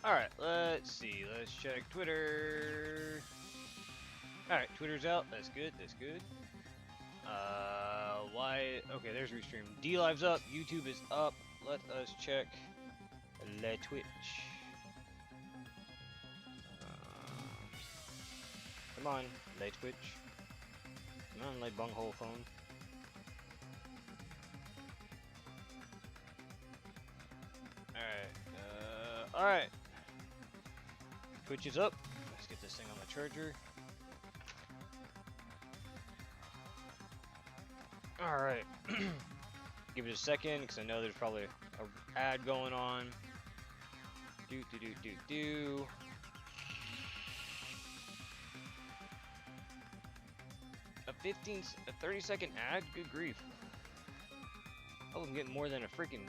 Alright, let's see. Let's check Twitter. Alright, Twitter's out. That's good. That's good. Why? Okay, there's Restream. DLive's up. YouTube is up. Let us check Le Twitch. Come on, Le Twitch. Come on, Le Bunghole Phone. Alright. Twitch is up. Let's get this thing on the charger. Alright. Give it a second, because I know there's probably an ad going on. A 30-second ad? Good grief. I wasn't getting more than a freaking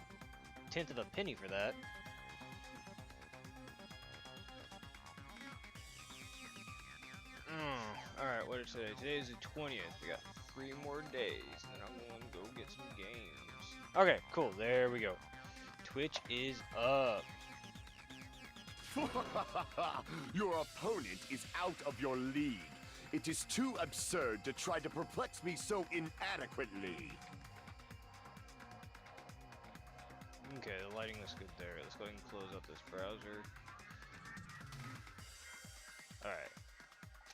tenth of a penny for that. Alright, what is today? Today is the 20th. We got 3 more days, and then I'm going to go get some games. Okay, cool. There we go. Twitch is up. Your opponent is out of your league. It is too absurd to try to perplex me so inadequately. Okay, the lighting looks good there. Let's go ahead and close up this browser. Alright.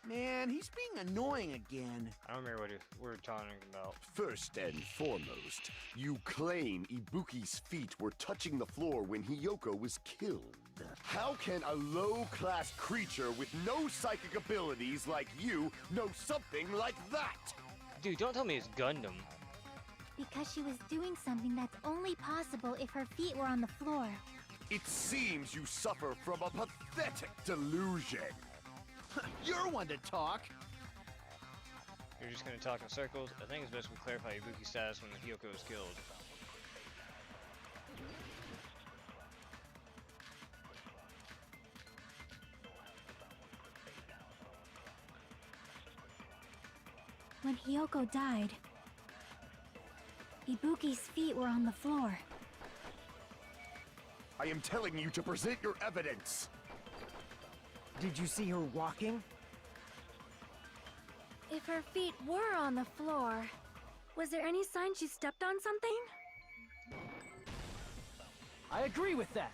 Man, he's being annoying again. I don't remember what we're talking about. First and foremost, you claim Ibuki's feet were touching the floor when Hiyoko was killed. How can a low-class creature with no psychic abilities like you know something like that? Dude, don't tell me it's Gundam. Because she was doing something that's only possible if her feet were on the floor. It seems you suffer from a pathetic delusion. You're one to talk. You're just gonna talk in circles. I think it's best we clarify Ibuki's status when Hiyoko is killed. When Hiyoko died, Ibuki's feet were on the floor. I am telling you to present your evidence. Did you see her walking? If her feet were on the floor, was there any sign she stepped on something? I agree with that.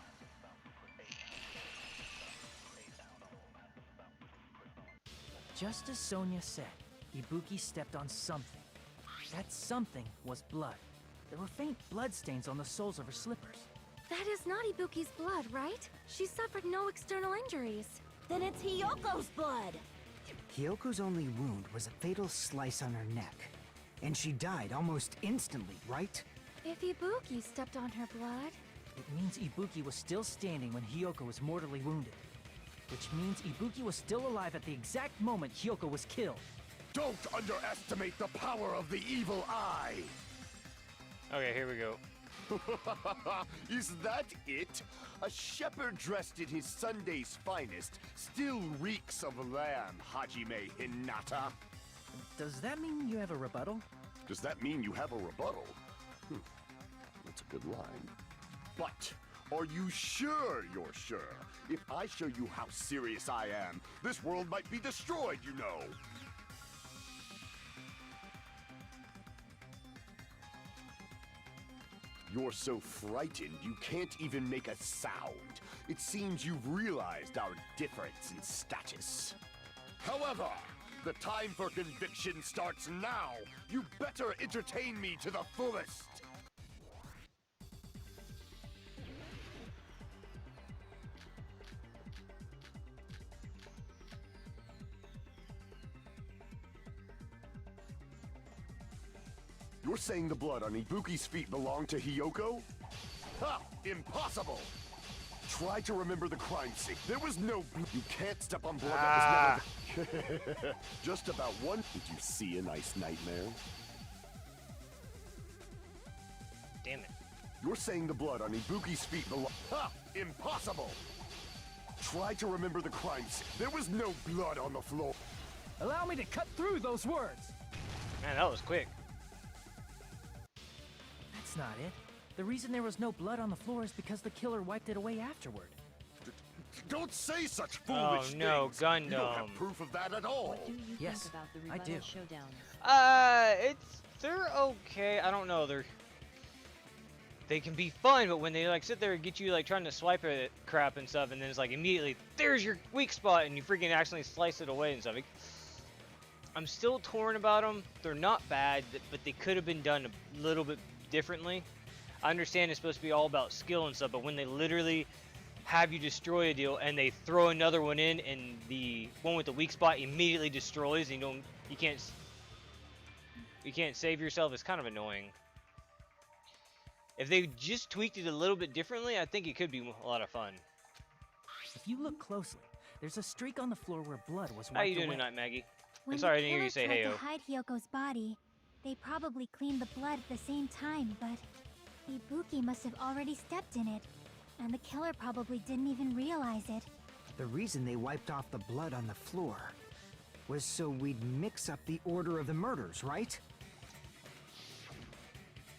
Just as Sonia said, Ibuki stepped on something. That something was blood. There were faint bloodstains on the soles of her slippers. That is not Ibuki's blood, right? She suffered no external injuries. Then it's Hiyoko's blood! Hiyoko's only wound was a fatal slice on her neck. And she died almost instantly, right? If Ibuki stepped on her blood... It means Ibuki was still standing when Hiyoko was mortally wounded. Which means Ibuki was still alive at the exact moment Hiyoko was killed. Don't underestimate the power of the evil eye! Okay, here we go. Is that it? A shepherd dressed in his Sunday's finest still reeks of lamb, Hajime Hinata. Does that mean you have a rebuttal? Does that mean you have a rebuttal? That's a good line. But, are you sure you're sure? If I show you how serious I am, this world might be destroyed, you know. You're so frightened you can't even make a sound. It seems you've realized our difference in status. However, the time for conviction starts now. You better entertain me to the fullest. You're saying the blood on Ibuki's feet belonged to Hiyoko? Ha! Impossible! Try to remember the crime scene. There was no... You can't step on blood that was never... Just about one... Did you see a nice nightmare? Damn it. You're saying the blood on Ibuki's feet belonged... Ha! Impossible! Try to remember the crime scene. There was no blood on the floor. Allow me to cut through those words! Man, that was quick. That's not it. The reason there was no blood on the floor is because the killer wiped it away afterward. Don't say such Oh foolish no, things. You don't have Gundam. proof of that at all. What do you Yes, think about the I rebuttal do. showdown? They're okay. I don't know. They can be fun, but when they like sit there and get you like trying to swipe at crap and stuff, and then it's like immediately there's your weak spot, and you freaking accidentally slice it away and stuff. I'm still torn about them. They're not bad, but they could have been done a little bit differently. I understand it's supposed to be all about skill and stuff, but when they literally have you destroy a deal and they throw another one in, and the one with the weak spot immediately destroys, and you can't save yourself, it's kind of annoying. If they just tweaked it a little bit differently, I think it could be a lot of fun. If you look closely, there's a streak on the floor where blood was wiped How you doing away. tonight, Maggie? When I'm sorry I the didn't hear you say killer hey tried oh. to hide Hyoko's body, they probably cleaned the blood at the same time, but Ibuki must have already stepped in it, and the killer probably didn't even realize it. The reason they wiped off the blood on the floor was so we'd mix up the order of the murders, right?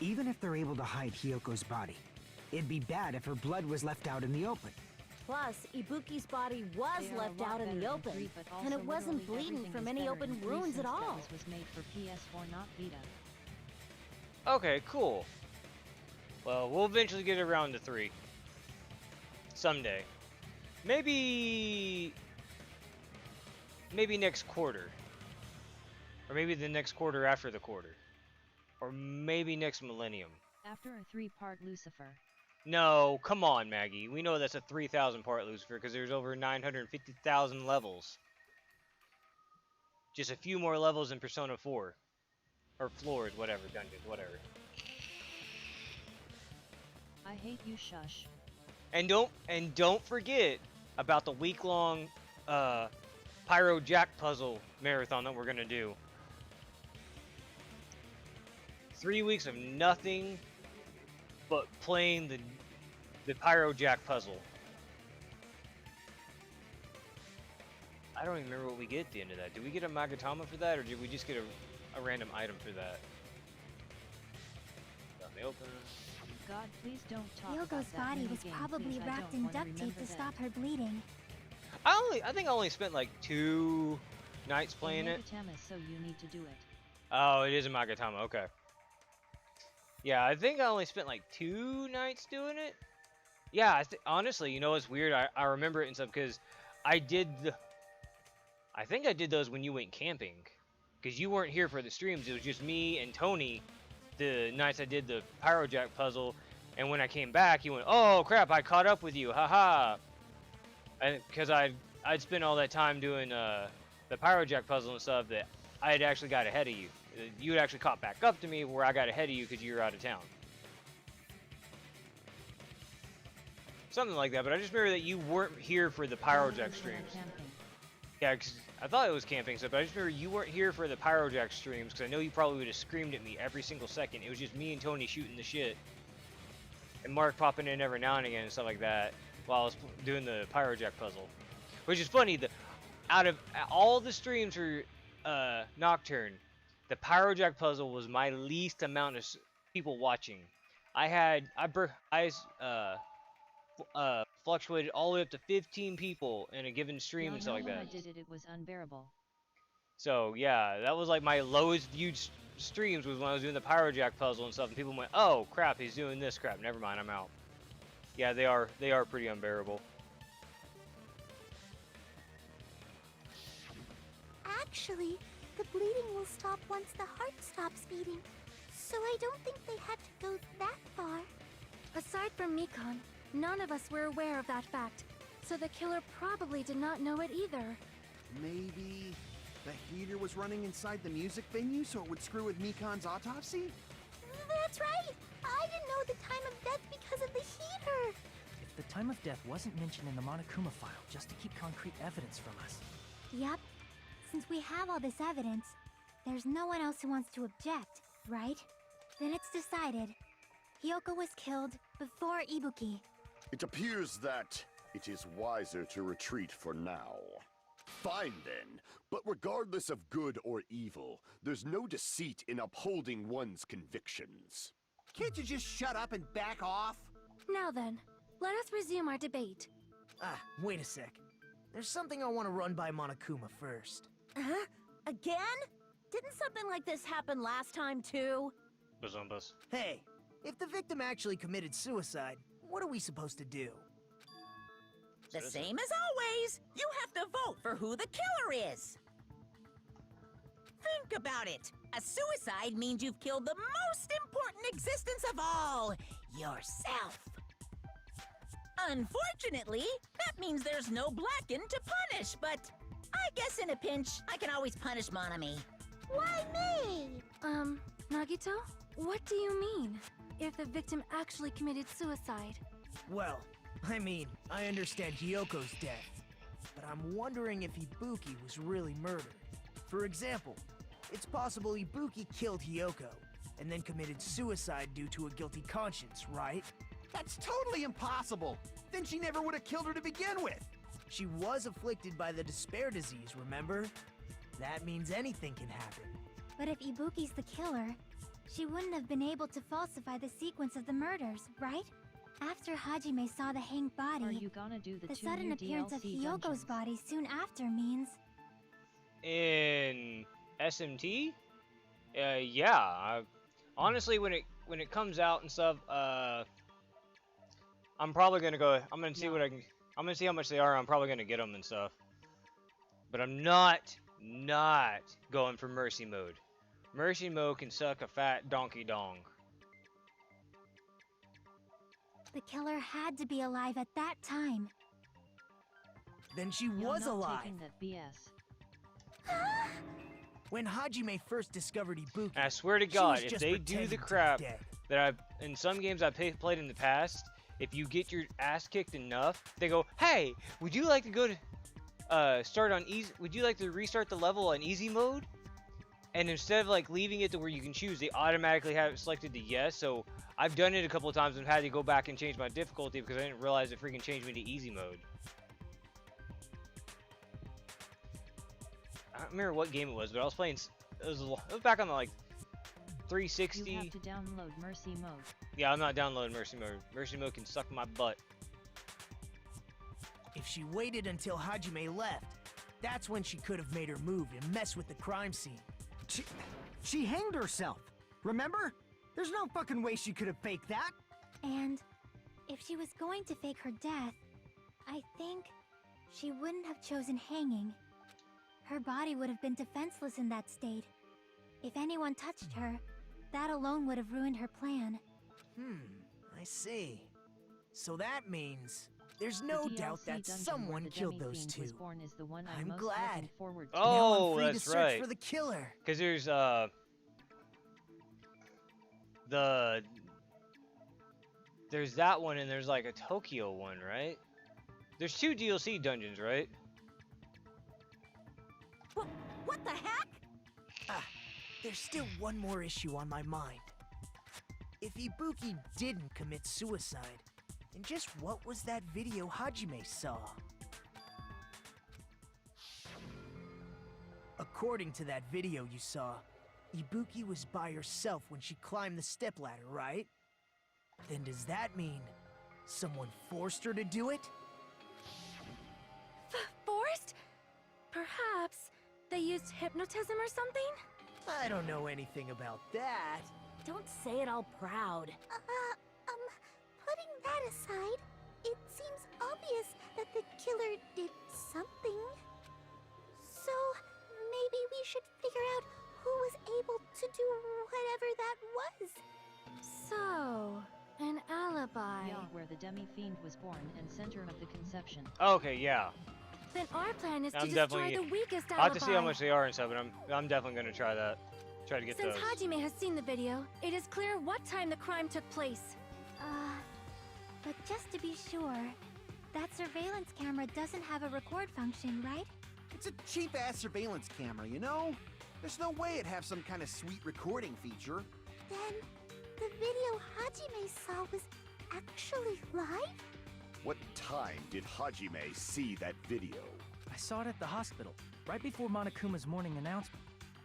Even if they're able to hide Hyoko's body, it'd be bad if her blood was left out in the open. Plus, Ibuki's body was They are a left lot out in better the than open, 3, but and it also wasn't literally bleeding everything from is any better open in 3 wounds since at that all. was made for PS4, not Vita. Okay, cool. Well, we'll eventually get around to 3. Someday. Maybe next quarter. Or maybe the next quarter after the quarter. Or maybe next millennium. After a 3-part Lucifer. No, come on, Maggie. We know that's a 3,000 part Lucifer because there's over 950,000 levels. Just a few more levels in Persona 4. Or floors, whatever, dungeons, whatever. I hate you, shush. And don't forget about the week-long Pyro Jack puzzle marathon that we're gonna do. 3 weeks of nothing but playing the Pyro Jack puzzle. I don't even remember what we get at the end of that. Did we get a Magatama for that, or did we just get a random item for that? Got me open. God, please don't talk Hyoko's about that body was minigame, probably please. I wrapped don't in wanna duct tape remember to that. stop her bleeding. I think I only spent like 2 nights playing it. Magatama, so you need to do it. Oh, it is a Magatama, okay. Yeah, I think I only spent like 2 nights doing it. Yeah, honestly, you know what's weird? I remember it and stuff because I think I did those when you went camping. Because you weren't here for the streams, it was just me and Tony the nights I did the Pyro Jack puzzle, and when I came back, you went, "Oh crap, I caught up with you, haha." Because I'd spent all that time doing the Pyro Jack puzzle and stuff that I had actually got ahead of you. You had actually caught back up to me where I got ahead of you because you were out of town. Something like that, but I just remember that you weren't here for the Pyro Jack streams. Camping. Yeah, 'cause I thought it was camping stuff, but I just remember you weren't here for the Pyro Jack streams because I know you probably would have screamed at me every single second. It was just me and Tony shooting the shit. And Mark popping in every now and again and stuff like that while I was doing the Pyro Jack puzzle. Which is funny, out of all the streams for Nocturne, the Pyro Jack puzzle was my least amount of people watching. I fluctuated all the way up to 15 people in a given stream and stuff like When that. I did it, it was unbearable. So yeah, that was like my lowest viewed streams was when I was doing the Pyro Jack puzzle and stuff, and people went, "Oh crap, he's doing this crap. Never mind, I'm out." Yeah, they are pretty unbearable. Actually, the bleeding will stop once the heart stops beating. So I don't think they had to go that far. Aside from Mikon, none of us were aware of that fact. So the killer probably did not know it either. Maybe the heater was running inside the music venue so it would screw with Mikon's autopsy? That's right! I didn't know the time of death because of the heater! If the time of death wasn't mentioned in the Monokuma file just to keep concrete evidence from us. Yep. Since we have all this evidence, there's no one else who wants to object, right? Then it's decided. Hyoko was killed before Ibuki. It appears that it is wiser to retreat for now. Fine then, but regardless of good or evil, there's no deceit in upholding one's convictions. Can't you just shut up and back off? Now then, let us resume our debate. Wait a sec. There's something I want to run by Monokuma first. Huh? Again? Didn't something like this happen last time, too? Bazumbas. Hey, if the victim actually committed suicide, what are we supposed to do? The same as always. You have to vote for who the killer is. Think about it. A suicide means you've killed the most important existence of all, yourself. Unfortunately, that means there's no Blacken to punish, but I guess in a pinch, I can always punish Monami. Why me? Nagito? What do you mean? If the victim actually committed suicide? Well, I mean, I understand Hyoko's death, but I'm wondering if Ibuki was really murdered. For example, it's possible Ibuki killed Hyoko, and then committed suicide due to a guilty conscience, right? That's totally impossible. Then she never would have killed her to begin with. She was afflicted by the despair disease, remember? That means anything can happen. But if Ibuki's the killer, she wouldn't have been able to falsify the sequence of the murders, right? After Hajime saw the hanged body, Are you gonna do the the two sudden new appearance of DLC Hyoko's dungeons? body soon after means... In SMT? Yeah. Honestly, when it comes out and stuff, I'm probably gonna go. I'm gonna see what I can. I'm gonna see how much they are. I'm probably gonna get them and stuff. But I'm not going for mercy mode. Mercy mode can suck a fat donkey dong. The killer had to be alive at that time. Then she You're was not alive. taking that BS. When Hajime first discovered Ibuki, And I swear to she God, was if just they do pretending the to be crap dead. that I've in some games I've played in the past, if you get your ass kicked enough, they go, "Hey, would you like to go to start on easy? Would you like to restart the level on easy mode?" And instead of like leaving it to where you can choose, they automatically have it selected to yes. So I've done it a couple of times and had to go back and change my difficulty because I didn't realize it freaking changed me to easy mode. I don't remember what game it was, but I was playing. It was back on the like 360. You have to download Mercy Mode. Yeah, I'm not downloading Mercy Mode. Mercy Mode can suck my butt. If she waited until Hajime left, that's when she could have made her move and mess with the crime scene. She hanged herself. Remember? There's no fucking way she could have faked that. And if she was going to fake her death, I think she wouldn't have chosen hanging. Her body would have been defenseless in that state. If anyone touched her, that alone would have ruined her plan. I see. So that means there's no The doubt DLC that dungeon someone where the killed Demi those Fiend two. was born is the one I'm most glad. looking forward to. Now I'm Oh, free that's to search right. for the killer. Because there's there's that one and there's like a Tokyo one, right? There's 2 DLC dungeons, right? What the heck? There's still one more issue on my mind. If Ibuki didn't commit suicide, then just what was that video Hajime saw? According to that video you saw, Ibuki was by herself when she climbed the stepladder, right? Then does that mean someone forced her to do it? Forced? Perhaps they used hypnotism or something? I don't know anything about that. Don't say it all proud. Putting that aside, it seems obvious that the killer did something. So, maybe we should figure out who was able to do whatever that was. So, an alibi. Yeah, where the Demi Fiend was born and center of the conception. Okay, yeah. Then our plan is to I'm destroy definitely- the weakest alibi. I'll have to see how much they are and stuff, but I'm definitely gonna try that. Try to get Since those. Hajime has seen the video, it is clear what time the crime took place. But just to be sure, that surveillance camera doesn't have a record function, right? It's a cheap-ass surveillance camera, you know? There's no way it'd have some kind of sweet recording feature. Then, the video Hajime saw was actually live? What time did Hajime see that video? I saw it at the hospital, right before Monokuma's morning announcement.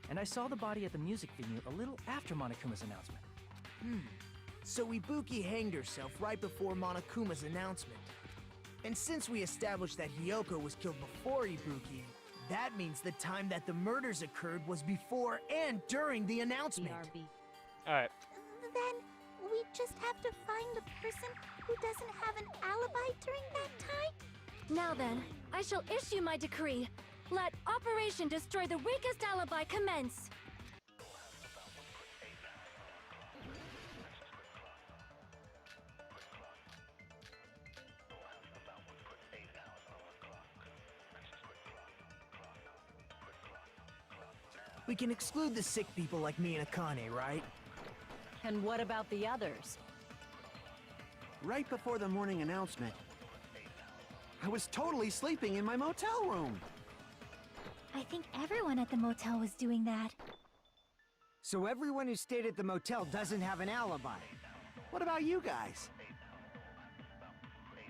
And I saw the body at the music venue a little after Monokuma's announcement. So Ibuki hanged herself right before Monokuma's announcement. And since we established that Hiyoko was killed before Ibuki, that means the time that the murders occurred was before and during the announcement. BRB. Alright. Then we just have to find the person who doesn't have an alibi during that time? Now then, I shall issue my decree. Let Operation Destroy the Weakest Alibi commence! We can exclude the sick people like me and Akane, right? And what about the others? Right before the morning announcement, I was totally sleeping in my motel room. I think everyone at the motel was doing that. So everyone who stayed at the motel doesn't have an alibi. What about you guys?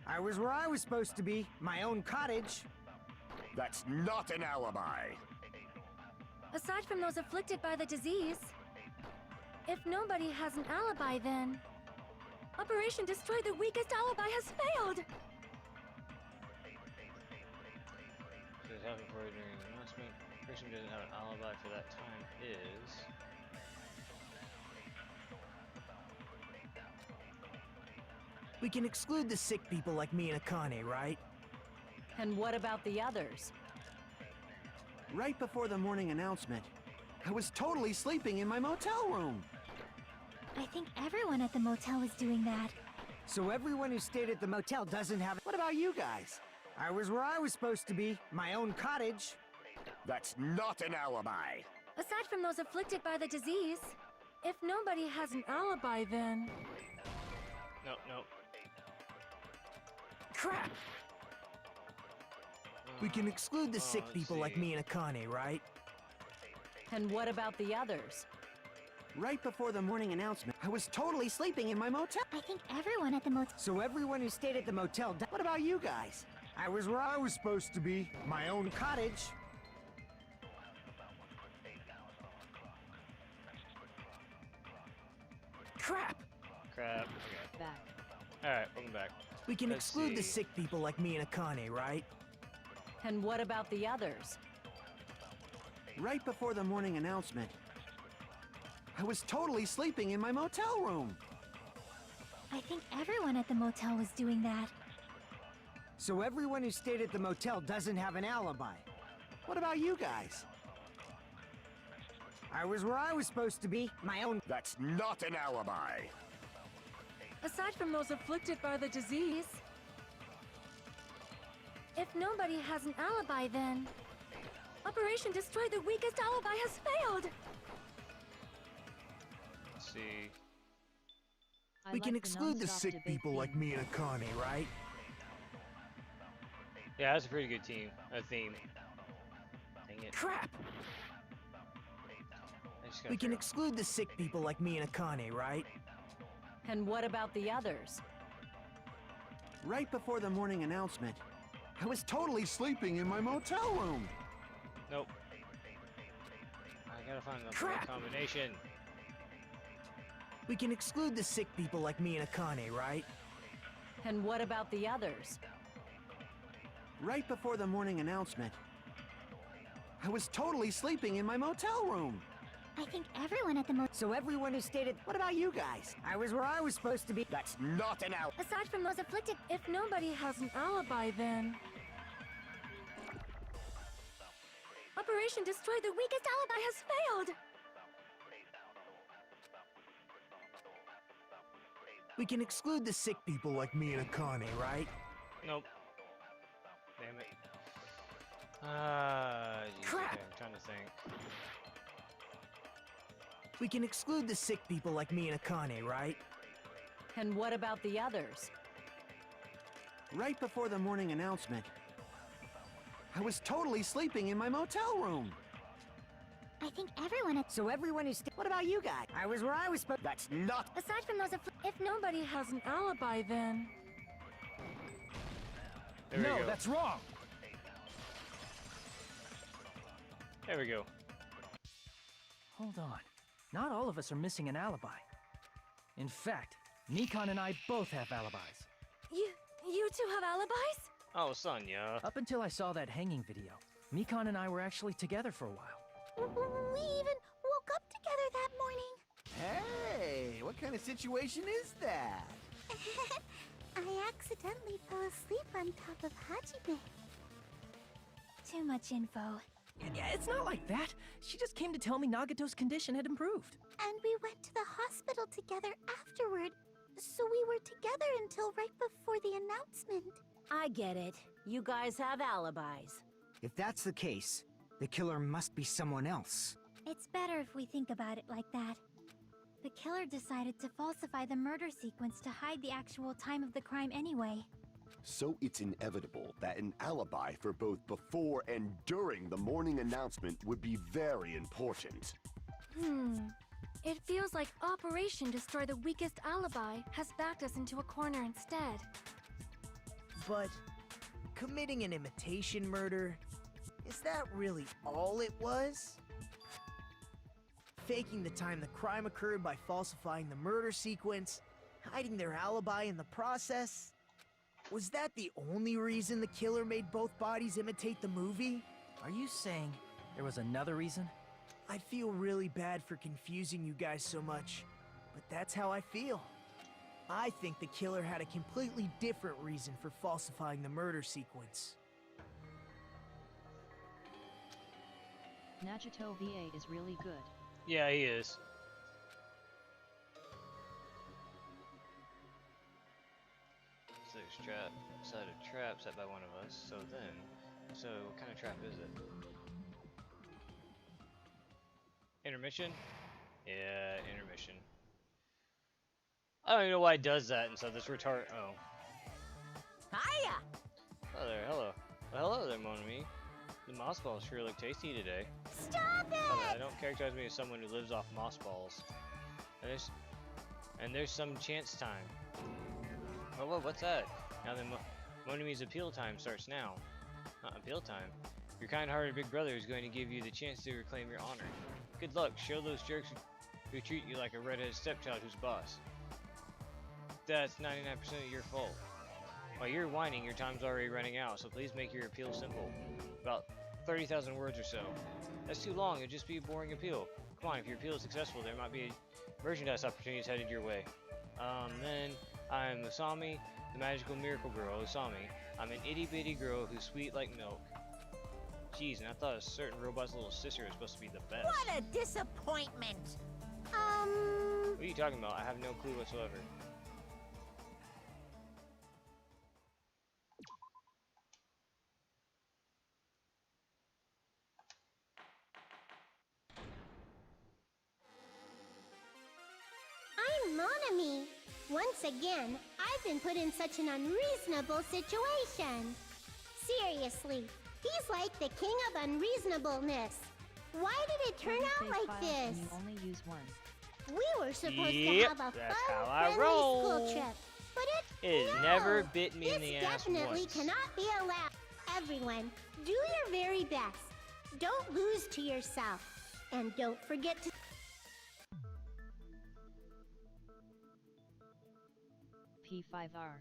I was where I was supposed to be, my own cottage. That's not an alibi. Aside from those afflicted by the disease, if nobody has an alibi, then Operation Destroy the Weakest Alibi has failed! So it happened for you during the announcement. The person who doesn't have an alibi for that time is... We can exclude the sick people like me and Akane, right? And what about the others? Right before the morning announcement, I was totally sleeping in my motel room. I think everyone at the motel was doing that. So everyone who stayed at the motel doesn't have... What about you guys? I was where I was supposed to be, my own cottage. That's not an alibi. Aside from those afflicted by the disease, if nobody has an alibi, then... No, no. Crap! We can exclude the sick let's people like see. me and Akane, right? And what about the others? Right before the morning announcement, I was totally sleeping in my motel. I think everyone at the motel... So everyone who stayed at the motel... What about you guys? I was where I was supposed to be, my own cottage. Crap! Crap. Okay. Back. Alright, welcome back. We can Let's exclude the see. sick people like me and Akane, right? And what about the others? Right before the morning announcement, I was totally sleeping in my motel room. I think everyone at the motel was doing that. So everyone who stayed at the motel doesn't have an alibi. What about you guys? I was where I was supposed to be, my own... That's not an alibi. Aside from those afflicted by the disease, if nobody has an alibi, then Operation Destroy the Weakest Alibi has failed! Let's see. We can like exclude the non-stop sick debate people like theme. me and Akane, right? Yeah, that's a pretty good team. Theme. Dang it. Crap! I just gotta We can figure out- exclude the sick people like me and Akane, right? And what about the others? Right before the morning announcement, I was totally sleeping in my motel room. Nope. I gotta find the Crap. right combination. We can exclude the sick people like me and Akane, right? And what about the others? Right before the morning announcement, I was totally sleeping in my motel room. I think everyone at the motel... So everyone who stayed at... What about you guys? I was where I was supposed to be... That's not an alibi. Aside from those afflicted, if nobody has an alibi, then Operation Destroy the Weakest Alibi has failed! We can exclude the sick people like me and Akane, right? Nope. Damn it. Ah, jeez, Crap. okay, I'm trying to think. We can exclude the sick people like me and Akane, right? And what about the others? Right before the morning announcement, I was totally sleeping in my motel room. I think everyone at... So everyone who stayed... What about you guys? I was where I was supposed... That's not. Aside from those if nobody has an alibi, then There we go. that's wrong! There we go. Hold on. Not all of us are missing an alibi. In fact, Nikon and I both have alibis. You two have alibis? Oh, Sonya. Up until I saw that hanging video, Mikon and I were actually together for a while. We even woke up together that morning. Hey, what kind of situation is that? I accidentally fell asleep on top of Hajime. Too much info. Yeah, it's not like that. She just came to tell me Nagato's condition had improved. And we went to the hospital together afterward. So we were together until right before the announcement. I get it. You guys have alibis. If that's the case, the killer must be someone else. It's better if we think about it like that. The killer decided to falsify the murder sequence to hide the actual time of the crime anyway. So it's inevitable that an alibi for both before and during the morning announcement would be very important. It feels like Operation Destroy the Weakest Alibi has backed us into a corner instead. But committing an imitation murder, is that really all it was? Faking the time the crime occurred by falsifying the murder sequence, hiding their alibi in the process? Was that the only reason the killer made both bodies imitate the movie? Are you saying there was another reason? I feel really bad for confusing you guys so much, but that's how I feel. I think the killer had a completely different reason for falsifying the murder sequence. Nagito VA is really good. Yeah, he is. So there's set of trap set by one of us. So what kind of trap is it? Intermission? Yeah, intermission. I don't even know why it does that, and so this retard. Oh. Hiya! Hello there, hello. Well, hello there, Mon Ami. The moss balls sure look tasty today. Stop it! I don't characterize me as someone who lives off moss balls. And there's some chance time. Oh, whoa, what's that? Now then, Mon Ami's appeal time starts now. Not appeal time. Your kind-hearted big brother is going to give you the chance to reclaim your honor. Good luck. Show those jerks who treat you like a redheaded stepchild who's boss. That's 99% of your fault. While you're whining, your time's already running out, so please make your appeal simple. About 30,000 words or so. That's too long, it'd just be a boring appeal. Come on, if your appeal is successful, there might be merchandise opportunities headed your way. Then, I'm Usami, the magical miracle girl, Usami. I'm an itty-bitty girl who's sweet like milk. Jeez, and I thought a certain robot's little sister was supposed to be the best. What a disappointment! What are you talking about? I have no clue whatsoever. I'm Monami. Once again, I've been put in such an unreasonable situation. Seriously, he's like the king of unreasonableness. Why did it turn out like this? You only use one. We were supposed to have a that's fun, how I friendly roll. school trip, but It no, never bit me in this the ass definitely once. cannot be allowed. Everyone, do your very best. Don't lose to yourself, and don't forget to. P5R.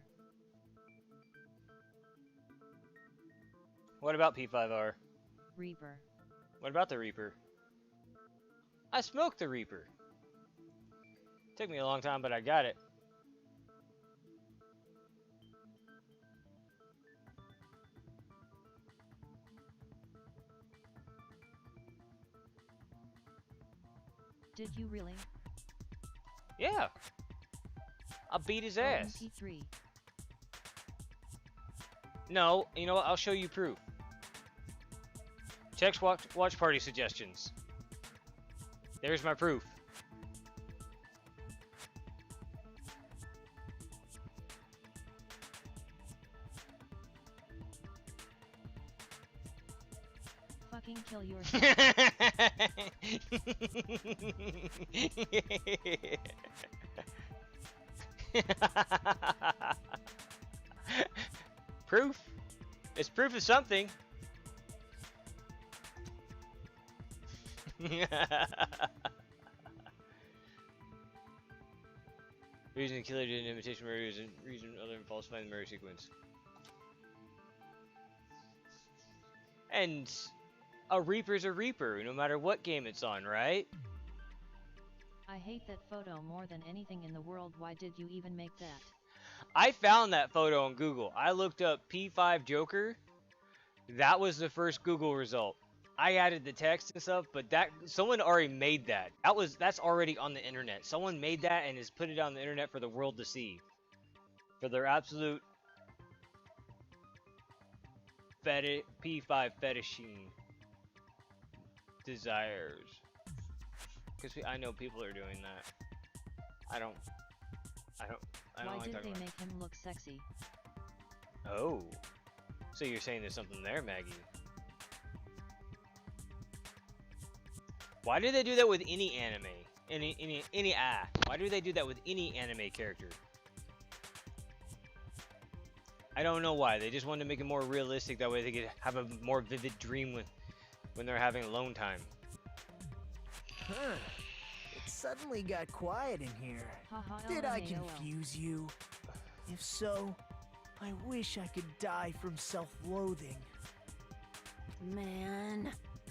What about P5R? Reaper. What about the Reaper? I smoked the Reaper. Took me a long time, but I got it. Did you really? Yeah. I beat his ass. MP3. No, you know what? I'll show you proof. Check watch party suggestions. There's my proof. Fucking kill yourself. Proof? It's proof of something. Reason the killer did an imitation murder is reason other than falsifying the murder sequence. And a Reaper's a Reaper, no matter what game it's on, right? I hate that photo more than anything in the world. Why did you even make that? I found that photo on Google. I looked up P5 Joker. That was the first Google result. I added the text and stuff, but that someone already made that. That's already on the internet. Someone made that and has put it on the internet for the world to see. For their absolute P5 fetishing desires. Because I know people are doing that. I don't Why like did talking they about make him look sexy? Oh. So you're saying there's something there, Maggie? Why do they do that with any anime? Why do they do that with any anime character? I don't know why. They just wanted to make it more realistic. That way they could have a more vivid dream when they're having alone time. Huh. It suddenly got quiet in here. Haha, Did I LMAOL. confuse you? If so, I wish I could die from self-loathing. Man,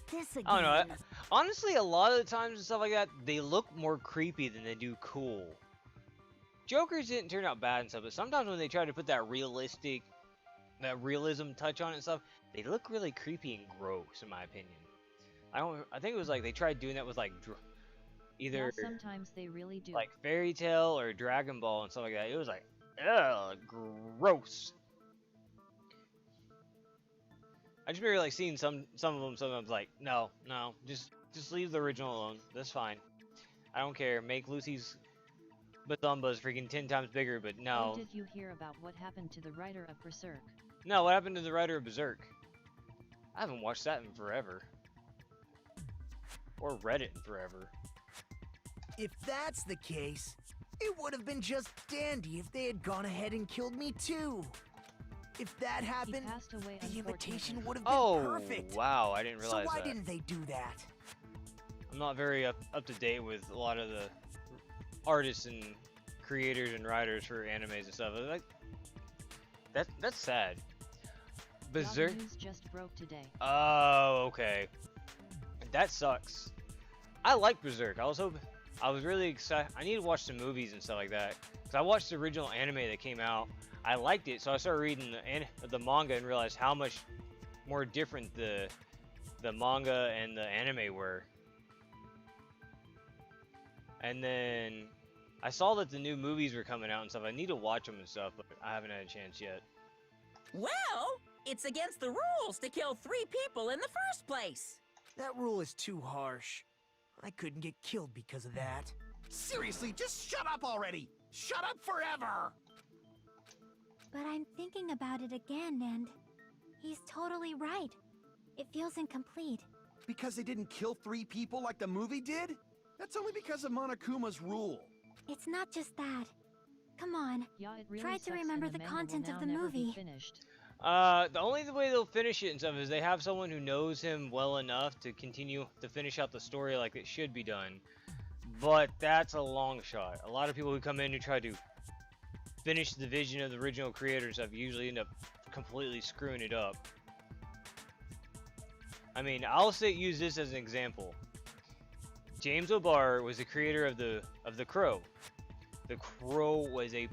this again. I don't know. Honestly, a lot of the times and stuff like that, they look more creepy than they do cool. Jokers didn't turn out bad and stuff, but sometimes when they try to put that realism touch on it and stuff, they look really creepy and gross, in my opinion. I think it was like they tried doing that with like either Yeah, sometimes they really do. like Fairy Tail or Dragon Ball and stuff like that. It was like, ugh, gross. I just remember like seeing some of them sometimes like, no, just leave the original alone. That's fine. I don't care. Make Lucy's Bazumbas freaking 10 times bigger, but no. Oh, did you hear about what happened to the writer of Berserk? No, what happened to the writer of Berserk? I haven't watched that in forever. Or read it in forever. If that's the case, it would have been just dandy if they had gone ahead and killed me too. If that happened, He passed away, the imitation unfortunately. would have been Oh, perfect. wow, I didn't realize So why that. didn't they do that? I'm not very up to date with a lot of the artists and creators and writers for animes and stuff. Like that's sad. Berserk. News just broke today. Oh, okay. That sucks. I like Berserk. I was really excited. I need to watch some movies and stuff like that. Cause I watched the original anime that came out. I liked it, so I started reading the manga and realized how much more different the manga and the anime were. And then I saw that the new movies were coming out and stuff. I need to watch them and stuff, but I haven't had a chance yet. Well, it's against the rules to kill 3 people in the first place. That rule is too harsh. I couldn't get killed because of that. Seriously, just shut up already! Shut up forever! But I'm thinking about it again, and he's totally right. It feels incomplete. Because they didn't kill 3 people like the movie did? That's only because of Monokuma's rule. It's not just that. Come on. Yeah, it really Try to sucks, remember and the manga will content of now the never be movie. finished. The only way they'll finish it and stuff is they have someone who knows him well enough to continue to finish out the story like it should be done. But that's a long shot. A lot of people who come in who try to finish the vision of the original creator and stuff usually end up completely screwing it up. I mean, I'll use this as an example. James O'Barr was the creator of the Crow. The Crow was the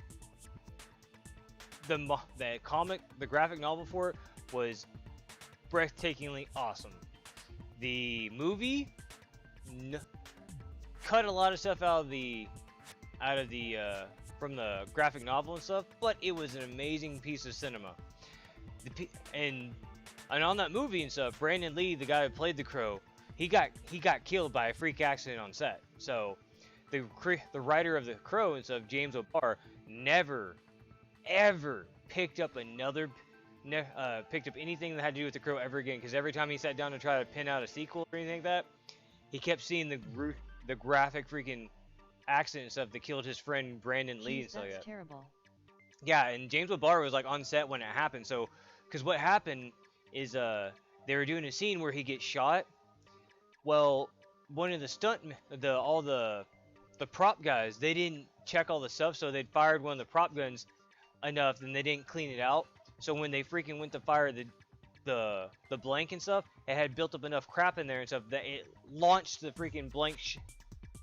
graphic novel for it was breathtakingly awesome. The movie cut a lot of stuff out of the from the graphic novel and stuff, but it was an amazing piece of cinema. And on that movie and stuff, Brandon Lee, the guy who played the Crow, he got killed by a freak accident on set. So the writer of the Crow and stuff, James O'Barr, never ever picked up anything that had to do with the Crow ever again, because every time he sat down to try to pin out a sequel or anything like that, he kept seeing the graphic freaking accident and stuff that killed his friend Brandon Lee and stuff like that. That's terrible. Yeah, and James O'Barr was like on set when it happened. So, because what happened is they were doing a scene where he gets shot. Well, one of the all the prop guys, they didn't check all the stuff. So they'd fired one of the prop guns enough, and they didn't clean it out. So when they freaking went to fire the blank and stuff, it had built up enough crap in there and stuff that it launched the freaking blank.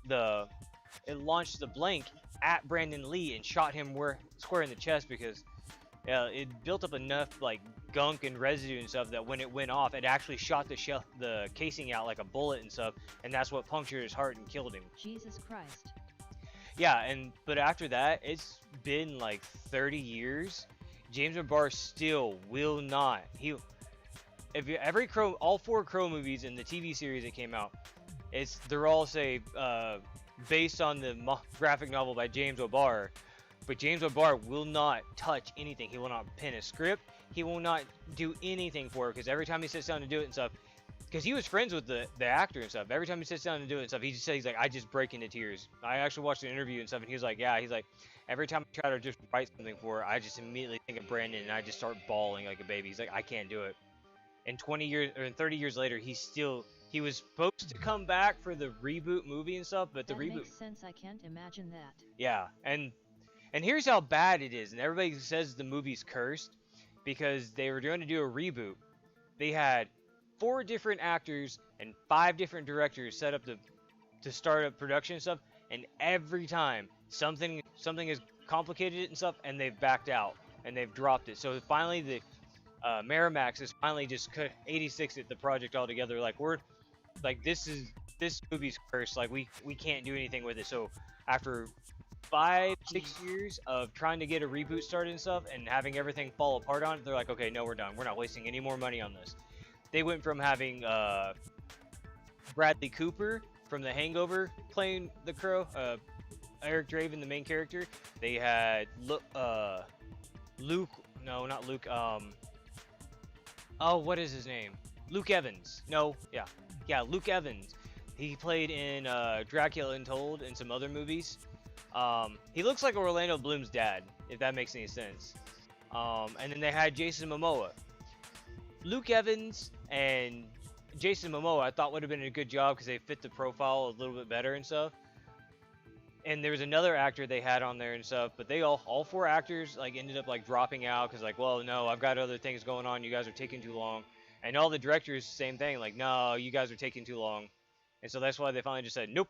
It launched the blank at Brandon Lee and shot him square in the chest because it built up enough like gunk and residue and stuff that when it went off, it actually shot the casing out like a bullet and stuff, and that's what punctured his heart and killed him. Jesus Christ. Yeah, but after that, it's been like 30 years. James Barr still will not. All 4 Crow movies and the TV series that came out, they're all based on the graphic novel by James O'Barr, but James O'Barr will not touch anything. He will not pen a script. He will not do anything for it, because every time he sits down to do it and stuff, because he was friends with the actor and stuff, every time he sits down to do it and stuff, he just says, he's like, I just break into tears. I actually watched an interview and stuff, and he was like, yeah, he's like, every time I try to just write something for it, I just immediately think of Brandon, and I just start bawling like a baby. He's like, I can't do it. And 30 years later, he was supposed to come back for the reboot movie and stuff, but that makes sense. I can't imagine that. Yeah, and here's how bad it is. And everybody says the movie's cursed because they were going to do a reboot. They had 4 different actors and 5 different directors set up to start up production and stuff, and every time something is complicated and stuff, and they've backed out and they've dropped it. So finally, the Miramax has finally just 86'd the project altogether. Like, we're like, this movie's cursed. Like, we can't do anything with it. So after 5-6 years of trying to get a reboot started and stuff and having everything fall apart on it, they're like, okay, no, we're done. We're not wasting any more money on this. They went from having Bradley Cooper from The Hangover playing the Crow, Eric Draven, the main character. They had Luke, no, not Luke, oh, what is his name? Luke Evans. No, yeah, Luke Evans. He played in Dracula Untold and some other movies. He looks like Orlando Bloom's dad, if that makes any sense. And then they had Jason Momoa. Luke Evans and Jason Momoa, I thought would have been a good job because they fit the profile a little bit better and stuff. And there was another actor they had on there and stuff, but they all 4 actors like ended up like dropping out because like, well, no, I've got other things going on. You guys are taking too long. And all the directors, same thing, like, no, you guys are taking too long. And so that's why they finally just said, nope,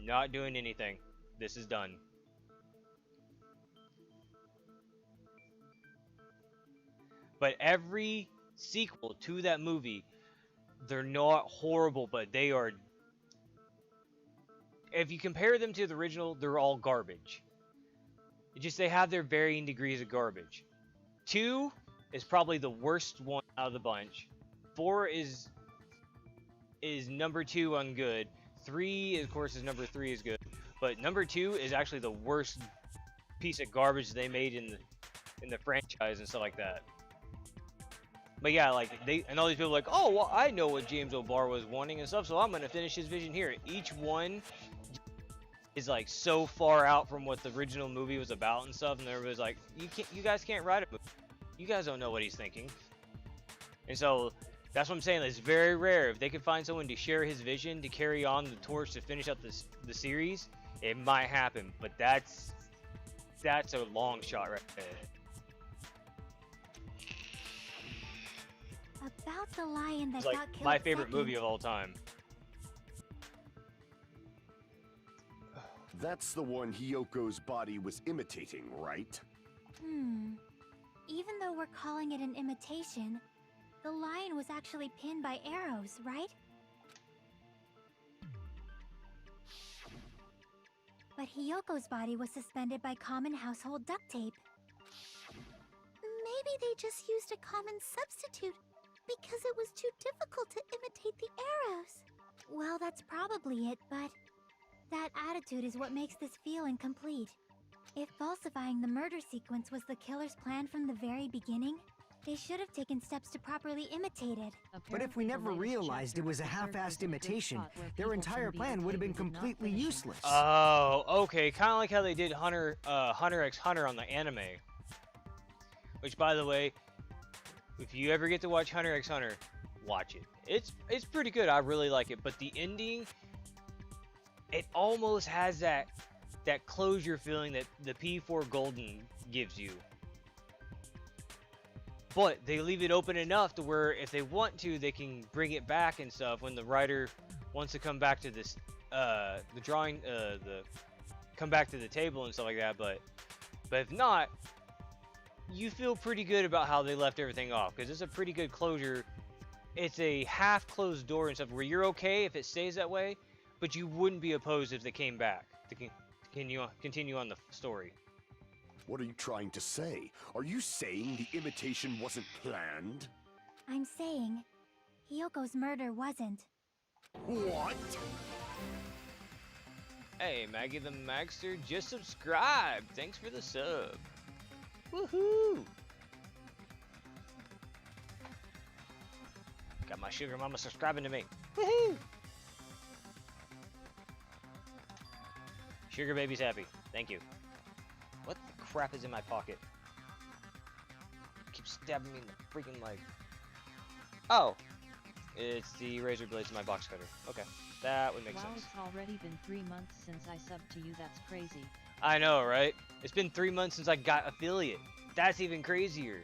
not doing anything. This is done. But every sequel to that movie, they're not horrible, but they are. If you compare them to the original, they're all garbage. They have their varying degrees of garbage. 2 is probably the worst one out of the bunch. 4 is number 2 on good. 3, of course, is number 3 is good. But number 2 is actually the worst piece of garbage they made in the franchise and stuff like that. But yeah, like and all these people are like, oh, well, I know what James O'Barr was wanting and stuff, so I'm gonna finish his vision here. Each one is like so far out from what the original movie was about and stuff, and everybody's like, you guys can't write a movie. You guys don't know what he's thinking. And so that's what I'm saying. It's very rare if they could find someone to share his vision to carry on the torch to finish up the series. It might happen, but that's a long shot right there. About the lion that It's like got killed my favorite second. movie of all time. That's the one Hiyoko's body was imitating, right? Even though we're calling it an imitation, the lion was actually pinned by arrows, right? But Hiyoko's body was suspended by common household duct tape. Maybe they just used a common substitute because it was too difficult to imitate the arrows. Well, that's probably it, but that attitude is what makes this feel incomplete. If falsifying the murder sequence was the killer's plan from the very beginning, they should have taken steps to properly imitate it. But if we never realized it was a half-assed imitation, their entire plan would have been completely useless. Oh, okay. Kind of like how they did Hunter x Hunter on the anime. Which, by the way, if you ever get to watch Hunter x Hunter, watch it. It's pretty good. I really like it. But the ending, it almost has that that closure feeling that the P4 Golden gives you. But they leave it open enough to where if they want to, they can bring it back and stuff when the writer wants to come back to this, the drawing, come back to the table and stuff like that. But if not, you feel pretty good about how they left everything off because it's a pretty good closure. It's a half-closed door and stuff where you're okay if it stays that way, but you wouldn't be opposed if they came back to continue on the story. What are you trying to say? Are you saying the imitation wasn't planned? I'm saying Hiyoko's murder wasn't. What? Hey, Maggie the Magster just subscribed. Thanks for the sub. Woohoo! Got my sugar mama subscribing to me. Woohoo! Sugar baby's happy. Thank you. What the crap is in my pocket? Keep stabbing me in the freaking leg. Oh! It's the razor blades in my box cutter. Okay. That would make sense. It's already been 3 months since I subbed to you. That's crazy. I know, right? It's been 3 months since I got affiliate. That's even crazier.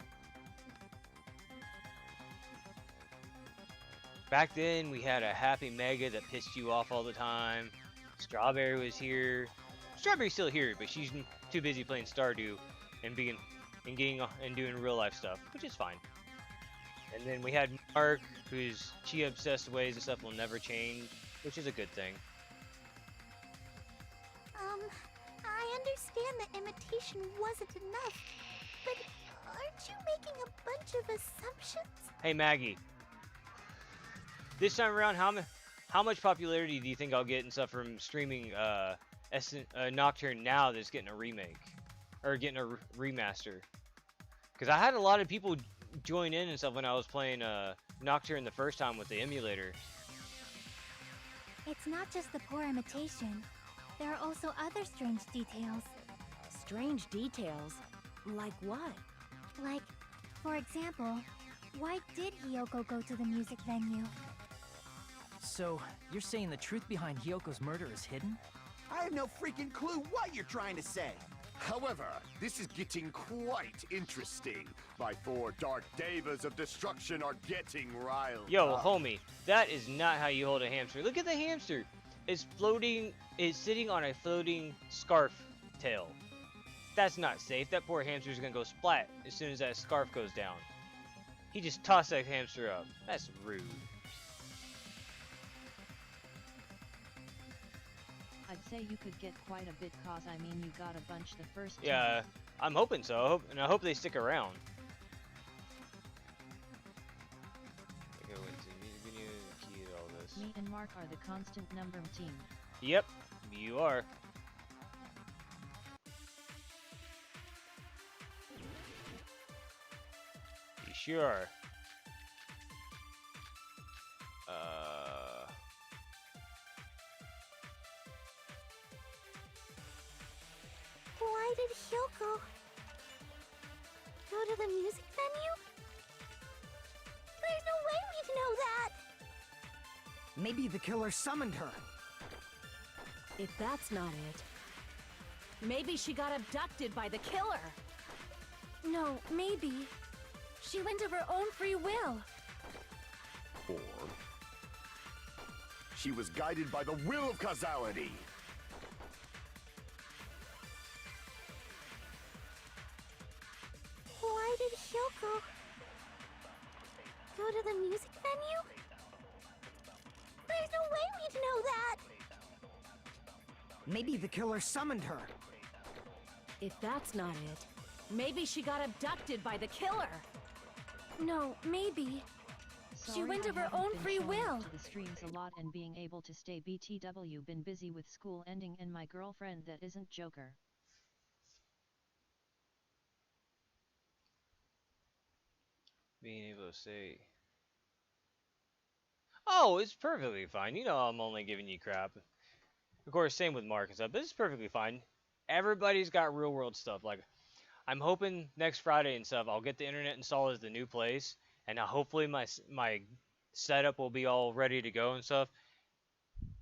Back then, we had a happy Mega that pissed you off all the time. Strawberry was here. Strawberry's still here, but she's too busy playing Stardew and doing real life stuff, which is fine. And then we had Mark, whose chi obsessed ways and stuff will never change, which is a good thing. I understand that imitation wasn't enough, but aren't you making a bunch of assumptions? Hey Maggie, this time around, how much popularity do you think I'll get and stuff from streaming Nocturne now that's getting a remake or getting a remaster? Because I had a lot of people join in and stuff when I was playing Nocturne the first time with the emulator. It's not just the poor imitation. There are also other strange details. Strange details? Like what? Like, for example, why did Hiyoko go to the music venue? So, you're saying the truth behind Hiyoko's murder is hidden? I have no freaking clue what you're trying to say. However, this is getting quite interesting. My 4 dark devas of destruction are getting riled Yo, up. homie, that is not how you hold a hamster. Look at the hamster. It's floating, it's sitting on a floating scarf tail. That's not safe. That poor hamster's gonna go splat as soon as that scarf goes down. He just tossed that hamster up. That's rude. I'd say you could get quite a bit cause I mean you got a bunch the first Yeah, time. I'm hoping so. I hope they stick around. Go into music video, key to all this. Me and Mark are the constant number team. Yep, you are. You sure are. Why did Hyoko go to the music venue? There's no way we'd know that! Maybe the killer summoned her. If that's not it, maybe she got abducted by the killer. No, maybe. She went of her own free will. Or she was guided by the will of causality. Why did Hyoko go to the music venue? There's no way we'd know that! Maybe the killer summoned her. If that's not it, maybe she got abducted by the killer. No, maybe. She went of her own free will. To the streams a lot and being able to stay BTW. Been busy with school ending and my girlfriend that isn't Joker. Being able to say, oh, it's perfectly fine. You know I'm only giving you crap. Of course, same with Mark and stuff, but it's perfectly fine. Everybody's got real world stuff. Like, I'm hoping next Friday and stuff, I'll get the internet installed as the new place, and hopefully my setup will be all ready to go and stuff.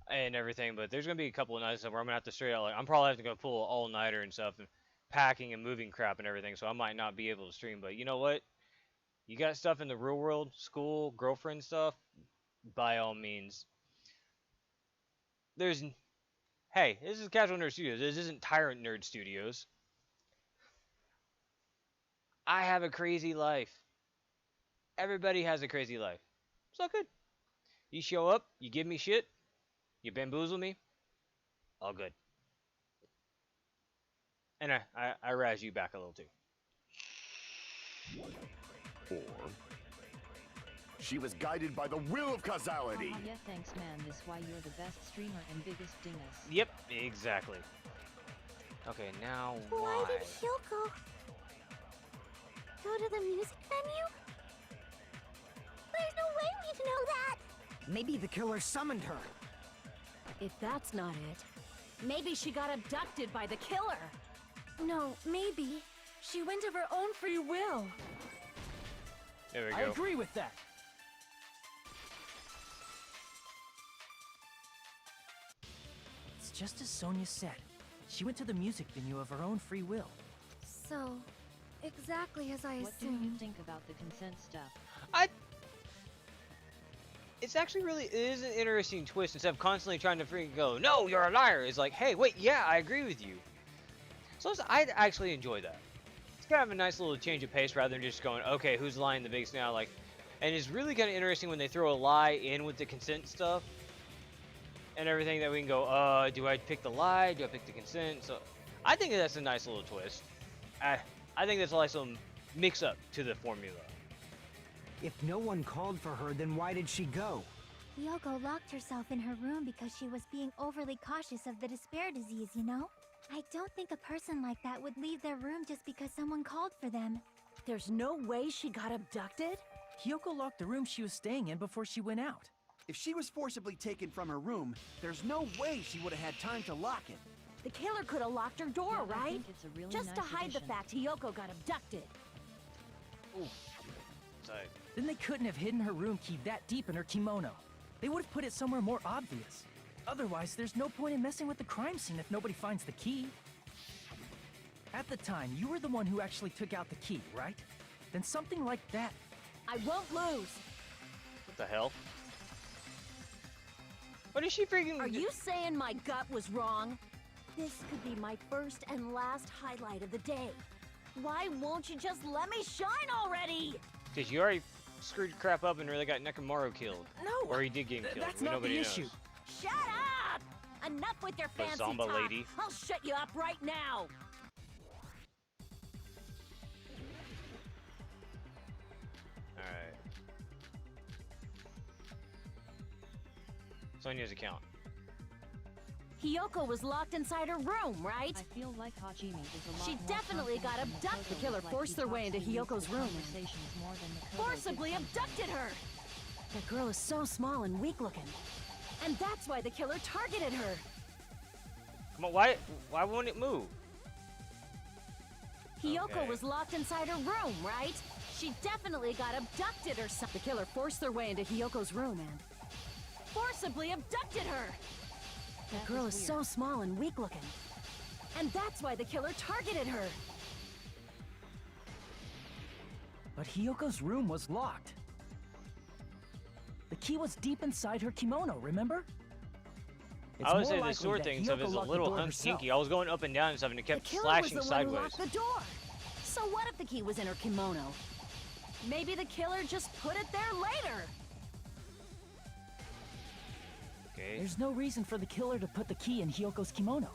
and everything. But there's gonna be a couple of nights where I'm gonna have to straight out like I'm probably have to go pull all nighter and stuff and packing and moving crap and everything. So I might not be able to stream. But you know what? You got stuff in the real world, school, girlfriend stuff. By all means, there's. Hey, this is Casual Nerd Studios. This isn't Tyrant Nerd Studios. I have a crazy life. Everybody has a crazy life. It's all good. You show up, you give me shit, you bamboozle me, all good. And I razz you back a little too. Or she was guided by the will of causality. Yeah, thanks man, this why you're the best streamer and biggest dingus. Yep, exactly. Okay, now Why did Hyoko go to the music venue? There's no way we'd know that! Maybe the killer summoned her. If that's not it, maybe she got abducted by the killer. No, maybe she went of her own free will. There we go. I agree with that. It's just as Sonia said. She went to the music venue of her own free will. So, exactly as I What do you assumed. think about the consent stuff? It's actually it is an interesting twist instead of constantly trying to freaking go, no, you're a liar. It's like, hey, wait, yeah, I agree with you. So I actually enjoy that. It's kind of a nice little change of pace rather than just going, okay, who's lying the biggest now? Like, and it's really kind of interesting when they throw a lie in with the consent stuff and everything that we can go, do I pick the lie? Do I pick the consent? So I think that's a nice little twist. I think that's a nice little mix up to the formula. If no one called for her, then why did she go? Hyoko locked herself in her room because she was being overly cautious of the despair disease, you know? I don't think a person like that would leave their room just because someone called for them. There's no way she got abducted? Hyoko locked the room she was staying in before she went out. If she was forcibly taken from her room, there's no way she would have had time to lock it. The killer could have locked her door, Yeah, I right? think it's a really Just nice to hide addition. the fact Hyoko got abducted. Then they couldn't have hidden her room key that deep in her kimono. They would have put it somewhere more obvious. Otherwise, there's no point in messing with the crime scene if nobody finds the key. At the time, you were the one who actually took out the key, right? Then something like that. I won't lose. What the hell? What is she freaking? Are you saying my gut was wrong? This could be my first and last highlight of the day. Why won't you just let me shine already? Because you already screwed crap up and really got Nekomaru killed. No! Or he did get him killed. That's but not nobody the knows. issue. Shut up! Enough with your The fancy Zomba talk. lady. I'll shut you up right now. Alright. Sonia's account. Hyoko was locked inside her room, right? I feel like Hajime is a lot She more definitely got confident than abducted. The Makoto killer looked like forced he their way talks into to youthful Hyoko's room. conversations more than Makoto did Forcibly sometimes. abducted her. That girl is so small and weak looking. And that's why the killer targeted her. Come on, why won't it move? Hyoko Okay. was locked inside her room, right? She definitely got abducted or something. The killer forced their way into Hyoko's room and forcibly abducted her. That girl is so small and weak looking. And that's why the killer targeted her. But Hyoko's room was locked. The key was deep inside her kimono, remember? It's I would more say the likely sword that thing stuff Hyoko is a locked the little door herself. hinky. I was going up and down and stuff and it The kept killer slashing was the one who sideways. locked the door. So what if the key was in her kimono? Maybe the killer just put it there later. Okay. There's no reason for the killer to put the key in Hyoko's kimono.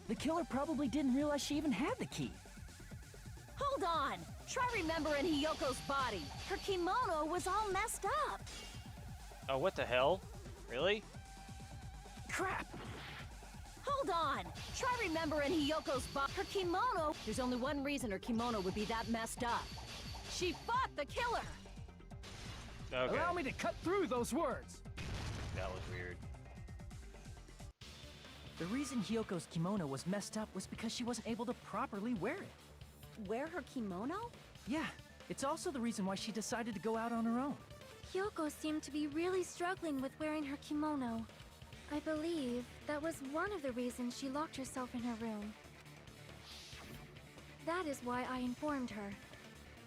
The killer probably didn't realize she even had the key. Hold on. Try remembering Hyoko's body. Her kimono was all messed up. Oh, what the hell? Really? Crap! Hold on. Try remembering Hyoko's body. Her kimono. There's only one reason her kimono would be that messed up. She fought the killer. Okay. Allow me to cut through those words. That was weird. The reason Hyoko's kimono was messed up was because she wasn't able to properly wear it. Wear her kimono? Yeah, it's also the reason why she decided to go out on her own. Hyoko seemed to be really struggling with wearing her kimono. I believe that was one of the reasons she locked herself in her room. That is why I informed her.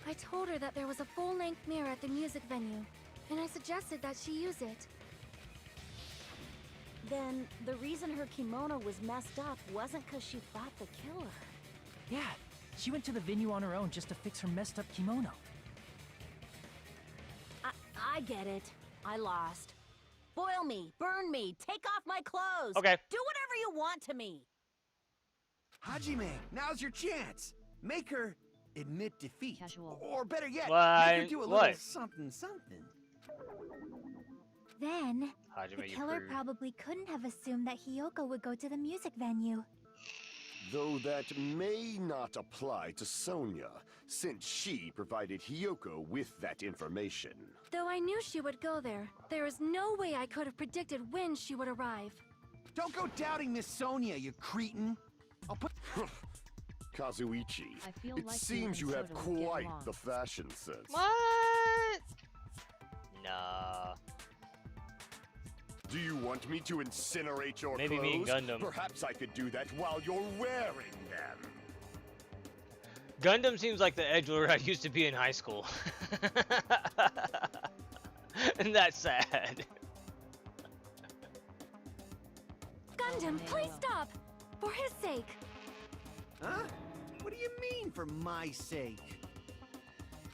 I told her that there was a full-length mirror at the music venue, and I suggested that she use it. Then, the reason her kimono was messed up wasn't because she fought the killer. Yeah, she went to the venue on her own just to fix her messed up kimono. I get it. I lost. Boil me, burn me, take off my clothes. Okay. Do whatever you want to me. Hajime, now's your chance. Make her admit defeat. Casual. Or better yet, What? make her do a little What? something something. Then, Hajime, the you killer prude. probably couldn't have assumed that Hiyoko would go to the music venue. Though that may not apply to Sonia, since she provided Hiyoko with that information. Though I knew she would go there, there is no way I could have predicted when she would arrive. Don't go doubting Miss Sonia, you cretin. I'll put... Kazuichi, I feel it like seems you you and have Soda would get quite along. the fashion sense. What? Nah. Do you want me to incinerate your Maybe clothes? me and Gundam. Perhaps I could do that while you're wearing them. Gundam seems like the edgelord I used to be in high school. And that's sad. Gundam, hey, please well. stop! For his sake! Huh? What do you mean, for my sake?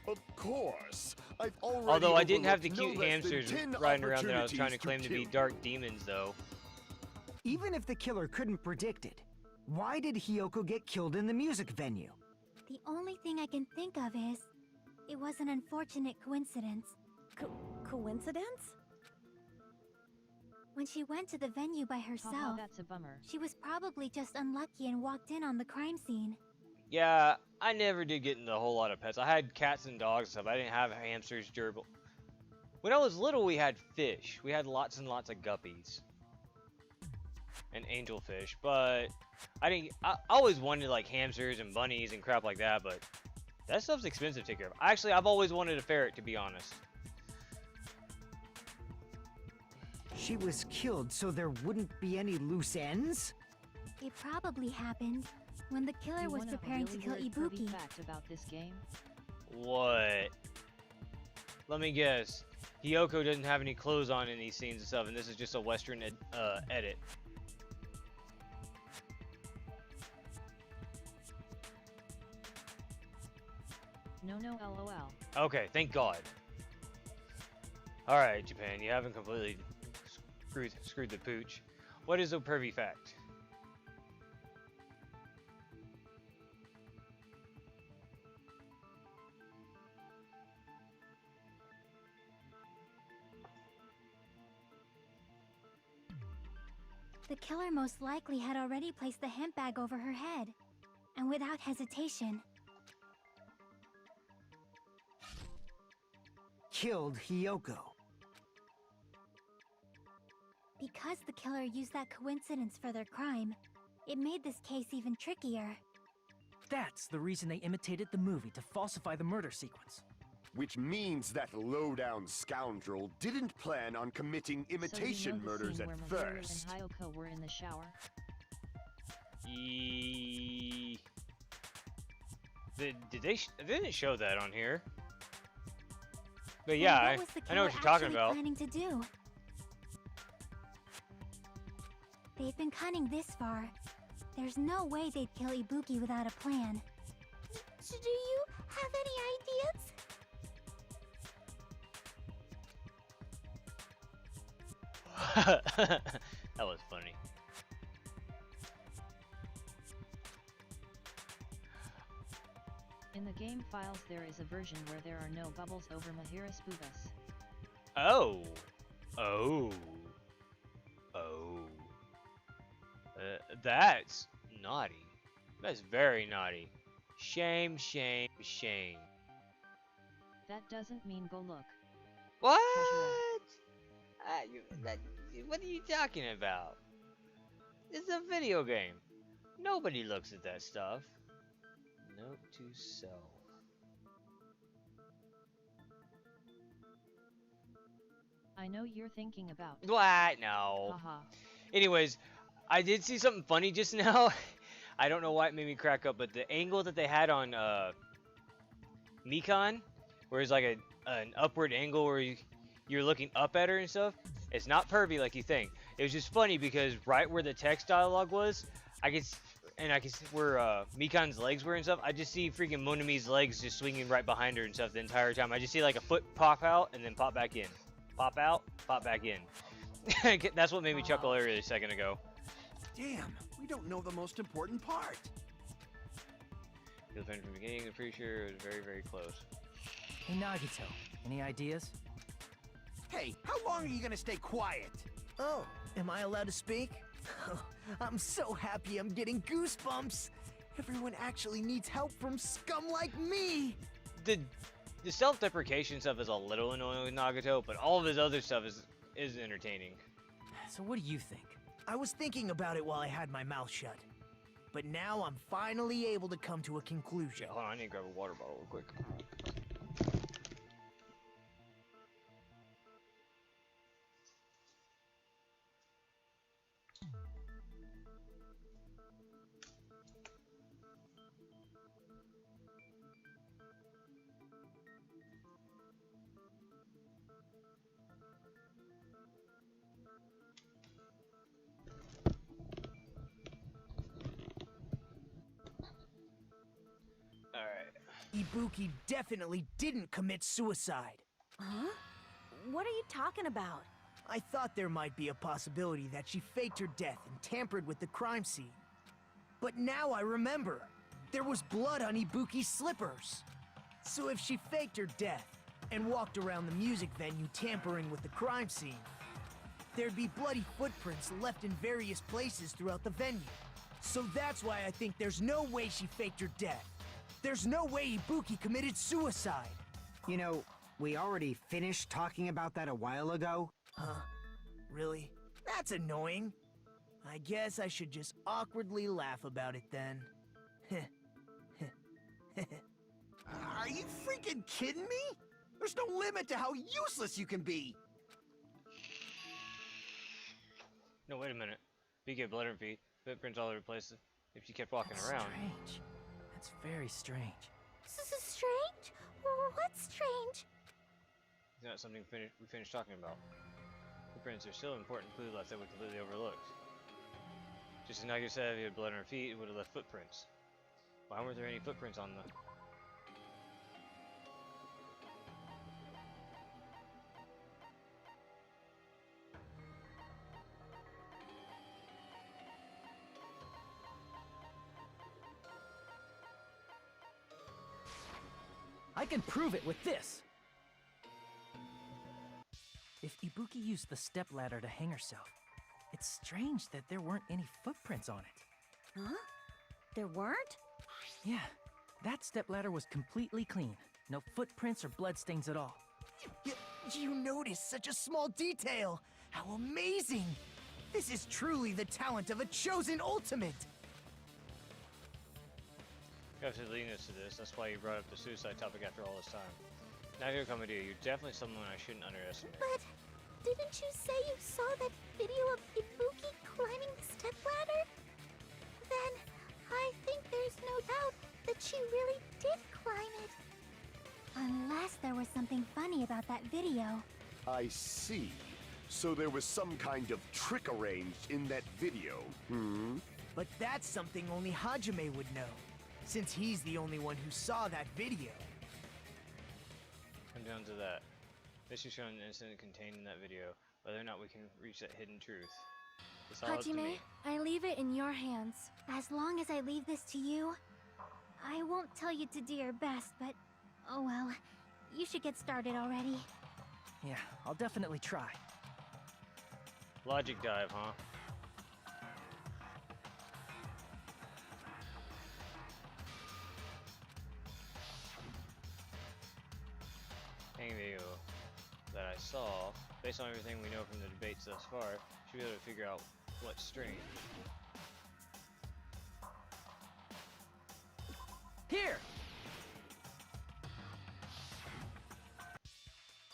Of course. I've already Although I didn't have the overlooked cute no less than hamsters 10 riding around that I was trying to claim opportunities to be kill dark you. demons, though. Even if the killer couldn't predict it, why did Hiyoko get killed in the music venue? The only thing I can think of is, it was an unfortunate coincidence. Coincidence? When she went to the venue by Haha, herself, that's a bummer. she was probably just unlucky and walked in on the crime scene. Yeah, I never did get into a whole lot of pets. I had cats and dogs and stuff. I didn't have hamsters, gerbil. When I was little, we had fish. We had lots and lots of guppies. And angelfish, but I always wanted like hamsters and bunnies and crap like that, but that stuff's expensive to take care of. Actually, I've always wanted a ferret, to be honest. She was killed so there wouldn't be any loose ends? It probably happened when the killer You was wanna preparing really to kill weird pervy Ibuki. fact about this game? What? Let me guess. Hiyoko doesn't have any clothes on in these scenes and stuff, and this is just a Western edit. No, lol. Okay, thank God. Alright, Japan, you haven't completely screwed the pooch. What is a pervy fact? The killer most likely had already placed the hemp bag over her head, and without hesitation. Killed Hiyoko. Because the killer used that coincidence for their crime, it made this case even trickier. That's the reason they imitated the movie to falsify the murder sequence. Which means that low-down scoundrel didn't plan on committing imitation so you know the murders scene at where Mahiru first. and Hyoko were in the shower? They didn't show that on here. But yeah, Then what was the I know what killer you're talking actually about. planning to do? They've been cunning this far. There's no way they'd kill Ibuki without a plan. Do you have any ideas? That was funny. In the game files there is a version where there are no bubbles over Mahira's Bubas. Oh. Oh. Oh. That's naughty. That's very naughty. Shame, shame, shame. That doesn't mean go look. What? Casual. What are you talking about? It's a video game. Nobody looks at that stuff. Note to self. I know you're thinking about. What? No. Haha. Anyways, I did see something funny just now. I don't know why it made me crack up, but the angle that they had on Mikan, where it's like an upward angle where you're looking up at her and stuff, it's not pervy like you think. It was just funny because right where the text dialogue was, I could see where Mikan's legs were and stuff. I just see freaking Monami's legs just swinging right behind her and stuff the entire time. I just see like a foot pop out and then pop back in, pop out, pop back in. That's what made me chuckle earlier a second ago. Damn, we don't know the most important part. You'll find from the beginning, I'm pretty sure it was very, very close. Hey Nagito, any ideas? Hey, how long are you gonna stay quiet? Oh, am I allowed to speak? I'm so happy I'm getting goosebumps. Everyone actually needs help from scum like me. The self-deprecation stuff is a little annoying with Nagato, but all of his other stuff is entertaining. So what do you think? I was thinking about it while I had my mouth shut. But now I'm finally able to come to a conclusion. Hold on, I need to grab a water bottle real quick. Ibuki definitely didn't commit suicide. Huh? What are you talking about? I thought there might be a possibility that she faked her death and tampered with the crime scene. But now I remember. There was blood on Ibuki's slippers. So if she faked her death and walked around the music venue tampering with the crime scene, there'd be bloody footprints left in various places throughout the venue. So that's why I think there's no way she faked her death. There's no way Ibuki committed suicide. You know, we already finished talking about that a while ago. Huh? Really? That's annoying. I guess I should just awkwardly laugh about it then. Are you freaking kidding me? There's no limit to how useless you can be. No, wait a minute. If you get blood on her feet, footprints all over the place. If she kept walking around. Strange. That's very strange. Strange? What's strange? It's not something we finished talking about. Footprints are still an important clue left that we completely overlooked. Just as Nagito said, if he had blood on her feet, it would have left footprints. Why weren't there any footprints on the... I can prove it with this! If Ibuki used the stepladder to hang herself, it's strange that there weren't any footprints on it. Huh? There weren't? Yeah, that stepladder was completely clean. No footprints or bloodstains at all. You noticed such a small detail! How amazing! This is truly the talent of a chosen ultimate! You have to lean us to this. That's why you brought up the suicide topic after all this time. Nagito Komediya, you're definitely someone I shouldn't underestimate. But didn't you say you saw that video of Ibuki climbing the stepladder? Then I think there's no doubt that she really did climb it. Unless there was something funny about that video. I see. So there was some kind of trick arranged in that video, hmm? But that's something only Hajime would know, since he's the only one who saw that video. Come down to that. This is showing an incident contained in that video, whether or not we can reach that hidden truth. It's all up to Hajime, me. I leave it in your hands. As long as I leave this to you, I won't tell you to do your best, but oh well. You should get started already. Yeah, I'll definitely try. Logic dive, huh? Hanging video that I saw, based on everything we know from the debates thus far, should be able to figure out what's strange. Here!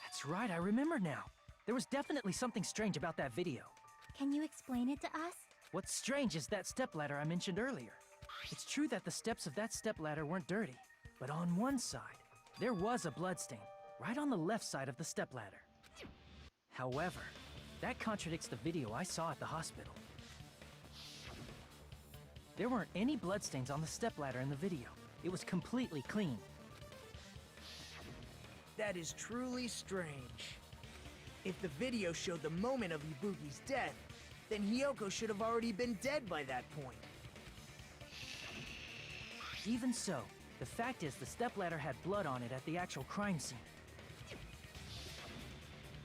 That's right, I remember now. There was definitely something strange about that video. Can you explain it to us? What's strange is that stepladder I mentioned earlier. It's true that the steps of that stepladder weren't dirty, but on one side, there was a bloodstain, right on the left side of the stepladder. However, that contradicts the video I saw at the hospital. There weren't any bloodstains on the stepladder in the video. It was completely clean. That is truly strange. If the video showed the moment of Ibuki's death, then Hiyoko should have already been dead by that point. Even so, the fact is the stepladder had blood on it at the actual crime scene.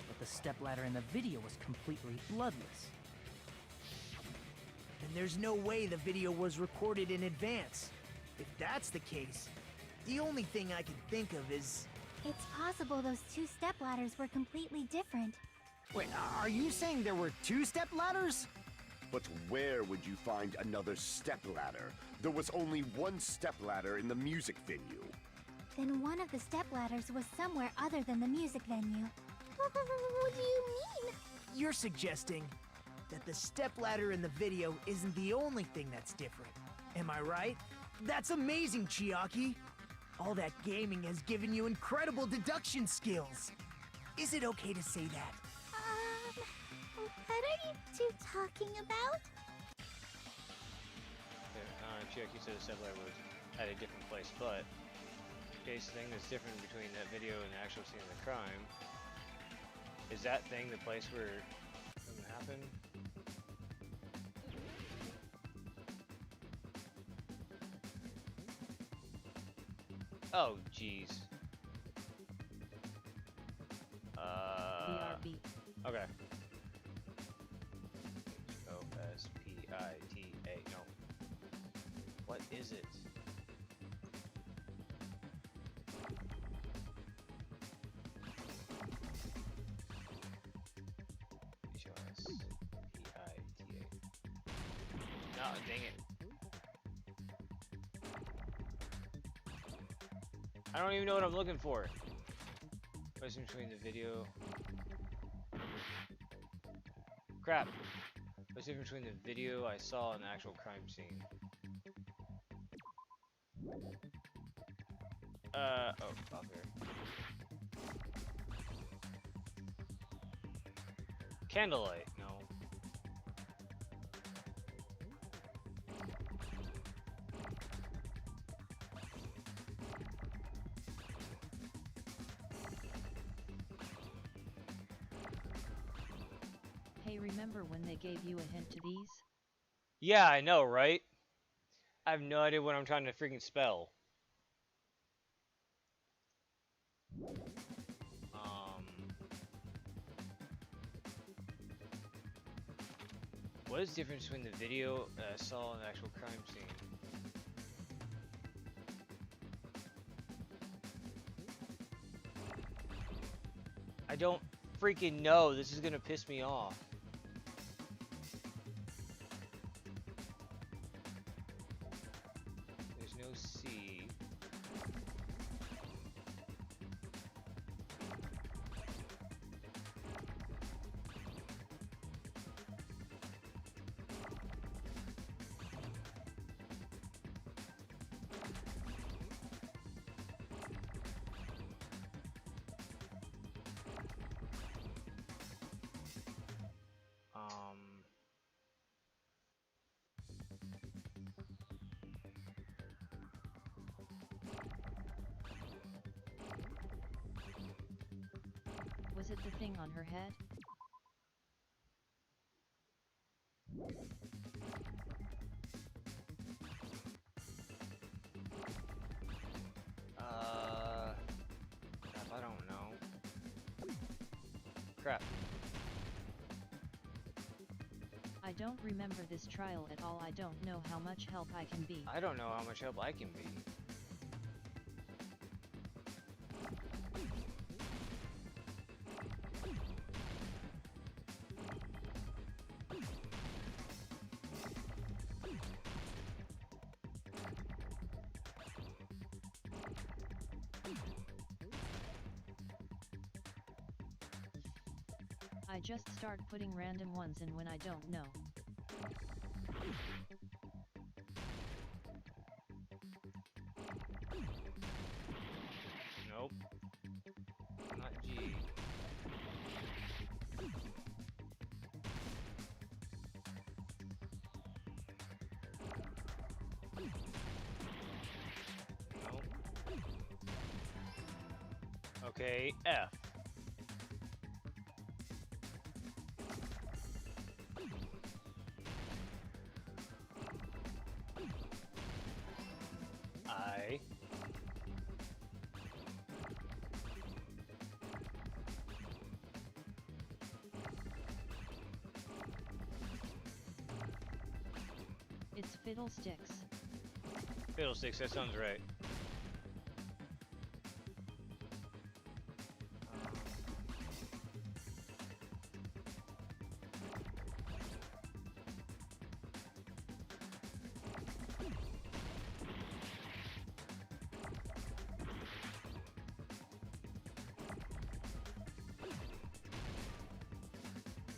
But the stepladder in the video was completely bloodless. And there's no way the video was recorded in advance. If that's the case, the only thing I can think of is... It's possible those two stepladders were completely different. Wait, are you saying there were 2 stepladders? But where would you find another stepladder? There was only one stepladder in the music venue. Then one of the stepladders was somewhere other than the music venue. What do you mean? You're suggesting that the stepladder in the video isn't the only thing that's different. Am I right? That's amazing, Chiaki! All that gaming has given you incredible deduction skills. Is it okay to say that? What are you two talking about? Chiaki said the stepladder was at a different place, but the thing that's different between that video and the actual scene of the crime is that thing the place where something happened. Oh, jeez. BRB. Okay. O-S-P-I-T-A. No. What is it? H-O-S-P-I-T-A. No, dang it. I don't even know what I'm looking for. What's in between the video? Crap. What's in between the video I saw and the actual crime scene? Oh, up here. Candlelight, no. Hey, remember when they gave you a hint to these? Yeah, I know, right? I have no idea what I'm trying to freaking spell. What is the difference between the video that I saw and the actual crime scene? I don't freaking know. This is gonna piss me off. There's no C. Was it the thing on her head? Crap, I don't know. Crap. I don't remember this trial at all. I don't know how much help I can be. I don't know how much help I can be. I just start putting random ones in when I don't know. Nope. Not G. Nope. Okay, F. I. It's Fiddlesticks. Fiddlesticks, that sounds right.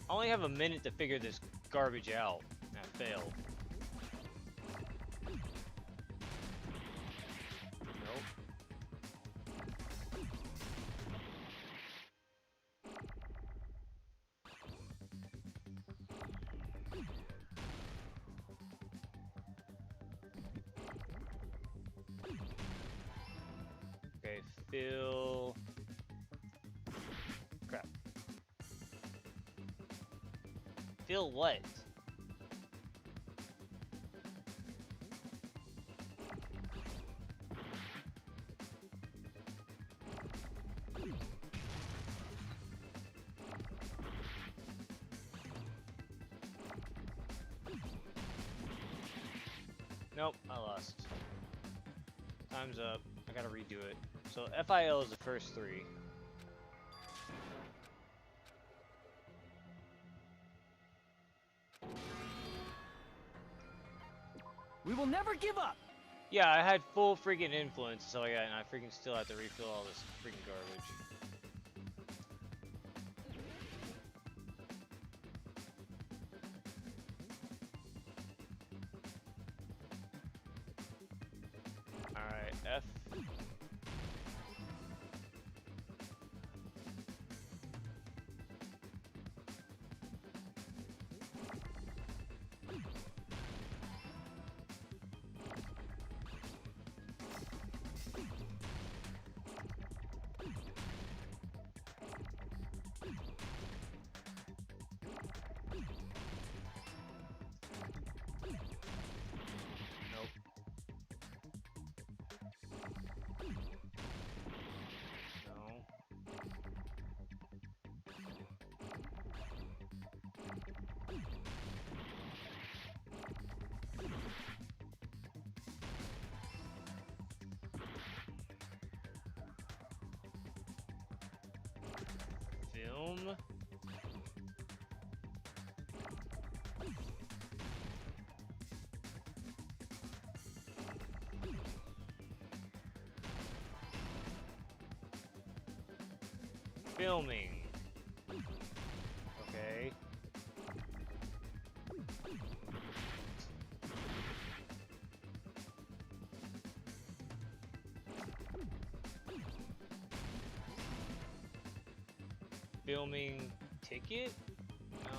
I only have a minute to figure this garbage out. I failed. Nope. Okay, fill. Crap. Fill what? Nope, I lost. Time's up. I gotta redo it. So FIL is the first three. We will never give up! Yeah, I had full freaking influence, so yeah, and I freaking still have to refill all this freaking garbage. Alright, F. Nope. No. Film. Filming. Okay. Filming ticket? No.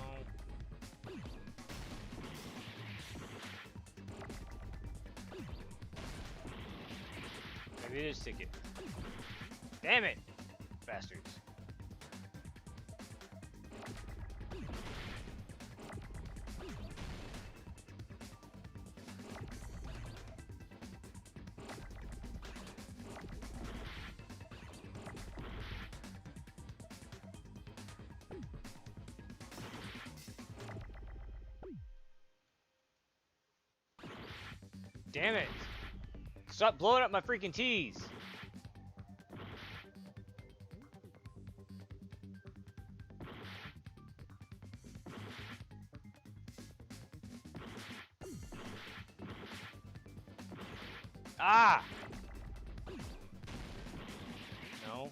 Maybe it is ticket. Damn it! Bastards. Damn it! Stop blowing up my freaking T's! Ah! No.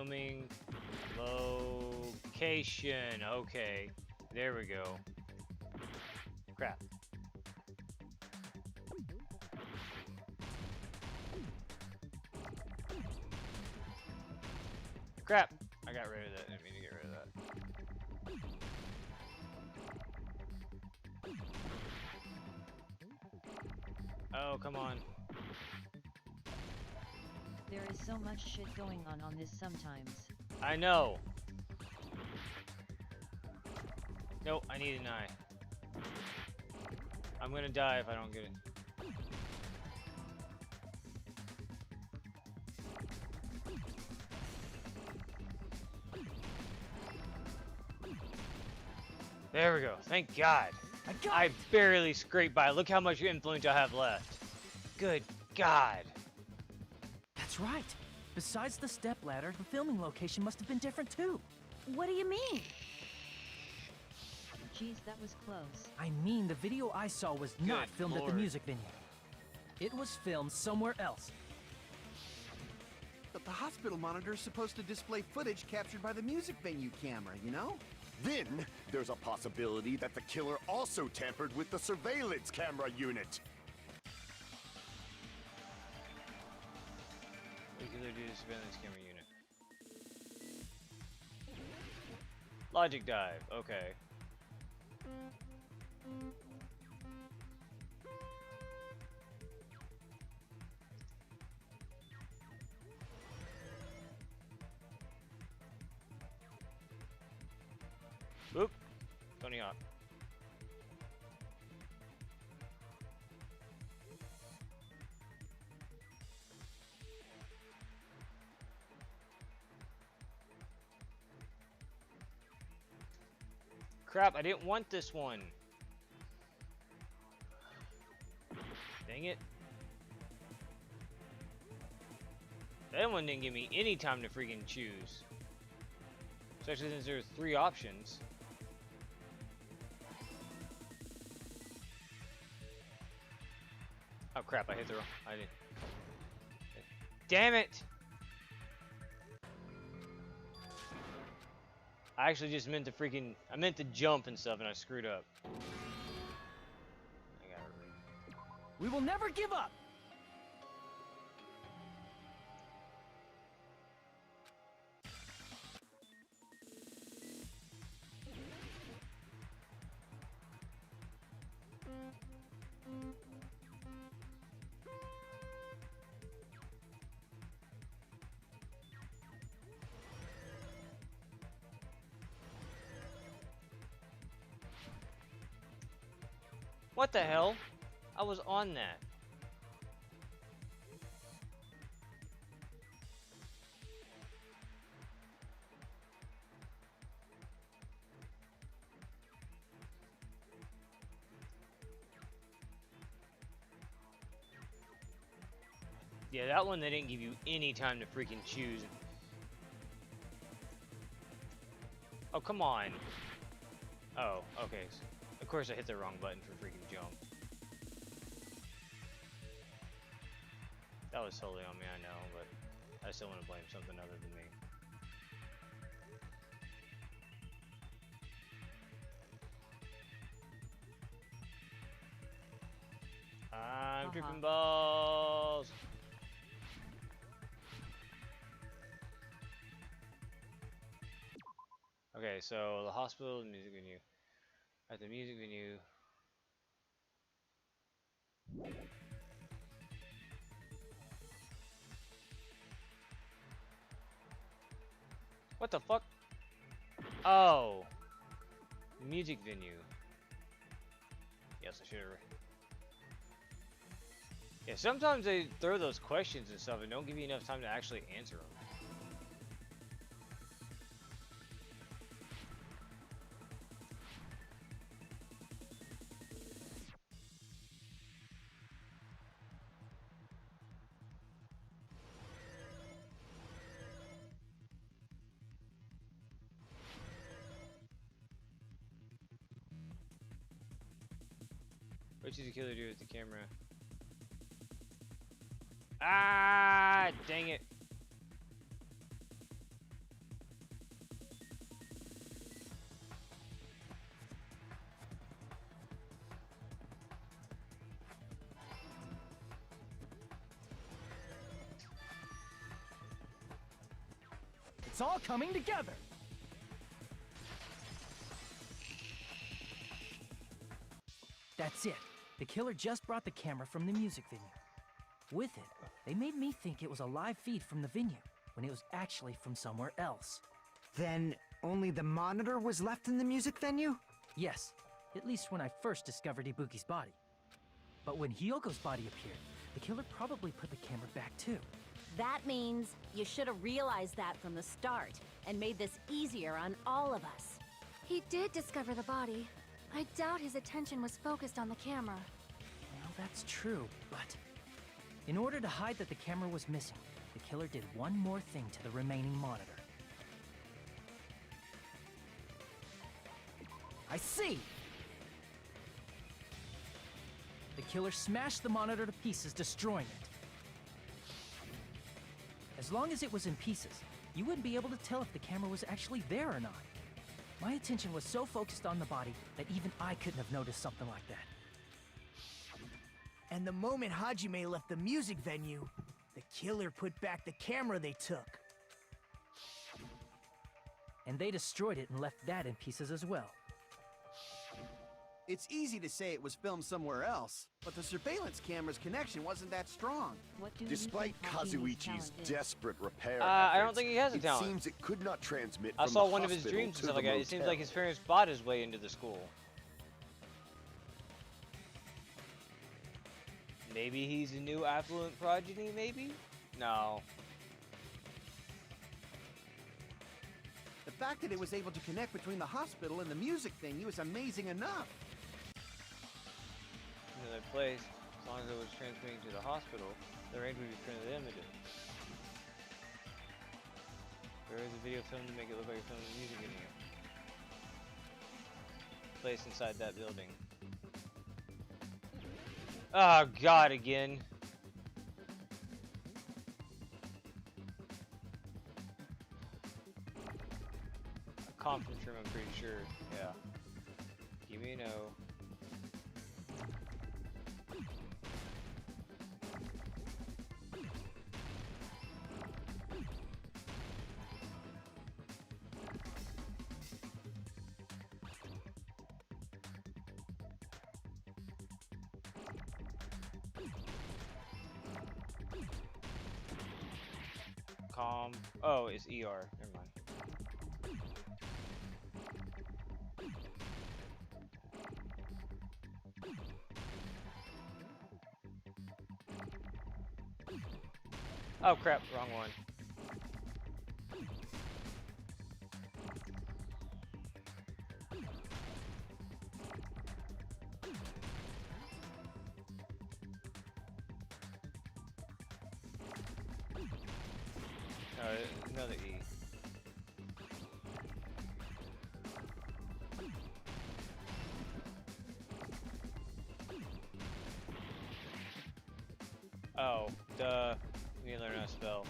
Filming location. Okay. There we go. Crap. Crap. I got rid of that. I didn't mean to get rid of that. Oh, come on. There is so much shit going on this sometimes. I know. Nope, I need an eye. I'm gonna die if I don't get it. There we go. Thank God. I barely scraped by. Look how much influence I have left. Good God. That's right. Besides the stepladder, the filming location must have been different too. What do you mean? Geez, that was close. I mean, the video I saw was not filmed at the music venue. It was filmed somewhere else. But the hospital monitor is supposed to display footage captured by the music venue camera, you know? Then, there's a possibility that the killer also tampered with the surveillance camera unit. What can they do to surveillance camera unit? Logic dive. Okay. Oop. Tony off. Crap, I didn't want this one. Dang it. That one didn't give me any time to freaking choose. Especially since there's 3 options. Oh crap, I hit the wrong. I did. Damn it! I actually just meant to freaking. I meant to jump and stuff and I screwed up. I got it. We will never give up! What the hell? I was on that. Yeah, that one they didn't give you any time to freaking choose. Oh, come on. Oh, okay. Of course I hit the wrong button for freaking jump. That was totally on me, I know, but I still want to blame something other than me. I'm tripping balls. Okay, so the hospital and music venue. At the music venue. What the fuck? Oh. Music venue. Yes, I should have. Yeah, sometimes they throw those questions and stuff and don't give you enough time to actually answer them. What did the killer do with the camera? Ah, dang it. it's all coming together. That's it. The killer just brought the camera from the music venue. With it, they made me think it was a live feed from the venue, when it was actually from somewhere else. Then only the monitor was left in the music venue? Yes, at least when I first discovered Ibuki's body. But when Hyoko's body appeared, the killer probably put the camera back too. That means you should have realized that from the start and made this easier on all of us. He did discover the body. I doubt his attention was focused on the camera. Well, that's true, but... in order to hide that the camera was missing, the killer did one more thing to the remaining monitor. I see! The killer smashed the monitor to pieces, destroying it. As long as it was in pieces, you wouldn't be able to tell if the camera was actually there or not. My attention was so focused on the body that even I couldn't have noticed something like that. And the moment Hajime left the music venue, the killer put back the camera they took. And they destroyed it and left that in pieces as well. It's easy to say it was filmed somewhere else, but the surveillance camera's connection wasn't that strong. What do Despite you think Hakime's Kazuichi's talent is? desperate repair I don't efforts, think he has a it talent. seems it could not transmit I from saw the one of his hospital dreams and to stuff the like that. It seems motel. like his parents bought his way into the school. Maybe he's a new affluent progeny, maybe? No. The fact that it was able to connect between the hospital and the music venue is amazing enough. Another place, as long as it was transmitting to the hospital, the range would be printed images. There is a video filmed to make it look like a film music video. Placed inside that building. Oh god, again. A conference room, I'm pretty sure. Yeah. Give me a no. Com. Oh, it's ER. Never mind. Oh crap, wrong one. Another E. Oh, duh. We learn how to spell.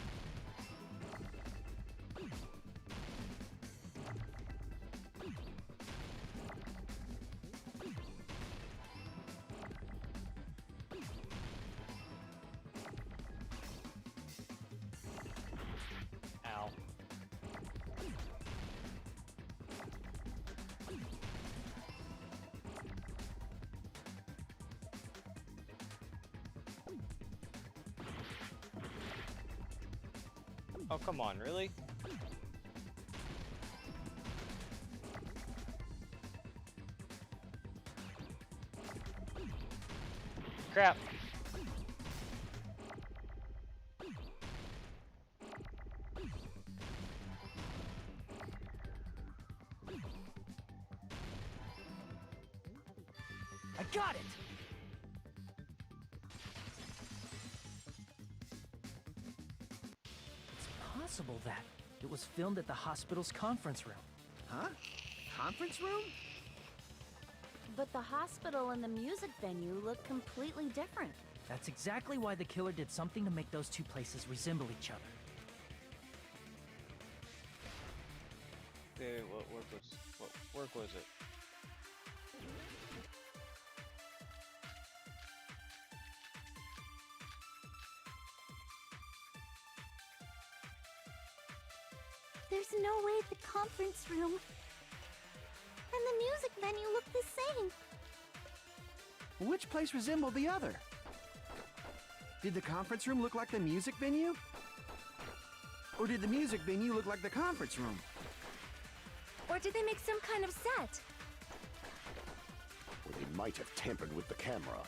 Ow. Oh, come on, really? Crap. I got it! It's possible that it was filmed at the hospital's conference room. Huh? Conference room? But the hospital and the music venue look completely different. That's exactly why the killer did something to make those two places resemble each other. Okay, what work was it? There's no way the conference room and the music venue look the same. Which place resembled the other? Did the conference room look like the music venue? Or did the music venue look like the conference room? Or did they make some kind of set? Or they might have tampered with the camera.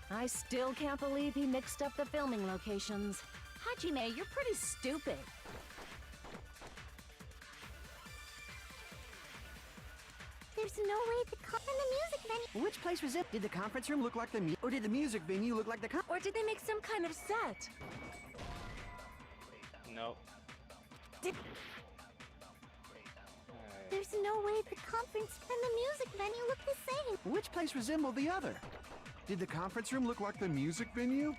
I still can't believe he mixed up the filming locations. Hajime, you're pretty stupid. There's no way the music venue. Which place was it? Did the conference room look like the or did the music venue look like the Or did they make some kind of set? Nope. There's no way the conference and the music venue look the same. Which place resembled the other? Did the conference room look like the music venue?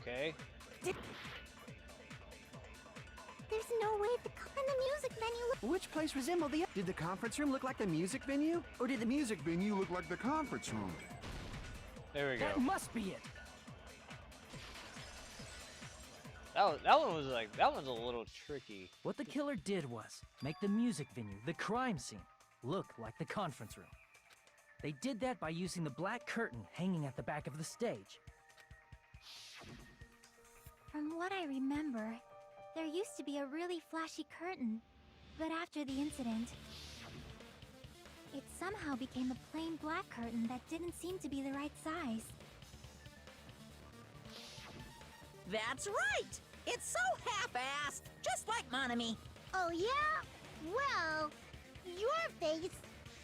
Okay. There's no way the music venue look. Which place resembled the Did the conference room look like the music venue? Or did the music venue look like the conference room? There we go. That must be it. That one was like, that one's a little tricky. What the killer did was make the music venue, the crime scene, look like the conference room. They did that by using the black curtain hanging at the back of the stage. From what I remember, there used to be a really flashy curtain, but after the incident, it somehow became a plain black curtain that didn't seem to be the right size. That's right! It's so half-assed, just like Monami. Oh yeah? Well, your face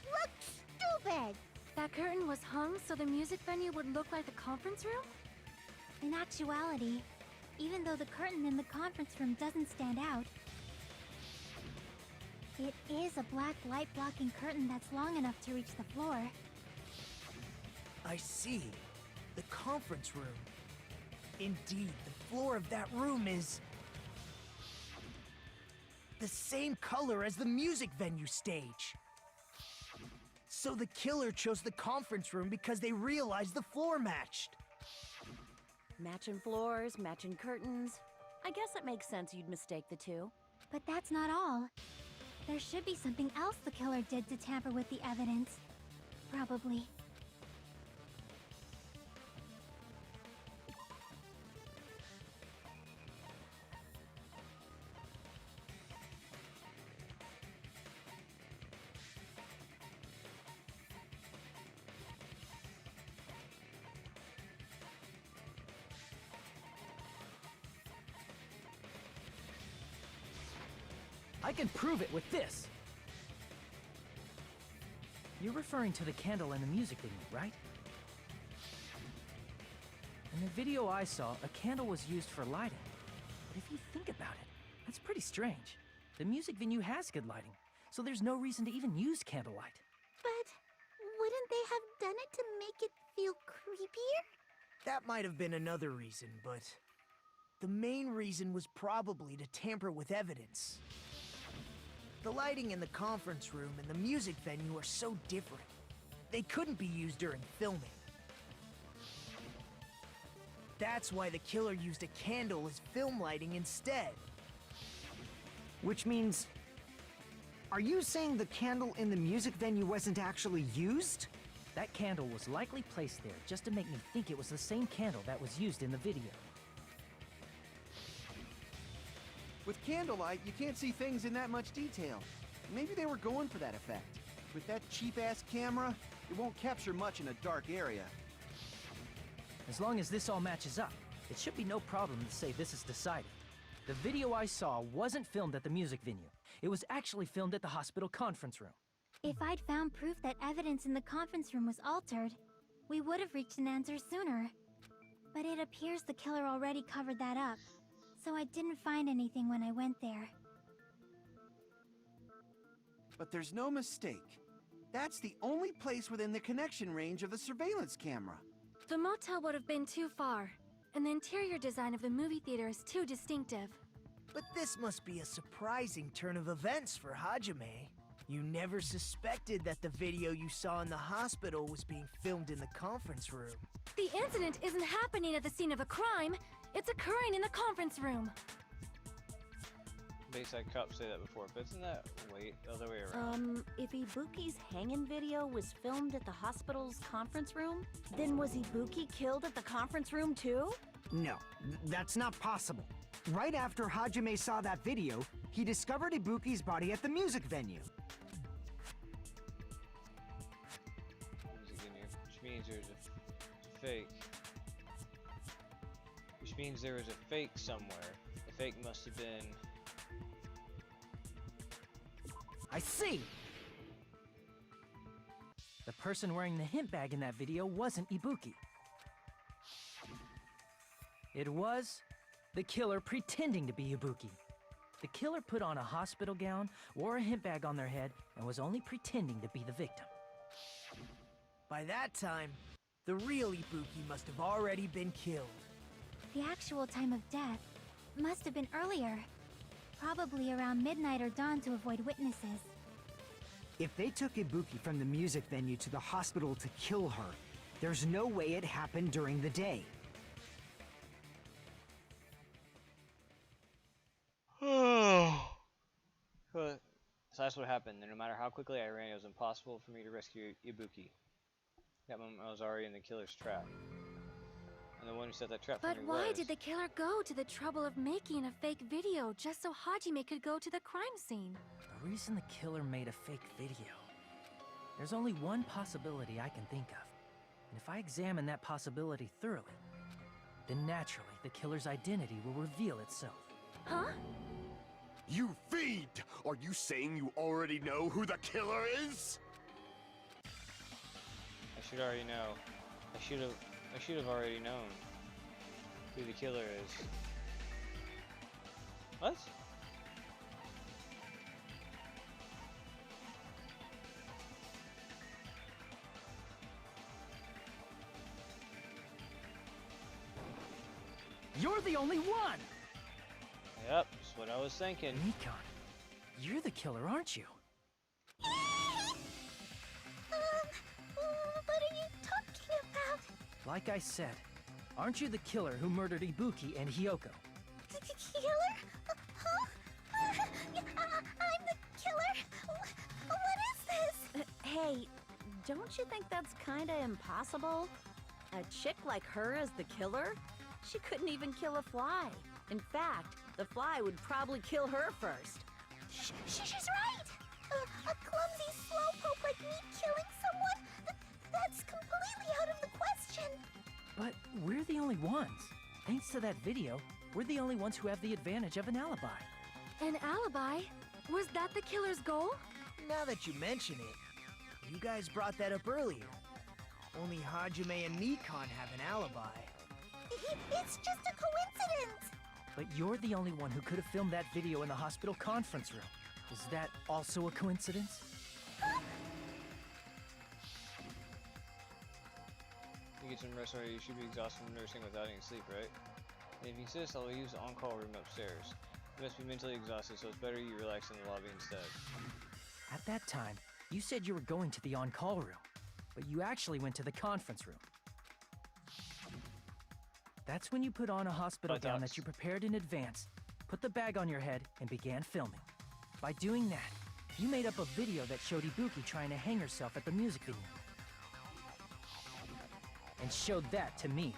looks stupid! That curtain was hung so the music venue would look like the conference room? In actuality, even though the curtain in the conference room doesn't stand out, it is a black light-blocking curtain that's long enough to reach the floor. I see. The conference room. Indeed, the floor of that room is the same color as the music venue stage. So the killer chose the conference room because they realized the floor matched. Matching floors, matching curtains. I guess it makes sense you'd mistake the two. But that's not all. There should be something else the killer did to tamper with the evidence. Probably. I can prove it with this. You're referring to the candle in the music video, right? In the video I saw, a candle was used for lighting. But if you think about it, that's pretty strange. The music venue has good lighting, so there's no reason to even use candlelight. But wouldn't they have done it to make it feel creepier? That might have been another reason, but the main reason was probably to tamper with evidence. The lighting in the conference room and the music venue are so different. They couldn't be used during filming. That's why the killer used a candle as film lighting instead. Which means... Are you saying the candle in the music venue wasn't actually used? That candle was likely placed there just to make me think it was the same candle that was used in the video. With candlelight, you can't see things in that much detail. Maybe they were going for that effect. With that cheap-ass camera, it won't capture much in a dark area. As long as this all matches up, it should be no problem to say this is decided. The video I saw wasn't filmed at the music venue. It was actually filmed at the hospital conference room. If I'd found proof that evidence in the conference room was altered, we would have reached an answer sooner. But it appears the killer already covered that up, so I didn't find anything when I went there. But there's no mistake. That's the only place within the connection range of the surveillance camera. The motel would have been too far, and the interior design of the movie theater is too distinctive. But this must be a surprising turn of events for Hajime. You never suspected that the video you saw in the hospital was being filmed in the conference room. The incident isn't happening at the scene of a crime, it's occurring in the conference room. Bayside cops say that before, but isn't that the other way around? If Ibuki's hanging video was filmed at the hospital's conference room, then was Ibuki killed at the conference room too? No, that's not possible. Right after Hajime saw that video, he discovered Ibuki's body at the music venue. Which means there's a fake. Which means there was a fake somewhere. The fake must have been... I see! The person wearing the hint bag in that video wasn't Ibuki. It was the killer pretending to be Ibuki. The killer put on a hospital gown, wore a hint bag on their head, and was only pretending to be the victim. By that time, the real Ibuki must have already been killed. The actual time of death must have been earlier. Probably around midnight or dawn to avoid witnesses. If they took Ibuki from the music venue to the hospital to kill her, there's no way it happened during the day. So that's what happened. And no matter how quickly I ran, it was impossible for me to rescue Ibuki. That moment I was already in the killer's trap. And the one who set that trap for me But was... why did the killer go to the trouble of making a fake video just so Hajime could go to the crime scene? The reason the killer made a fake video... There's only one possibility I can think of. And if I examine that possibility thoroughly, then naturally the killer's identity will reveal itself. Huh? You fiend! Are you saying you already know who the killer is? I should already know. I should have already known who the killer is. What? You're the only one! Yep, that's what I was thinking. Nikon, you're the killer, aren't you? What are you talking about? Like I said, aren't you the killer who murdered Ibuki and Hyoko? Killer? Huh? I'm the killer? What is this? Hey, don't you think that's kinda impossible? A chick like her as the killer? She couldn't even kill a fly. In fact, the fly would probably kill her first. She's right! A clumsy slowpoke like me killing someone? That's completely out of the question! But we're the only ones. Thanks to that video, we're the only ones who have the advantage of an alibi. An alibi? Was that the killer's goal? Now that you mention it, you guys brought that up earlier. Only Hajime and Nikon have an alibi. It's just a coincidence! But you're the only one who could have filmed that video in the hospital conference room. Is that also a coincidence? You get some rest, or you should be exhausted from nursing without any sleep, right? And if you insist, I'll use the on-call room upstairs. You must be mentally exhausted, so it's better you relax in the lobby instead. At that time, you said you were going to the on-call room, but you actually went to the conference room. That's when you put on a hospital gown that you prepared in advance, put the bag on your head, and began filming. By doing that, you made up a video that showed Ibuki trying to hang herself at the music venue. And showed that to me.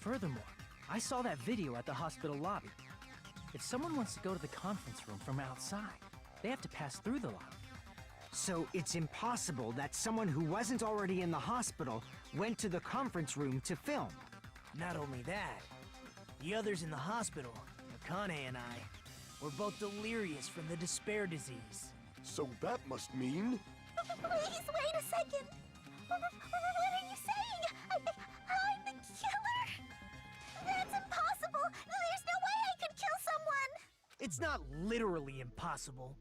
Furthermore, I saw that video at the hospital lobby. If someone wants to go to the conference room from outside, they have to pass through the lobby. So it's impossible that someone who wasn't already in the hospital went to the conference room to film. Not only that, the others in the hospital, Akane and I, were both delirious from the despair disease. So that must mean... Please wait a second! What are you saying? I'm the killer? That's impossible! There's no way I could kill someone! It's not literally impossible.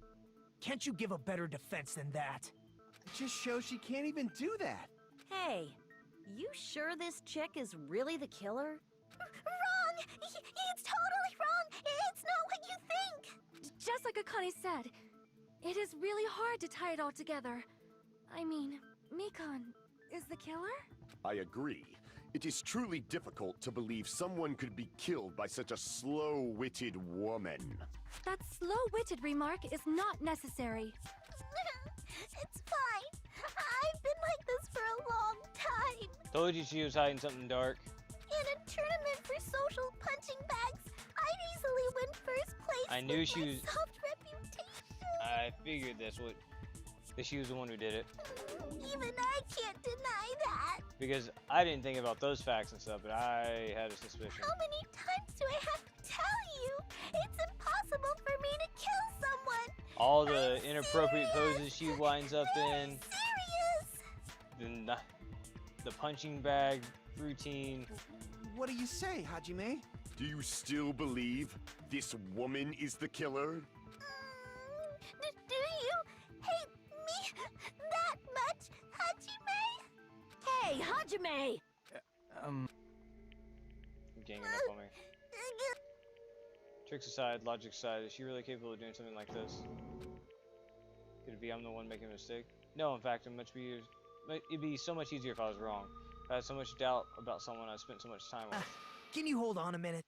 Can't you give a better defense than that? It just shows she can't even do that. Hey, you sure this chick is really the killer? Wrong! It's totally wrong! It's not what you think! Just like Akane said, it is really hard to tie it all together. I mean, Mikon is the killer? I agree. It is truly difficult to believe someone could be killed by such a slow-witted woman. That slow-witted remark is not necessary. It's fine. I've been like this for a long time. Told you she was hiding something dark. In a tournament for social punching bags, I'd easily win first place. I knew with she my was. soft reputation. I figured that she was the one who did it. Even I can't deny that. Because I didn't think about those facts and stuff, but I had a suspicion. How many times do I have to tell you? It's impossible for me to kill someone. All the I'm inappropriate serious. poses she winds up in. Serious. Then the punching bag routine. What do you say, Hajime? Do you still believe this woman is the killer? Do you hate me that much, Hajime? Hey, Hajime! You're ganging up on me. Tricks aside, logic aside, is she really capable of doing something like this? Could it be I'm the one making a mistake? No, in fact, it'd be so much easier if I was wrong. If I had so much doubt about someone I spent so much time with. Can you hold on a minute?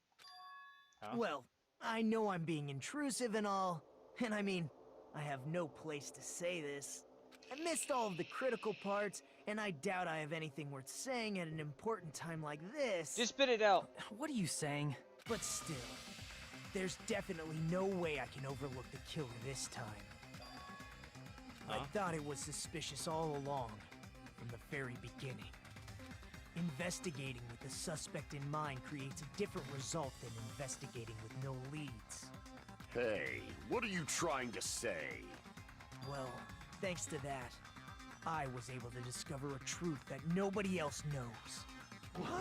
Huh? Well, I know I'm being intrusive and all, and I mean, I have no place to say this. I missed all of the critical parts, and I doubt I have anything worth saying at an important time like this. Just spit it out. What are you saying? But still, there's definitely no way I can overlook the killer this time. Huh? I thought it was suspicious all along, from the very beginning. Investigating with the suspect in mind creates a different result than investigating with no leads. Hey, what are you trying to say? Well, thanks to that, I was able to discover a truth that nobody else knows. What?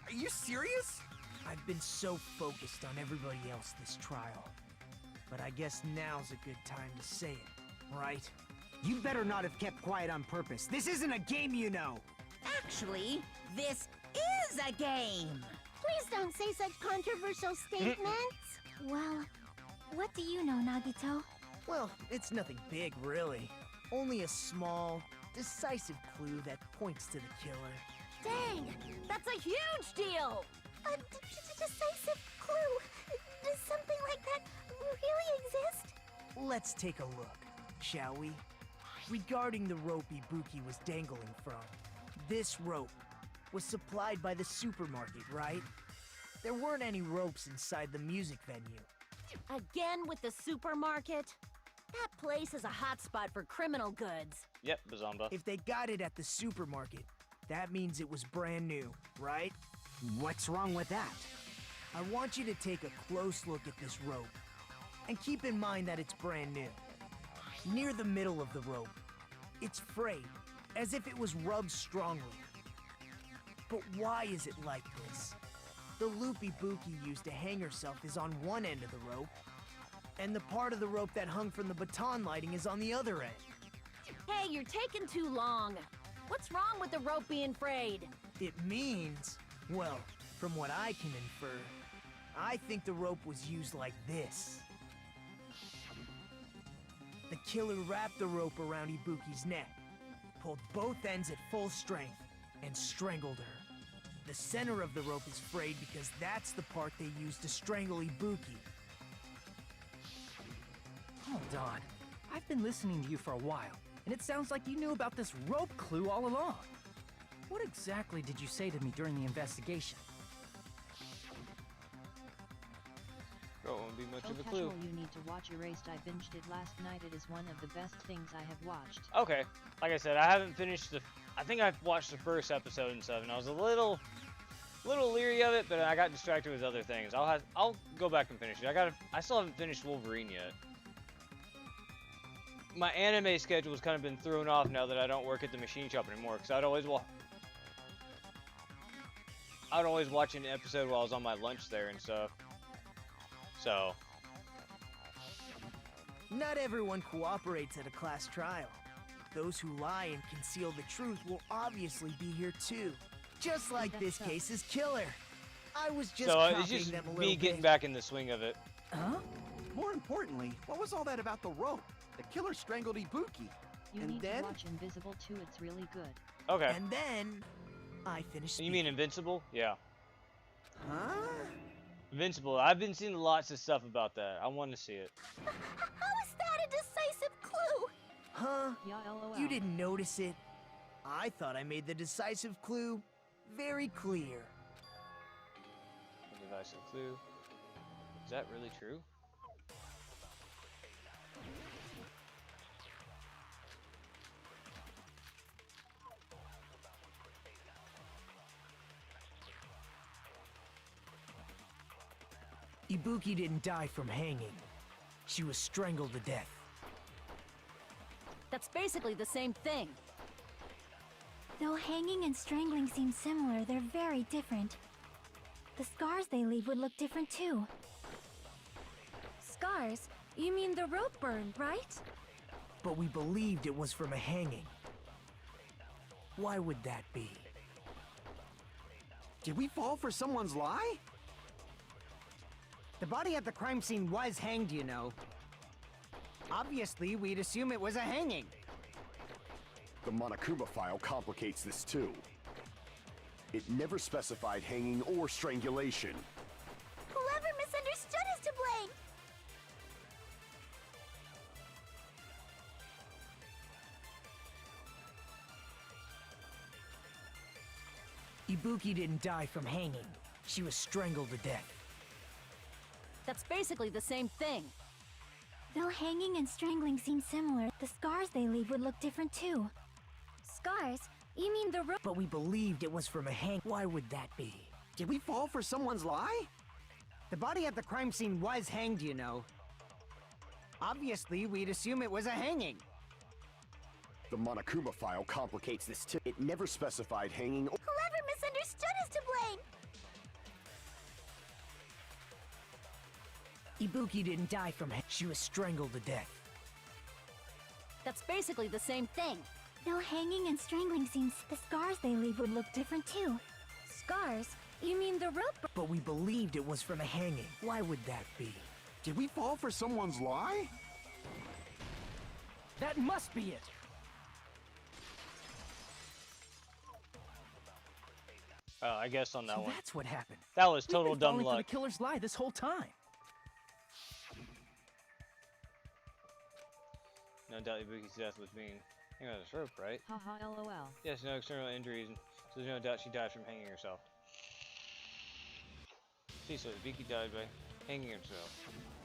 Are you serious? I've been so focused on everybody else this trial. But I guess now's a good time to say it, right? You better not have kept quiet on purpose. This isn't a game, you know. Actually, this is a game. Please don't say such controversial statements. Well, what do you know, Nagito? Well, it's nothing big, really. Only a small, decisive clue that points to the killer. Dang! That's a huge deal! A decisive clue? Does something like that really exist? Let's take a look, shall we? Regarding the rope Ibuki was dangling from, this rope was supplied by the supermarket, right? There weren't any ropes inside the music venue. Again with the supermarket? That place is a hotspot for criminal goods. Yep, Bazamba. If they got it at the supermarket, that means it was brand new, right? What's wrong with that? I want you to take a close look at this rope, and keep in mind that it's brand new. Near the middle of the rope, it's frayed, as if it was rubbed strongly. But why is it like this? The loop Ibuki used to hang herself is on one end of the rope, and the part of the rope that hung from the baton lighting is on the other end. Hey, you're taking too long. What's wrong with the rope being frayed? It means, well, from what I can infer, I think the rope was used like this. The killer wrapped the rope around Ibuki's neck, pulled both ends at full strength, and strangled her. The center of the rope is frayed because that's the part they used to strangle Ibuki. Hold on. I've been listening to you for a while, and it sounds like you knew about this rope clue all along. What exactly did you say to me during the investigation? Bro, it won't be much Oh, of a casual, clue. you need to watch Erased. I binged it last night. It is one of the best things I have watched. Okay, like I said, I haven't finished I think I've watched the first episode and stuff, and I was a little leery of it, but I got distracted with other things. I'll go back and finish it. I still haven't finished Wolverine yet. My anime schedule has kind of been thrown off now that I don't work at the machine shop anymore, because I'd always watch an episode while I was on my lunch there and stuff. So, Not everyone cooperates at a class trial. Those who lie and conceal the truth will obviously be here too. Just like this case's killer. I was just it's copying just them a little me getting bit. back in the swing of it. Huh? More importantly, what was all that about the rope? The killer strangled Ibuki. You And need then? to watch Invisible too. It's really good. Okay. And then, I finished You speaking. mean Invincible? Yeah. Huh? Invincible. I've been seeing lots of stuff about that. I want to see it. How is that a decisive clue? Huh? Yeah, lol. You didn't notice it? I thought I made the decisive clue very clear. A divisive clue. Is that really true? Ibuki didn't die from hanging. She was strangled to death. That's basically the same thing. Though hanging and strangling seem similar, they're very different. The scars they leave would look different too. Scars? You mean the rope burn, right? But we believed it was from a hanging. Why would that be? Did we fall for someone's lie? The body at the crime scene was hanged, you know. Obviously, we'd assume it was a hanging. The Monokuma file complicates this too. It never specified hanging or strangulation. Whoever misunderstood is to blame. Ibuki didn't die from hanging. She was strangled to death. That's basically the same thing. Though hanging and strangling seem similar, the scars they leave would look different too. Scars? You mean the rope? But we believed it was from a hang. Why would that be? Did we fall for someone's lie? The body at the crime scene was hanged, you know. Obviously, we'd assume it was a hanging. The Monokuma file complicates this too. It never specified hanging or... Whoever misunderstood is to blame. Ibuki didn't die from she was strangled to death. That's basically the same thing. Though hanging and strangling seems, the scars they leave would look different too. Scars? You mean the rope? But we believed it was from a hanging. Why would that be? Did we fall for someone's lie? That must be it. I guess on that So one. that's what happened. That was We've total been dumb falling for the luck. killer's lie this whole time. No doubt Ibuki's death was being hanging on this rope, right? Haha, lol. Yes, no external injuries, so there's no doubt she died from hanging herself. See, so Ibuki died by hanging herself.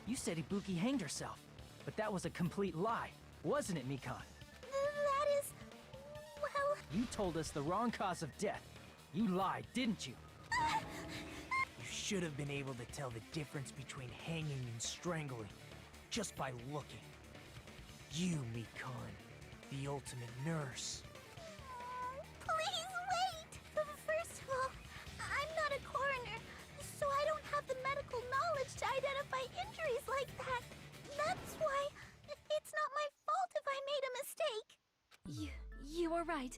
You said Ibuki hanged herself, but that was a complete lie, wasn't it, Mikon? That is... well... You told us the wrong cause of death. You lied, didn't you? You should have been able to tell the difference between hanging and strangling just by looking. You, Mikon, the ultimate nurse. Please wait! First of all, I'm not a coroner, so I don't have the medical knowledge to identify injuries like that. That's why it's not my fault if I made a mistake. You are right.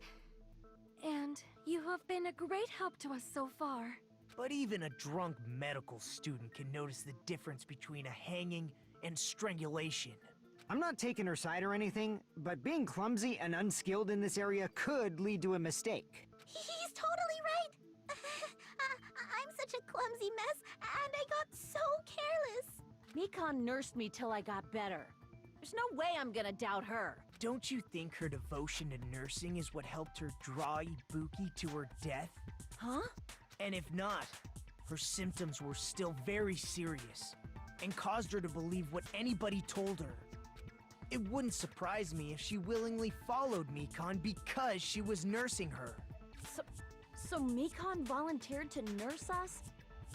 And you have been a great help to us so far. But even a drunk medical student can notice the difference between a hanging and strangulation. I'm not taking her side or anything, but being clumsy and unskilled in this area could lead to a mistake. He's totally right. I'm such a clumsy mess, and I got so careless. Mikon nursed me till I got better. There's no way I'm gonna doubt her. Don't you think her devotion to nursing is what helped her draw Ibuki to her death? Huh? And if not, her symptoms were still very serious and caused her to believe what anybody told her. It wouldn't surprise me if she willingly followed Mikon because she was nursing her. So Mikon volunteered to nurse us?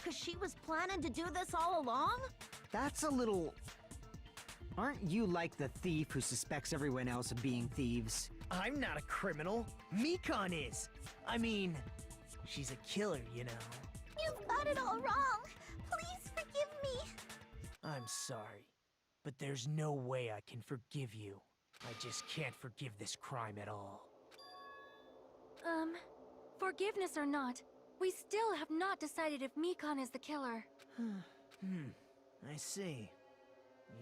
Cause she was planning to do this all along? That's a little... Aren't you like the thief who suspects everyone else of being thieves? I'm not a criminal. Mikon is. I mean, she's a killer, you know. You've got it all wrong. Please forgive me. I'm sorry, but there's no way I can forgive you. I just can't forgive this crime at all. Forgiveness or not, we still have not decided if Mikon is the killer. I see.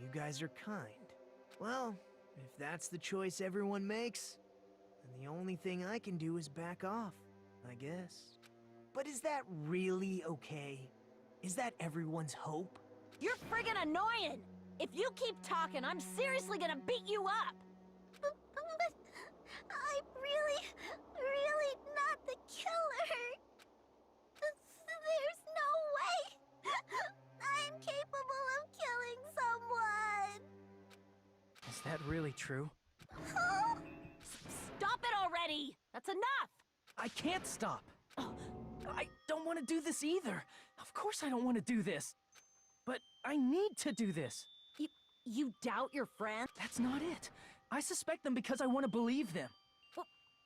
You guys are kind. Well, if that's the choice everyone makes, then the only thing I can do is back off. I guess. But is that really okay? Is that everyone's hope? You're friggin' annoying! If you keep talking, I'm seriously gonna beat you up! But I'm really not the killer. There's no way I'm capable of killing someone. Is that really true? Huh? Stop it already! That's enough! I can't stop. I don't want to do this either. Of course I don't want to do this. But I need to do this. You doubt your friend? That's not it. I suspect them because I want to believe them.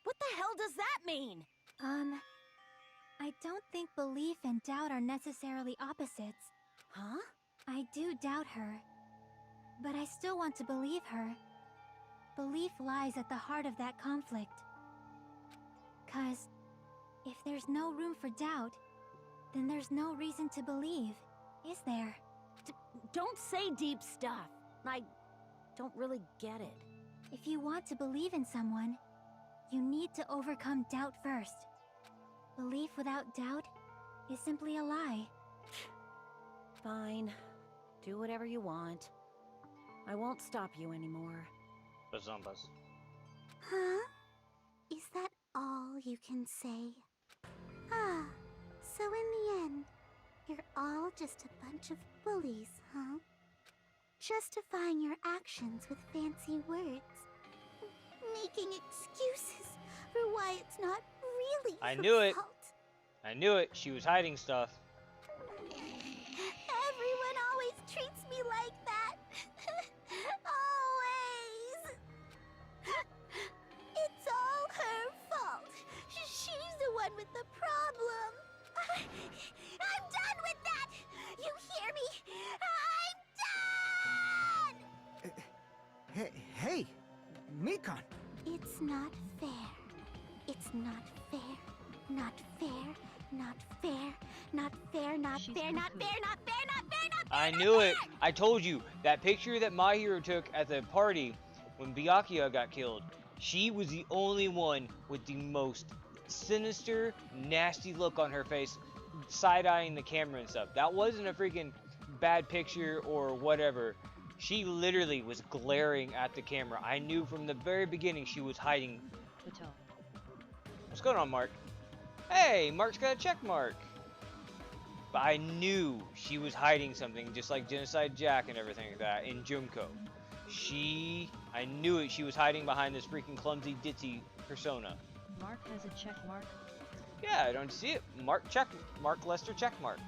What the hell does that mean? I don't think belief and doubt are necessarily opposites. Huh? I do doubt her, but I still want to believe her. Belief lies at the heart of that conflict. 'Cause if there's no room for doubt, then there's no reason to believe, is there? Don't say deep stuff. I don't really get it. If you want to believe in someone, you need to overcome doubt first. Belief without doubt is simply a lie. Fine. Do whatever you want. I won't stop you anymore. Bazumbas. Huh? Is that all you can say? Ah, so in the end, you're all just a bunch of bullies, huh? Justifying your actions with fancy words. Making excuses for why it's not really I your knew it. fault. I knew it. She was hiding stuff. Everyone always treats me like that. Always. It's all her fault. She's the one with the problem. I'm done with that. You hear me? I'm done. Hey, Mikon. It's not fair. It's not fair. Not fair. Not fair. Not fair. Not fair. Not fair. Not fair. Not fair. Not fair. I knew it. I told you. That picture that My Hero took at the party when Byakuya got killed, she was the only one with the most sinister, nasty look on her face, side-eyeing the camera and stuff. That wasn't a freaking bad picture or whatever. She literally was glaring at the camera. I knew from the very beginning she was hiding. What's going on, Mark? Hey, Mark's got a check mark. But I knew she was hiding something, just like Genocide Jack and everything like that in Junko. I knew it. She was hiding behind this freaking clumsy ditzy persona. Mark has a check mark. Yeah, I don't see it. Mark Lester check mark.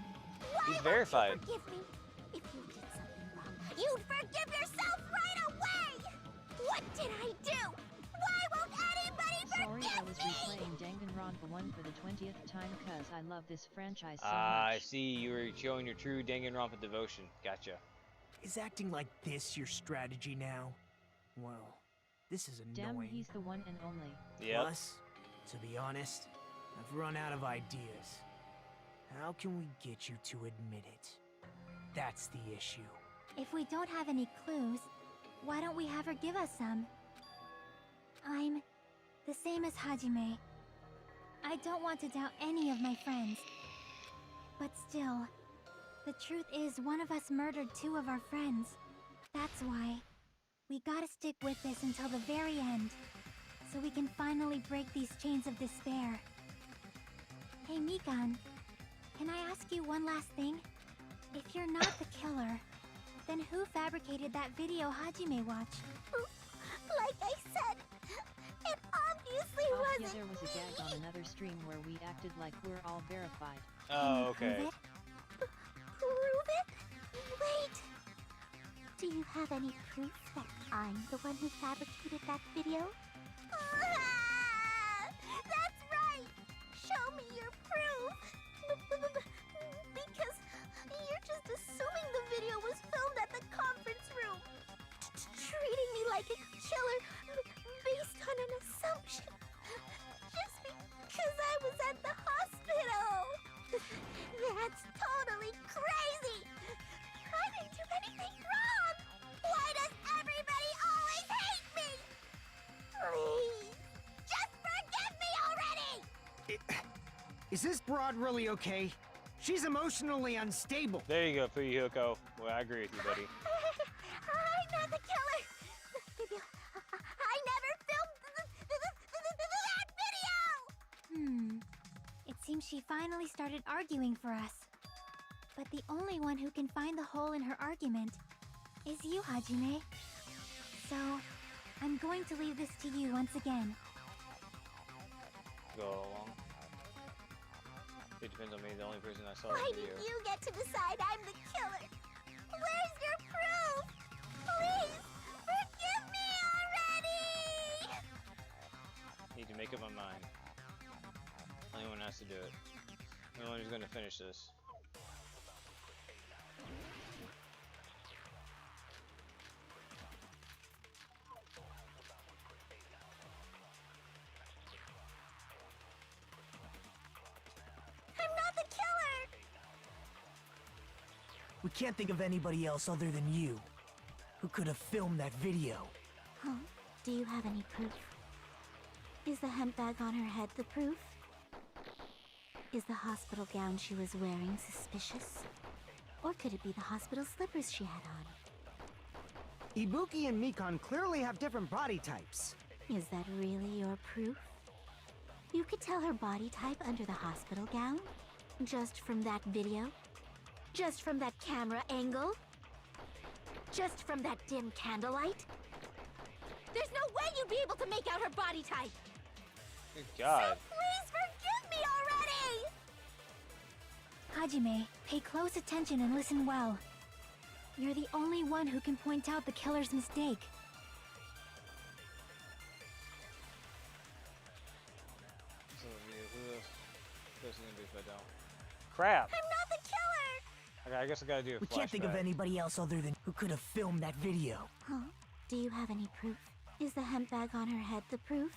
He's verified. Why won't you forgive me? If you did something wrong, you'd forgive yourself right away! What did I do? Why won't anybody Sorry, I was forgive me? replaying Danganronpa 1 for the 20th time cause I love this franchise so I much. see. You were showing your true Danganronpa devotion. Gotcha. Is acting like this your strategy now? Well, this is Damn, annoying. he's the one and only. Yep. Plus, to be honest, I've run out of ideas. How can we get you to admit it? That's the issue. If we don't have any clues, why don't we have her give us some? I'm the same as Hajime. I don't want to doubt any of my friends. But still, the truth is one of us murdered 2 of our friends. That's why we gotta stick with this until the very end, so we can finally break these chains of despair. Hey, Mikan, can I ask you one last thing? If you're not the killer, then who fabricated that video Hajime watched? Like I said, it obviously Oh, yeah, wasn't there was a gag on another stream where we acted like we're all verified. Oh, okay. Prove it? Prove it? Wait! Do you have any proof that I'm the one who fabricated that video? That's right! Show me your proof! Because you're just assuming the video was filmed at the conference room. Treating me like a killer based on an assumption. Just because I was at the hospital. That's totally crazy! I didn't do anything wrong! Why does everybody always hate me? Is this broad really okay? She's emotionally unstable. There you go, Fuyuhiko. Well, I agree with you, buddy. I'm not the killer! I never filmed that video! It seems she finally started arguing for us. But the only one who can find the hole in her argument is you, Hajime. So, I'm going to leave this to you once again. Go along. It depends on me, the only person I saw Why in the did video. you get to decide I'm the killer? Where's your proof? Please, forgive me already! Need to make up my mind. Only one has to do it. The only one who's gonna finish this. I'm not the killer! We can't think of anybody else other than you who could have filmed that video. Huh? Do you have any proof? Is the hemp bag on her head the proof? Is the hospital gown she was wearing suspicious? Or could it be the hospital slippers she had on? Ibuki and Mikon clearly have different body types. Is that really your proof? You could tell her body type under the hospital gown? Just from that video? Just from that camera angle? Just from that dim candlelight? There's no way you'd be able to make out her body type! Good God. So please forgive me already! Hajime, pay close attention and listen well. You're the only one who can point out the killer's mistake. So, who else? Who else is gonna do if I don't? Crap! I'm not the killer! Okay, I guess I gotta do a We can't think of flashback. anybody else other than who could have filmed that video. Huh? Do you have any proof? Is the hemp bag on her head the proof?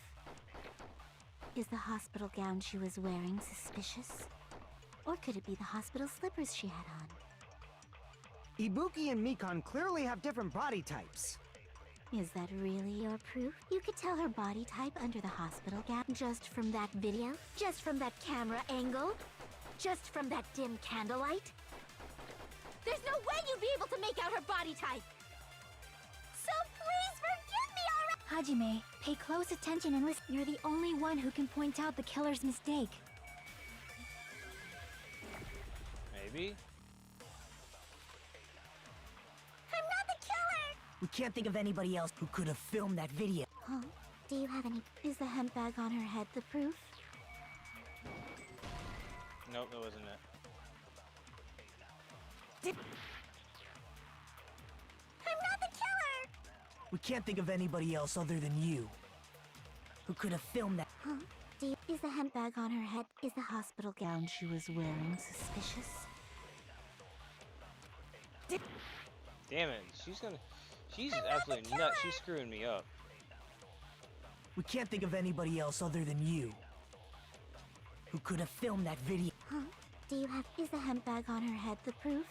Is the hospital gown she was wearing suspicious? Or could it be the hospital slippers she had on? Ibuki and Mikon clearly have different body types. Is that really your proof? You could tell her body type under the hospital gown just from that video? Just from that camera angle? Just from that dim candlelight? There's no way you'd be able to make out her body type! So please forgive me already! Hajime, pay close attention and listen. You're the only one who can point out the killer's mistake. Maybe? I'm not the killer! We can't think of anybody else who could have filmed that video. Huh? Do you have any... Is the hemp bag on her head the proof? Nope, that wasn't it. I'm not the killer! We can't think of anybody else other than you who could have filmed that. Huh? Is the hemp bag on her head? Is the hospital gown she was wearing suspicious? Damn it, she's absolutely nuts. She's screwing me up. We can't think of anybody else other than you who could have filmed that video. Huh? Is the hemp bag on her head the proof?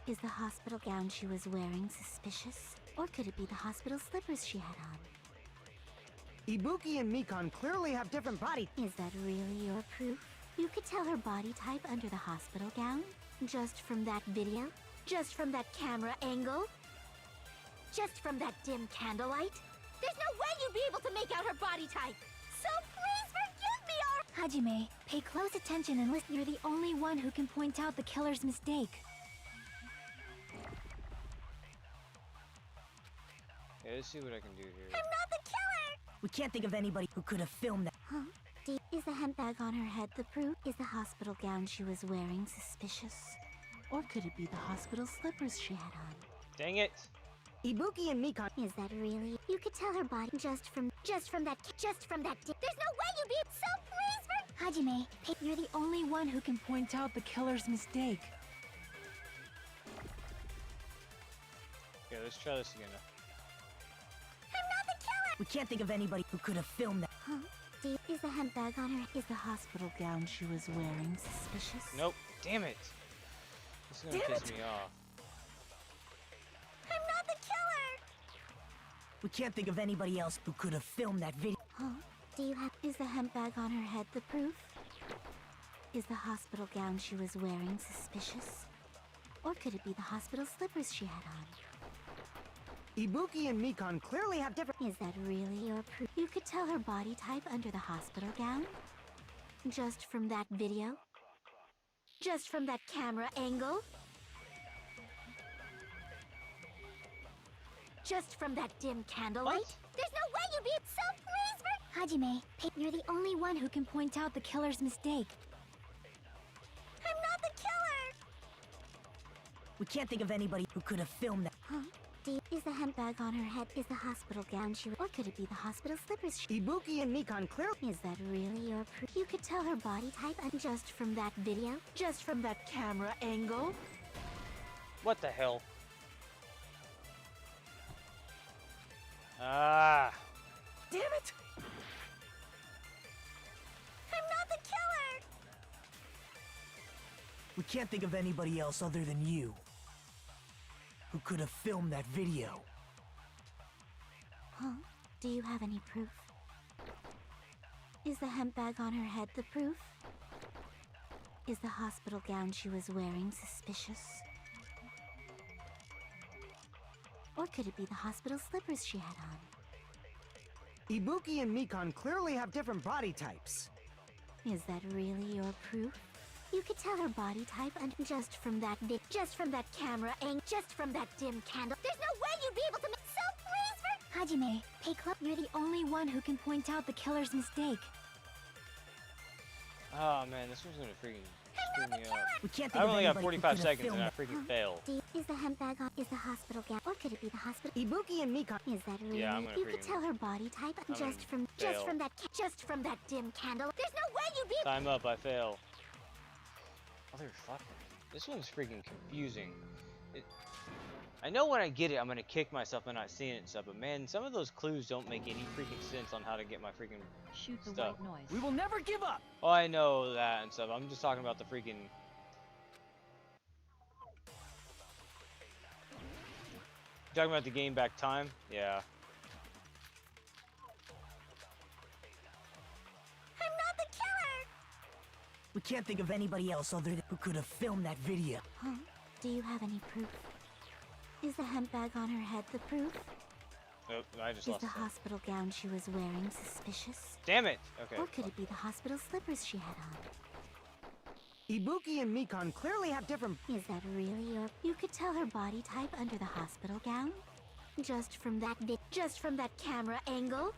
Is the hospital gown she was wearing suspicious? Or could it be the hospital slippers she had on? Ibuki and Mikon clearly have different body... Is that really your proof? You could tell her body type under the hospital gown? Just from that video? Just from that camera angle? Just from that dim candlelight? There's no way you'd be able to make out her body type! So please forgive me Hajime, pay close attention and listen. You're the only one who can point out the killer's mistake. Okay, let's see what I can do here. I'm not the killer! We can't think of anybody who could have filmed that. Huh? Is the hemp bag on her head the proof? Is the hospital gown she was wearing suspicious? Or could it be the hospital slippers she had on? Dang it! Ibuki and Mikon... Is that really? You could tell her body just from that... There's no way you'd be... So please Hajime, you're the only one who can point out the killer's mistake. Okay, let's try this again. I'm not the killer! We can't think of anybody who could have filmed that. Huh? Is the hemp bag on her? Is the hospital gown she was wearing suspicious? Nope. Damn it! This is gonna piss me off. I'm not the killer! We can't think of anybody else who could have filmed that video. Huh? Is the hemp bag on her head the proof? Is the hospital gown she was wearing suspicious? Or could it be the hospital slippers she had on? Ibuki and Mikon clearly have different... Is that really your proof? You could tell her body type under the hospital gown? Just from that video? Just from that camera angle? Just from that dim candlelight? What? There's no way you'd be so pleased for... Hajime, you're the only one who can point out the killer's mistake. I'm not the killer! We can't think of anybody who could have filmed that. Huh? Is the handbag on her head is the hospital gown she... Or could it be the hospital slippers she... Ibuki and Mikon clearly... Is that really your proof? You could tell her body type and just from that video? Just from that camera angle? What the hell? Ah. Damn it! I'm not the killer! We can't think of anybody else other than you who could have filmed that video. Huh? Do you have any proof? Is the hemp bag on her head the proof? Is the hospital gown she was wearing suspicious? Or could it be the hospital slippers she had on? Ibuki and Mikon clearly have different body types. Is that really your proof? You could tell her body type and just from that camera angle, just from that dim candle. There's no way you'd be able to make... So please for... Hajime, pay close. You're the only one who can point out the killer's mistake. Oh man, this one's gonna freaking screw me up. We can't I think of only got anybody who 45 could have seconds and filmed I that. freaking fail. Is the hemp bag on... Is the hospital gown... Or could it be the hospital... Ibuki and Mikon... Is that really... Yeah, I'm gonna You could freaking- tell her body type I'm just gonna from from that dim candle. There's no way you'd be... Time up, I fail. Motherfucker. This one's freaking confusing. I know when I get it, I'm gonna kick myself for not seeing it and stuff, but man, some of those clues don't make any freaking sense on how to get my freaking Shoot the stuff. white noise. We will never give up! Oh, I know that and stuff. I'm just talking about the freaking... Talking about the game back time? Yeah. I'm not the killer! We can't think of anybody else other than who could have filmed that video. Huh? Do you have any proof? Is the hemp bag on her head the proof? Oh, I just Is lost the it. hospital gown she was wearing suspicious? Damn it! Okay. Or could it be the hospital slippers she had on? Ibuki and Mikon clearly have different... Is that really your... You could tell her body type under the hospital gown? Just from that camera angle?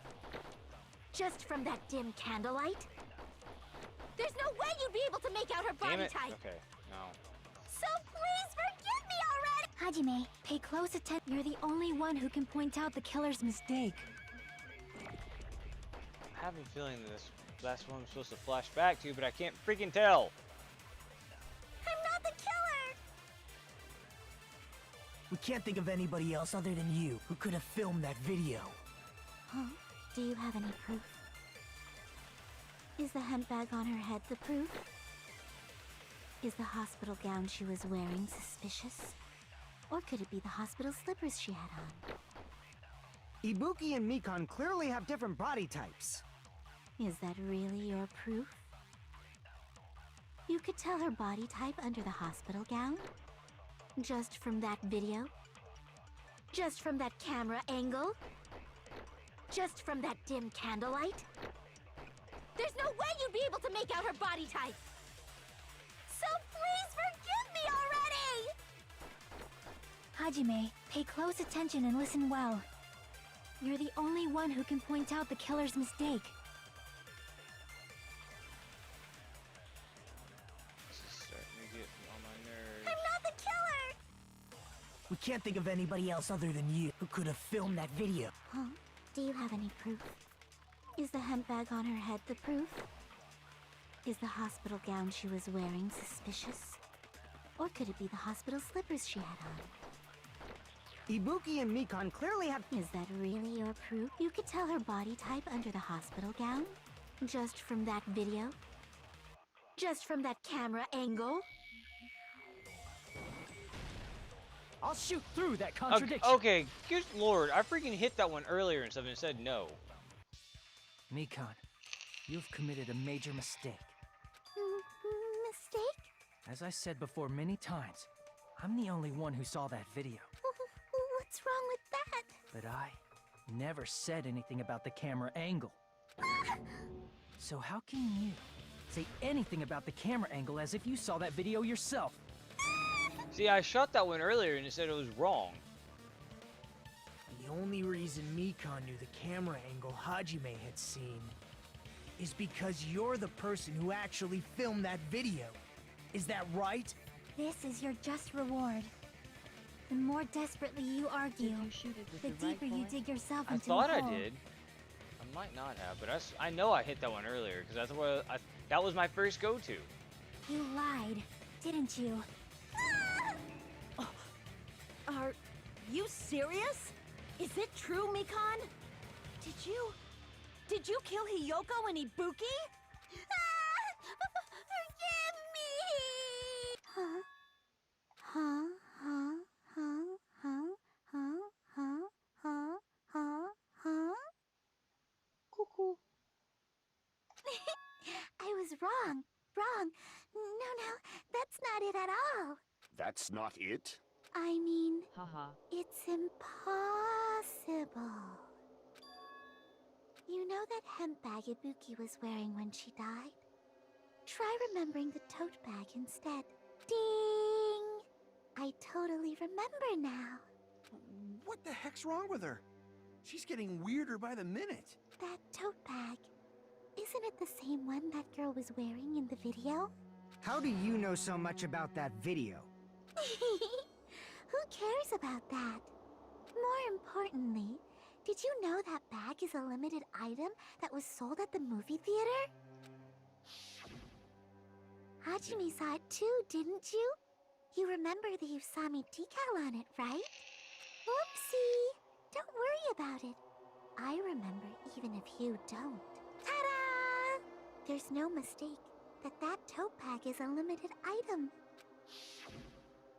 Just from that dim candlelight? There's no way you'd be able to make out her Damn body it! type! Okay, no. So please forgive me already! Hajime, pay close attention. You're the only one who can point out the killer's mistake. I have a feeling this that's what I'm supposed to flash back to, but I can't freaking tell. I'm not the killer! We can't think of anybody else other than you who could have filmed that video. Huh? Do you have any proof? Is the hemp bag on her head the proof? Is the hospital gown she was wearing suspicious? Or could it be the hospital slippers she had on? Ibuki and Mikon clearly have different body types. Is that really your proof? You could tell her body type under the hospital gown? Just from that video? Just from that camera angle? Just from that dim candlelight? There's no way you'd be able to make out her body type! So please forgive me already! Hajime, pay close attention and listen well. You're the only one who can point out the killer's mistake. This is starting to get on my nerves. I'm not the killer! We can't think of anybody else other than you who could have filmed that video. Huh? Do you have any proof? Is the hemp bag on her head the proof? Is the hospital gown she was wearing suspicious? Or could it be the hospital slippers she had on? Ibuki and Mikon clearly have... Is that really your proof? You could tell her body type under the hospital gown? Just from that video? Just from that camera angle? I'll shoot through that contradiction. Okay, good lord, I freaking hit that one earlier and stuff and it said no. Mikon, you've committed a major mistake. As I said before many times, I'm the only one who saw that video. What's wrong with that? But I never said anything about the camera angle. So how can you say anything about the camera angle as if you saw that video yourself? See, I shot that one earlier and it said it was wrong. The only reason Mikon knew the camera angle Hajime had seen is because you're the person who actually filmed that video. Is that right? This is your just reward. The more desperately you argue, the deeper you dig yourself I into thought a I hole. did. I might not have, but I know I hit that one earlier because that's what that was my first go-to. You lied, didn't you? Are you serious? Is it true, Mikon? Did you kill Hiyoko and Ibuki? Forgive me! Huh? Huh? Huh? Huh? Huh? Huh? Huh? Huh? Huh? Huh? Cuckoo. I was wrong. Wrong. No, that's not it at all. That's not it? I mean, Haha. it's impossible. You know that hemp bag Ibuki was wearing when she died? Try remembering the tote bag instead. Ding! I totally remember now. What the heck's wrong with her? She's getting weirder by the minute. That tote bag. Isn't it the same one that girl was wearing in the video? How do you know so much about that video? Who cares about that? More importantly, did you know that bag is a limited item that was sold at the movie theater? Hajime saw it too, didn't you? You remember the Usami decal on it, right? Whoopsie! Don't worry about it. I remember even if you don't. Ta-da! There's no mistake that tote bag is a limited item.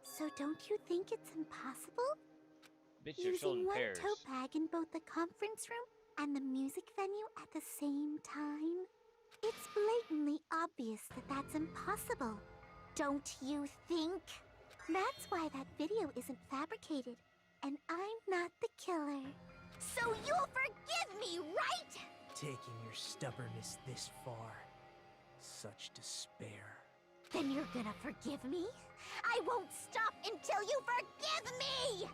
So don't you think it's impossible? Bitch, you're sold in Using one pairs. tote bag in both the conference room and the music venue at the same time? It's blatantly obvious that that's impossible. Don't you think? That's why that video isn't fabricated, and I'm not the killer. So you'll forgive me, right? Taking your stubbornness this far. Such despair. Then you're gonna forgive me? I won't stop until you forgive me!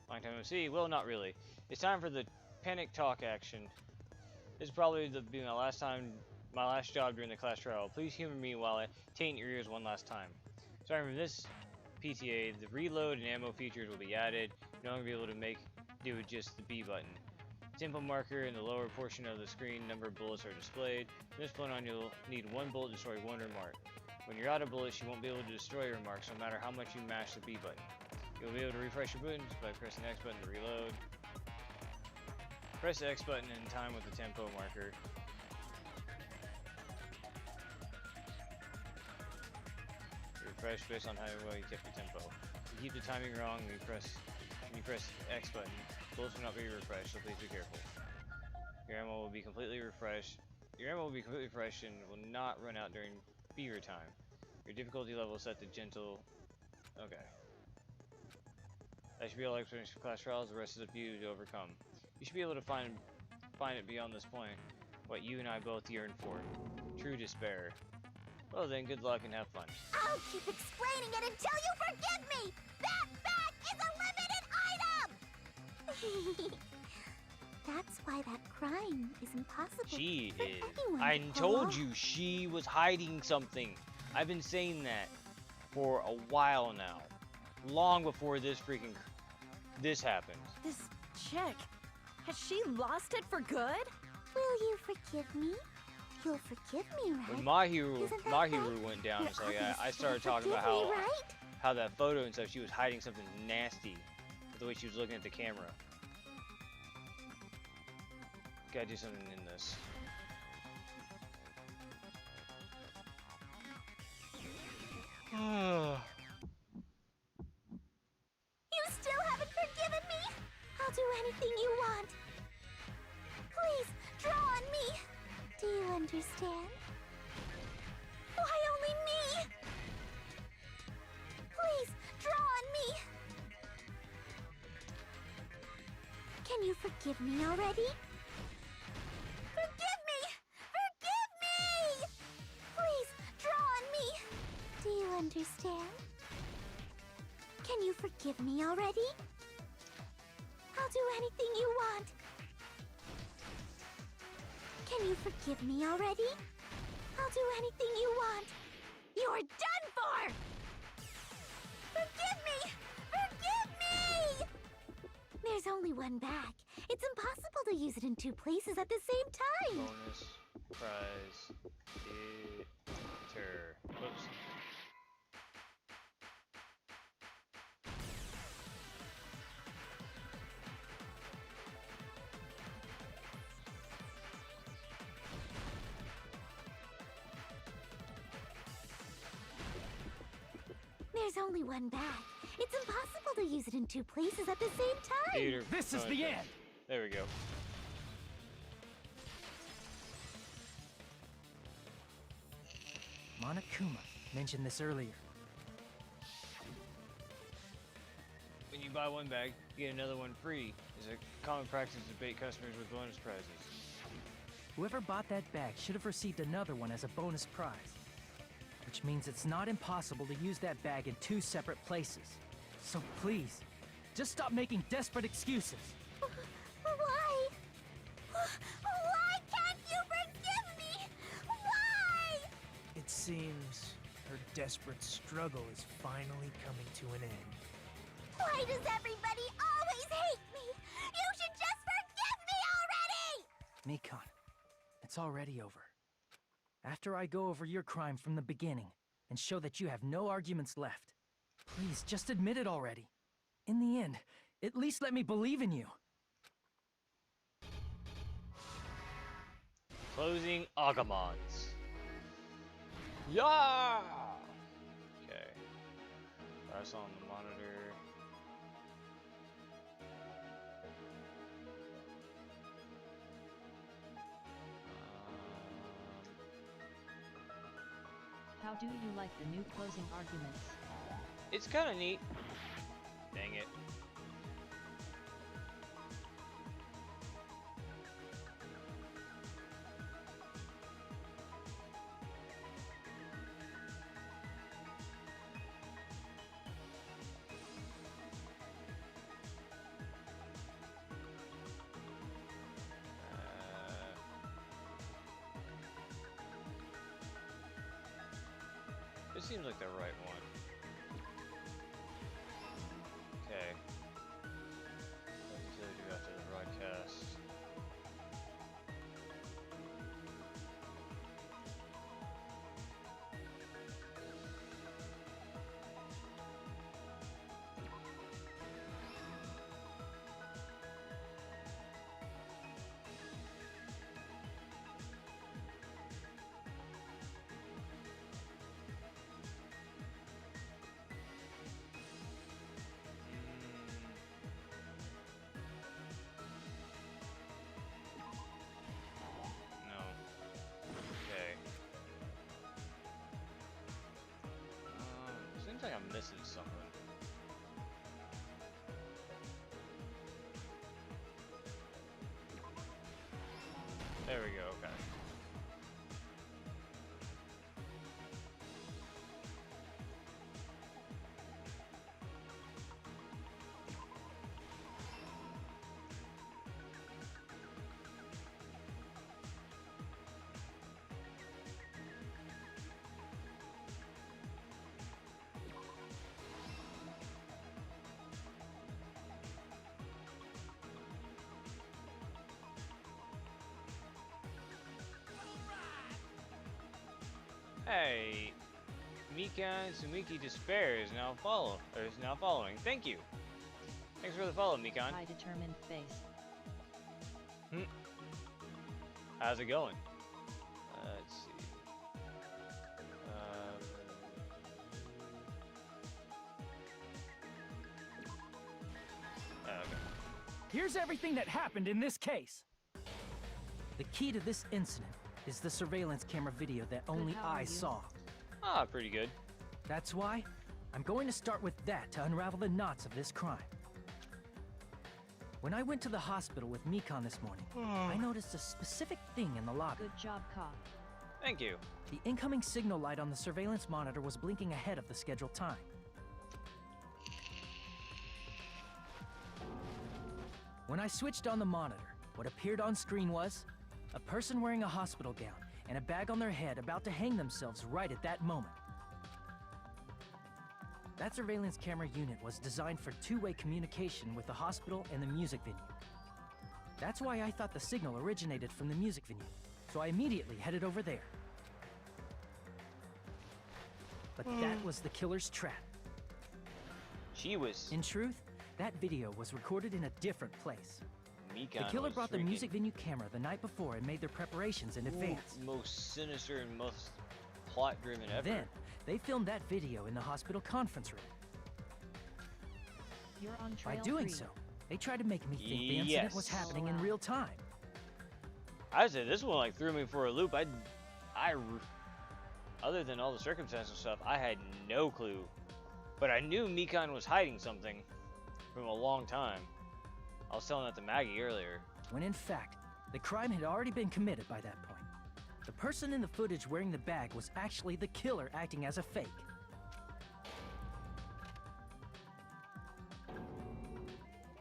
Long time no see. Well, not really. It's time for the panic talk action. This is probably be my last job during the class trial. Please humor me while I taint your ears one last time. Starting from this PTA, the reload and ammo features will be added. You'll no longer be able to do with just the B button. Tempo marker in the lower portion of the screen, number of bullets are displayed. From this point on, you'll need one bullet to destroy one remark. When you're out of bullets, you won't be able to destroy remarks no matter how much you mash the B button. You'll be able to refresh your buttons by pressing the X button to reload. Press the X button in time with the tempo marker. Refresh based on how well you kept your tempo. If you keep the timing wrong, when you press X button, bullets will not be refreshed, so please be careful. Your ammo will be completely refreshed. And will not run out during beaver time. Your difficulty level is set to gentle. Okay. That should be all explanation for class trials. The rest is up to you to overcome. You should be able to find it beyond this point. What you and I both yearn for. True despair. Well then, good luck and have fun. I'll keep explaining it until you forgive me! That bag is a limited item! That's why that crime is impossible She for is. anyone I to pull told off. you she was hiding something. I've been saying that for a while now. Long before this happened. This chick, has she lost it for good? Will you forgive me? You'll forgive me, right? When Mahiru Isn't that right? went down, You're it's like I obviously started talking about forgive me, right? how that photo and stuff, she was hiding something nasty with the way she was looking at the camera. Gotta do something in this. You still haven't forgiven me? I'll do anything you want. Please, draw on me. Do you understand? Why only me! Please, draw on me! Can you forgive me already? Forgive me! Forgive me! Please, draw on me! Do you understand? Can you forgive me already? I'll do anything you want. Can you forgive me already? I'll do anything you want. You're done for! Forgive me! Forgive me! There's only one bag. It's impossible to use it in two places at the same time. Bonus prize. Enter. Whoops. There's only one bag. It's impossible to use it in two places at the same time. Theater. This is Oh, the okay. end! There we go. Monokuma mentioned this earlier. When you buy one bag, you get another one free. It's a common practice to bait customers with bonus prizes. Whoever bought that bag should have received another one as a bonus prize. Which means it's not impossible to use that bag in two separate places. So please, just stop making desperate excuses. Why? Why can't you forgive me? Why? It seems her desperate struggle is finally coming to an end. Why does everybody always hate me? You should just forgive me already! Mikon, it's already over. After I go over your crime from the beginning and show that you have no arguments left, please just admit it already. In the end, at least let me believe in you. Closing Agamons. Yeah! Okay. I saw on the monitor. How do you like the new closing arguments? It's kind of neat. Dang it. This seems like the right one. Okay. What do they do after the broadcast? No. Okay. Seems like I'm missing something. There we go, okay. Hey, Mikan Sumiki Despair is now following. Thank you. Thanks for the follow, Mikan. High determined face. How's it going? Let's see. Okay. Here's everything that happened in this case. The key to this incident is the surveillance camera video that only how are I you? saw. Ah, pretty good. That's why I'm going to start with that to unravel the knots of this crime. When I went to the hospital with Mikon this morning, I noticed a specific thing in the lobby. Good job, cop. Thank you. The incoming signal light on the surveillance monitor was blinking ahead of the scheduled time. When I switched on the monitor, what appeared on screen was a person wearing a hospital gown and a bag on their head about to hang themselves right at that moment. That surveillance camera unit was designed for two-way communication with the hospital and the music venue. That's why I thought the signal originated from the music venue, so I immediately headed over there. But that was the killer's trap. She was. In truth, that video was recorded in a different place. Mikon The killer was brought the freaking music venue camera the night before and made their preparations in advance. Most sinister and most plot-driven ever. Then, they filmed that video in the hospital conference room. You're on trail By doing 3. so, they tried to make me think the incident was Yes. happening in real time. I said this one like threw me for a loop. Other than all the circumstantial stuff, I had no clue. But I knew Mikon was hiding something from a long time. I was telling that to Maggie earlier. When in fact, the crime had already been committed by that point. The person in the footage wearing the bag was actually the killer acting as a fake.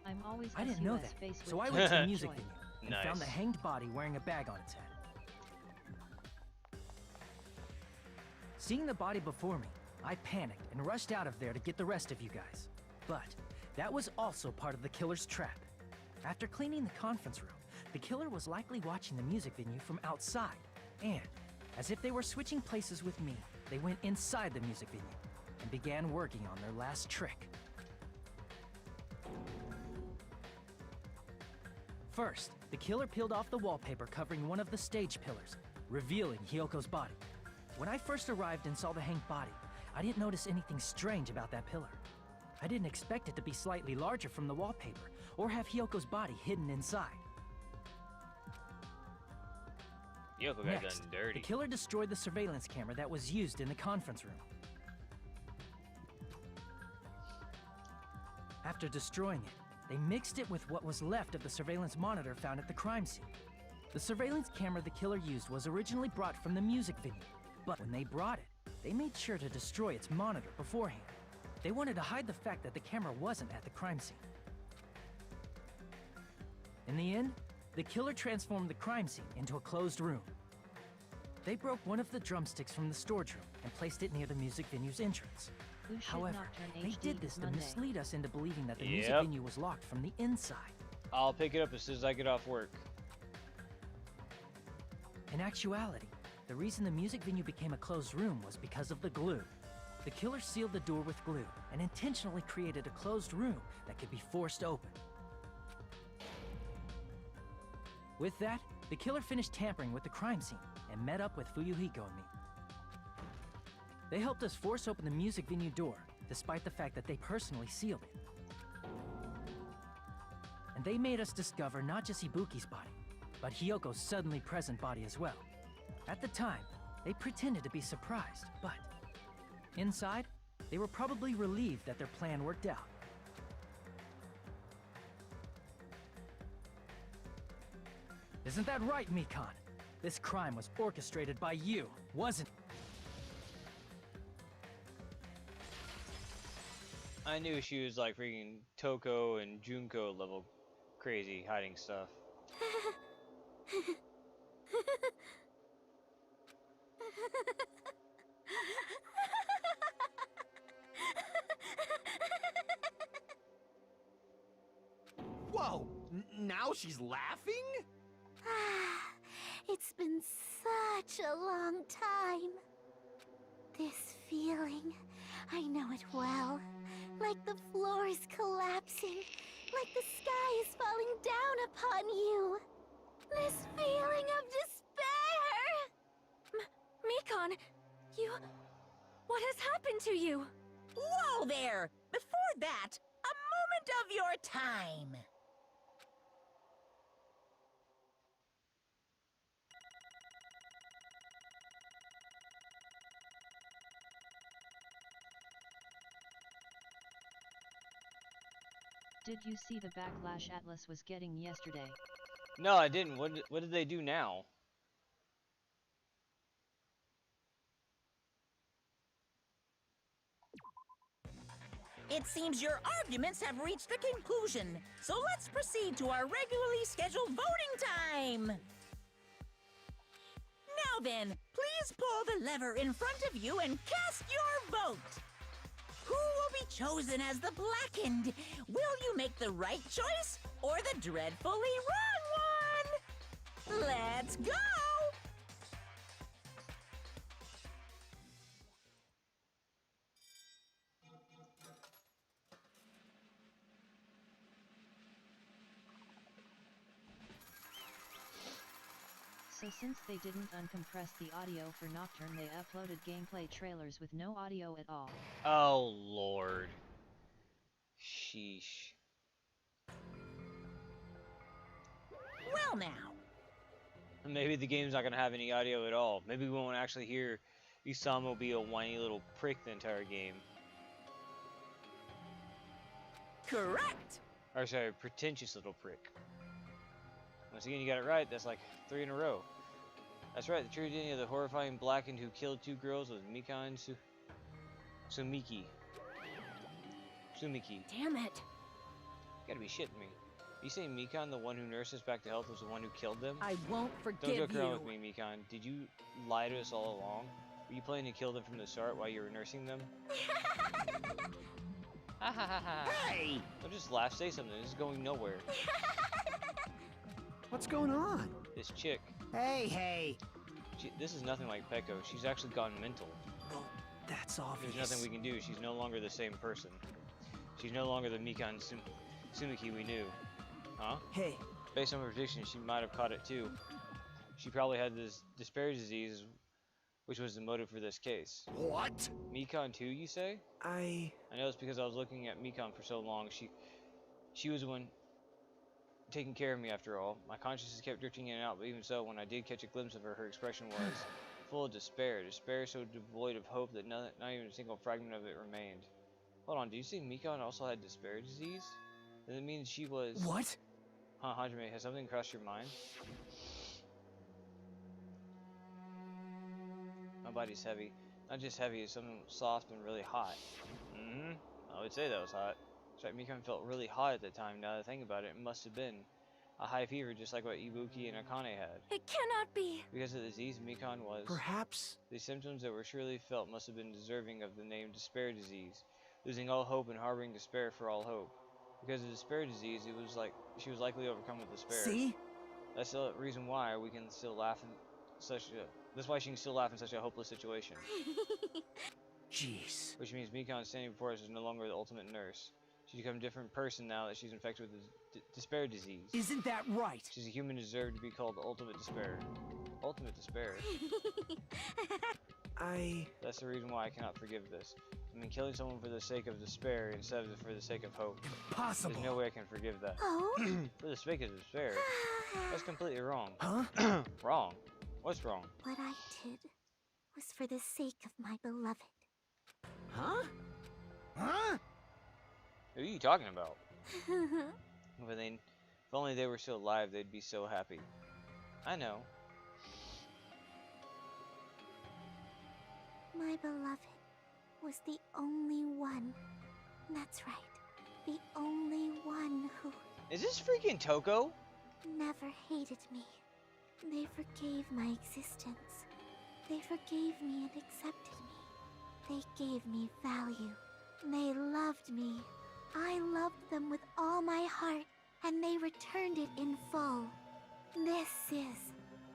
I'm always I didn't know that, face so with I went to the joy. music venue and found the Nice. hanged body wearing a bag on its head. Seeing the body before me, I panicked and rushed out of there to get the rest of you guys. But that was also part of the killer's trap. After cleaning the conference room, the killer was likely watching the music venue from outside. And, as if they were switching places with me, they went inside the music venue and began working on their last trick. First, the killer peeled off the wallpaper covering one of the stage pillars, revealing Hyoko's body. When I first arrived and saw the hanged body, I didn't notice anything strange about that pillar. I didn't expect it to be slightly larger from the wallpaper, or have Hyoko's body hidden inside. Yoko got Next, done dirty. the killer destroyed the surveillance camera that was used in the conference room. After destroying it, they mixed it with what was left of the surveillance monitor found at the crime scene. The surveillance camera the killer used was originally brought from the music venue, but when they brought it, they made sure to destroy its monitor beforehand. They wanted to hide the fact that the camera wasn't at the crime scene. In the end, the killer transformed the crime scene into a closed room. They broke one of the drumsticks from the storage room and placed it near the music venue's entrance. Who should However, Nocturne they HD did this to Monday? mislead us into believing that the music Yep. venue was locked from the inside. I'll pick it up as soon as I get off work. In actuality, the reason the music venue became a closed room was because of the glue. The killer sealed the door with glue and intentionally created a closed room that could be forced open. With that, the killer finished tampering with the crime scene and met up with Fuyuhiko and me. They helped us force open the music venue door, despite the fact that they personally sealed it. And they made us discover not just Ibuki's body, but Hyoko's suddenly present body as well. At the time, they pretended to be surprised, but inside, they were probably relieved that their plan worked out. Isn't that right, Mikon? This crime was orchestrated by you, wasn't it? I knew she was like freaking Toko and Junko level crazy hiding stuff. Whoa! Now she's laughing? It's been such a long time. This feeling, I know it well. Like the floor is collapsing, like the sky is falling down upon you. This feeling of despair! Mikon, you... What has happened to you? Whoa there! Before that, a moment of your time. Did you see the backlash Atlas was getting yesterday? No, I didn't. What did they do now? It seems your arguments have reached a conclusion, so let's proceed to our regularly scheduled voting time. Now then, please pull the lever in front of you and cast your vote. Who will be chosen as the Blackened? Will you make the right choice or the dreadfully wrong one? Let's go! So since they didn't uncompress the audio for Nocturne, they uploaded gameplay trailers with no audio at all. Oh, Lord. Sheesh. Well now. Maybe the game's not going to have any audio at all. Maybe we won't actually hear Isamu be a whiny little prick the entire game. Correct! Or sorry, pretentious little prick. Once again, you got it right. That's like 3 in a row. That's right, the true identity of the horrifying Blackened who killed 2 girls was Mikan Sumiki. Damn it. You gotta be shitting me. You say Mikan, the one who nursed us back to health, was the one who killed them? I won't Don't forgive joke around you. with me, Mikan. Did you lie to us all along? Were you planning to kill them from the start while you were nursing them? Ha ha ha ha. Hey! Don't just laugh, say something. This is going nowhere. What's going on? This chick. Hey! This is nothing like Peko. She's actually gone mental. Well, that's obvious. There's nothing we can do. She's no longer the same person. She's no longer the Mikan Sumiki we knew. Huh? Hey. Based on her prediction, she might have caught it too. She probably had this despair disease, which was the motive for this case. What? Mikan too, you say? I know it's because I was looking at Mikan for so long. She was the one taking care of me after all. My consciousness kept drifting in and out, but even so, when I did catch a glimpse of her, her expression was full of despair. Despair so devoid of hope that not even a single fragment of it remained. Hold on, do you see Mikan also had despair disease? Does it mean she was... What? Huh, Hajime, has something crossed your mind? My body's heavy. Not just heavy, it's something soft and really hot. I would say that was hot. That's right, Mikan felt really hot at the time. Now that I think about it, it must have been a high fever just like what Ibuki and Akane had. It cannot be. Because of the disease Mikan was... Perhaps? The symptoms that were surely felt must have been deserving of the name despair disease. Losing all hope and harboring despair for all hope. Because of despair disease, it was like she was likely overcome with despair. See? That's the reason why we can still laugh in such a... That's why she can still laugh in such a hopeless situation. Jeez. Which means Mikan standing before us is no longer the ultimate nurse. She's become a different person now that she's infected with the despair disease. Isn't that right? She's a human deserved to be called the ultimate despair. Ultimate despair. That's the reason why I cannot forgive this. I mean, killing someone for the sake of despair instead of for the sake of hope. Impossible. There's no way I can forgive that. Oh? For the sake of despair. That's completely wrong. Huh? Wrong? What's wrong? What I did was for the sake of my beloved. Huh? Huh? Who are you talking about? If only they were still alive, they'd be so happy. I know. My beloved was the only one. That's right. The only one who Is this freaking Toko? never hated me. They forgave my existence. They forgave me and accepted me. They gave me value. They loved me. I loved them with all my heart, and they returned it in full. This is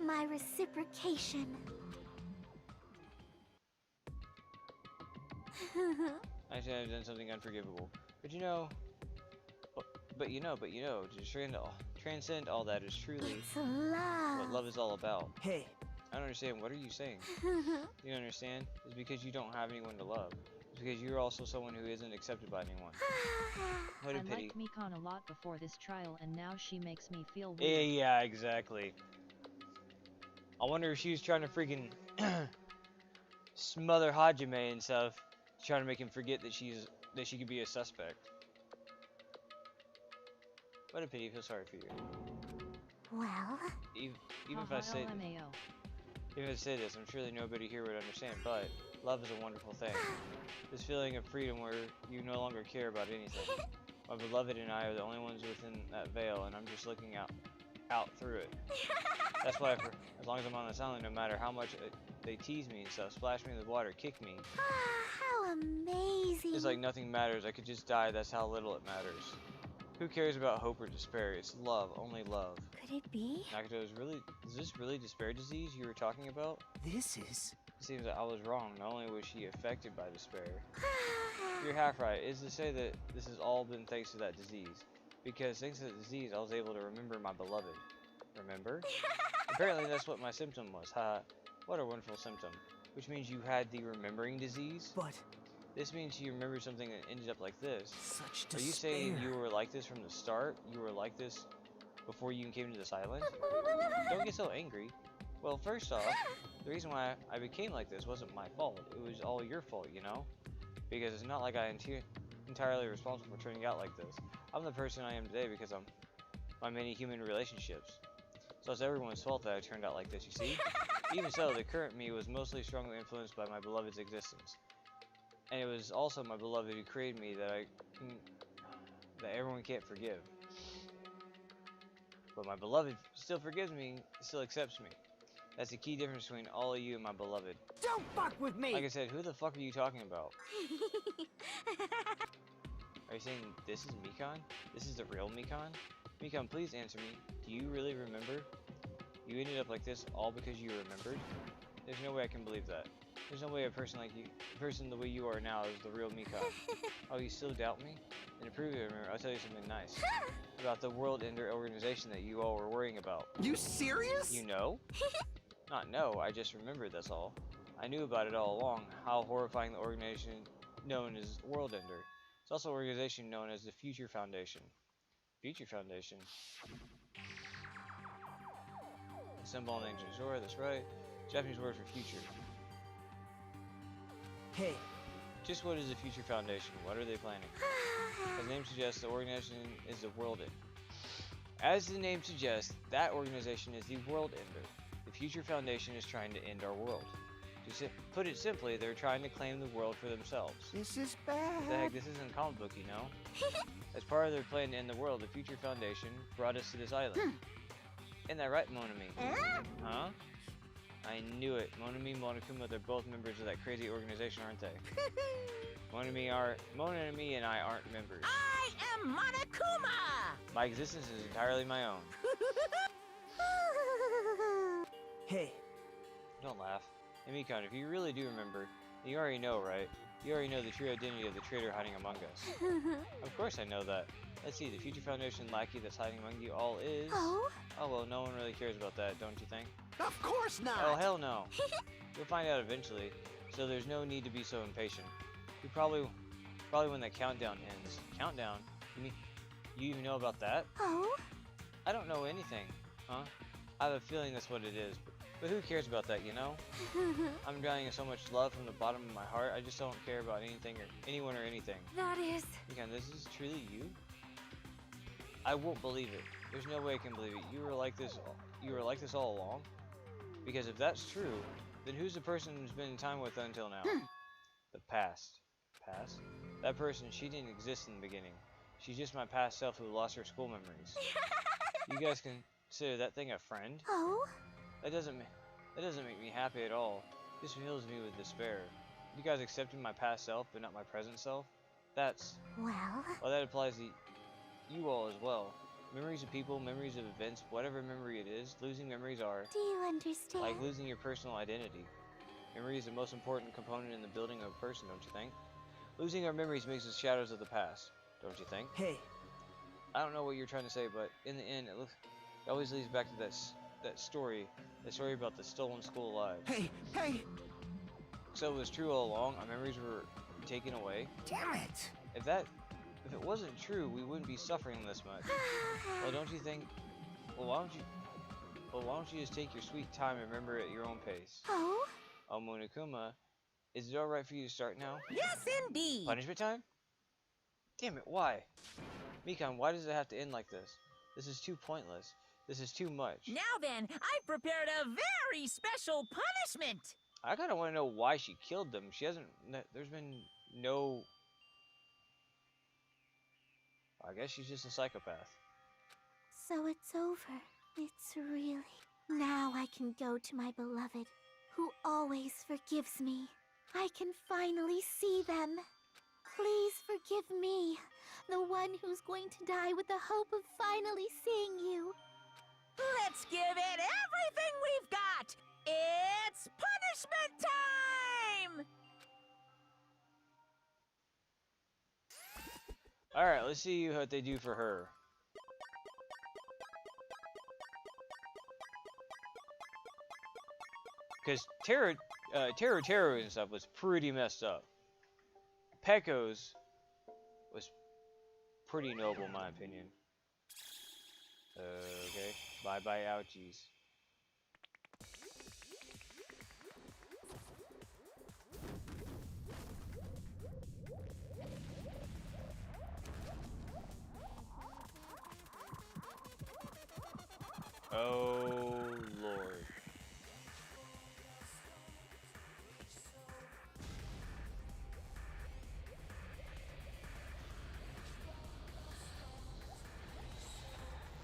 my reciprocation. I should have done something unforgivable. But you know, to transcend all that is truly It's love. what love is all about. Hey. I don't understand. What are you saying? You don't understand? It's because you don't have anyone to love. It's because you're also someone who isn't accepted by anyone. What a I pity. liked Mikan a lot before this trial, and now she makes me feel weird. Yeah, exactly. I wonder if she was trying to freaking smother Hajime and stuff, trying to make him forget that she could be a suspect. What a pity, I feel sorry for you. Well, Even if I say LMAO. even if I say this, I'm sure that nobody here would understand, but love is a wonderful thing. This feeling of freedom where you no longer care about anything. My beloved and I are the only ones within that veil, and I'm just looking out through it. That's why, as long as I'm on this island, no matter how much they tease me and stuff, splash me in the water, kick me, how amazing. it's like nothing matters. I could just die. That's how little it matters. Who cares about hope or despair? It's love, only love. Could it be? Nakato, is this really despair disease you were talking about? This is... It seems that I was wrong. Not only was she affected by despair. You're half right. Is to say that this has all been thanks to that disease. Because thanks to the disease, I was able to remember my beloved. Remember? Apparently that's what my symptom was. Ha! What a wonderful symptom. Which means you had the remembering disease? But... This means you remembered something that ended up like this. such Are despair. you saying you were like this from the start? You were like this before you even came to this island? Don't get so angry. Well, first off, the reason why I became like this wasn't my fault. It was all your fault, you know? Because it's not like I'm entirely responsible for turning out like this. I'm the person I am today because of my many human relationships. So it's everyone's fault that I turned out like this, you see? Even so, the current me was mostly strongly influenced by my beloved's existence. And it was also my beloved who created me that everyone can't forgive. But my beloved still forgives me, still accepts me. That's the key difference between all of you and my beloved. Don't fuck with me! Like I said, who the fuck are you talking about? Are you saying this is Mikan? This is the real Mikan? Mikan, please answer me. Do you really remember? You ended up like this all because you remembered? There's no way I can believe that. There's no way a person like you, a person the way you are now, is the real Mikan. Oh, you still doubt me? And to prove it, remember, I'll tell you something nice. About the World Ender organization that you all were worrying about. You serious? You know? Not know, I just remembered, that's all. I knew about it all along, how horrifying the organization known as World Ender. It's also an organization known as the Future Foundation. Future Foundation? Symbol in ancient Zora, that's right. Japanese word for future. Hey, just what is the Future Foundation? What are they planning? As the name suggests, the organization is the World Ender. As the name suggests, that organization is the World Ender. The Future Foundation is trying to end our world. To put it simply, they're trying to claim the world for themselves. This is bad. What the heck, this isn't a comic book, you know? As part of their plan to end the world, the Future Foundation brought us to this island. Isn't that right, Monami? Huh? I knew it. Monami and Monokuma, they're both members of that crazy organization, aren't they? Monami and I aren't members. I am Monokuma! My existence is entirely my own. hey. Don't laugh. Hey, Mikan, if you really do remember, you already know, right? You already know the true identity of the traitor hiding among us. Of course I know that. Let's see, the Future Foundation lackey that's hiding among you all is... Oh? Oh, well, no one really cares about that, don't you think? Of course not! Oh, hell no. You'll find out eventually, so there's no need to be so impatient. You probably when that countdown ends. Countdown? You even know about that? Oh? I don't know anything. Huh? I have a feeling that's what it is, but who cares about that, you know? I'm drowning in so much love from the bottom of my heart, I just don't care about anything or anyone or anything. That is... Mikan, this is truly you? I won't believe it. There's no way I can believe it. You were like this all along? Because if that's true, then who's the person who's been in time with until now? The past. Past? That person, she didn't exist in the beginning. She's just my past self who lost her school memories. You guys consider that thing a friend? Oh? That doesn't make me happy at all. This fills me with despair. You guys accepted my past self, but not my present self? That's... Well, that applies to you all as well. Memories of people, memories of events, whatever memory it is, losing memories are... Do you understand? Like losing your personal identity. Memory is the most important component in the building of a person, don't you think? Losing our memories makes us shadows of the past, don't you think? Hey. I don't know what you're trying to say, but in the end, it always leads back to that story about the stolen school lives. Hey! So it was true all along, our memories were taken away? Damn it! If it wasn't true, we wouldn't be suffering this much. Well, don't you think... Well, why don't you just take your sweet time and remember at your own pace? Oh? Oh, Monokuma, is it alright for you to start now? Yes, indeed! Punishment time? Damn it, why? Mikan, why does it have to end like this? This is too pointless. This is too much. Now then, I've prepared a very special punishment. I kind of want to know why she killed them. She hasn't... There's been no... I guess she's just a psychopath. So it's over. It's really... Now I can go to my beloved, who always forgives me. I can finally see them. Please forgive me, the one who's going to die with the hope of finally seeing you. Let's give it everything we've got. It's punishment time! Alright, let's see what they do for her. Because Teru and stuff was pretty messed up. Pecco's was pretty noble in my opinion. Okay, bye-bye ouchies. Oh, Lord.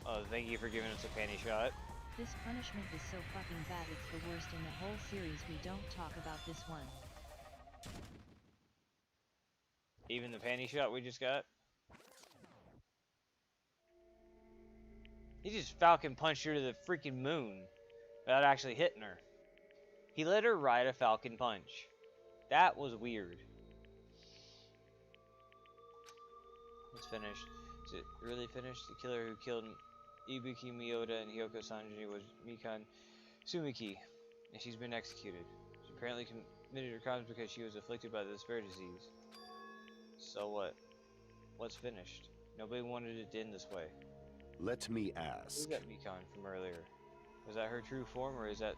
Oh, thank you for giving us a panty shot. This punishment is so fucking bad, it's the worst in the whole series. We don't talk about this one. Even the panty shot we just got? He just falcon punched her to the freaking moon without actually hitting her. He let her ride a falcon punch. That was weird. It's finished. Is it really finished? The killer who killed Ibuki Miyota and Hyoko Sanji was Mikan Sumiki, and she's been executed. She apparently committed her crimes because she was afflicted by the despair disease. So what? What's finished? Nobody wanted it to end this way. Let me Who's ask. that Mikan from earlier? Was that her true form, or is that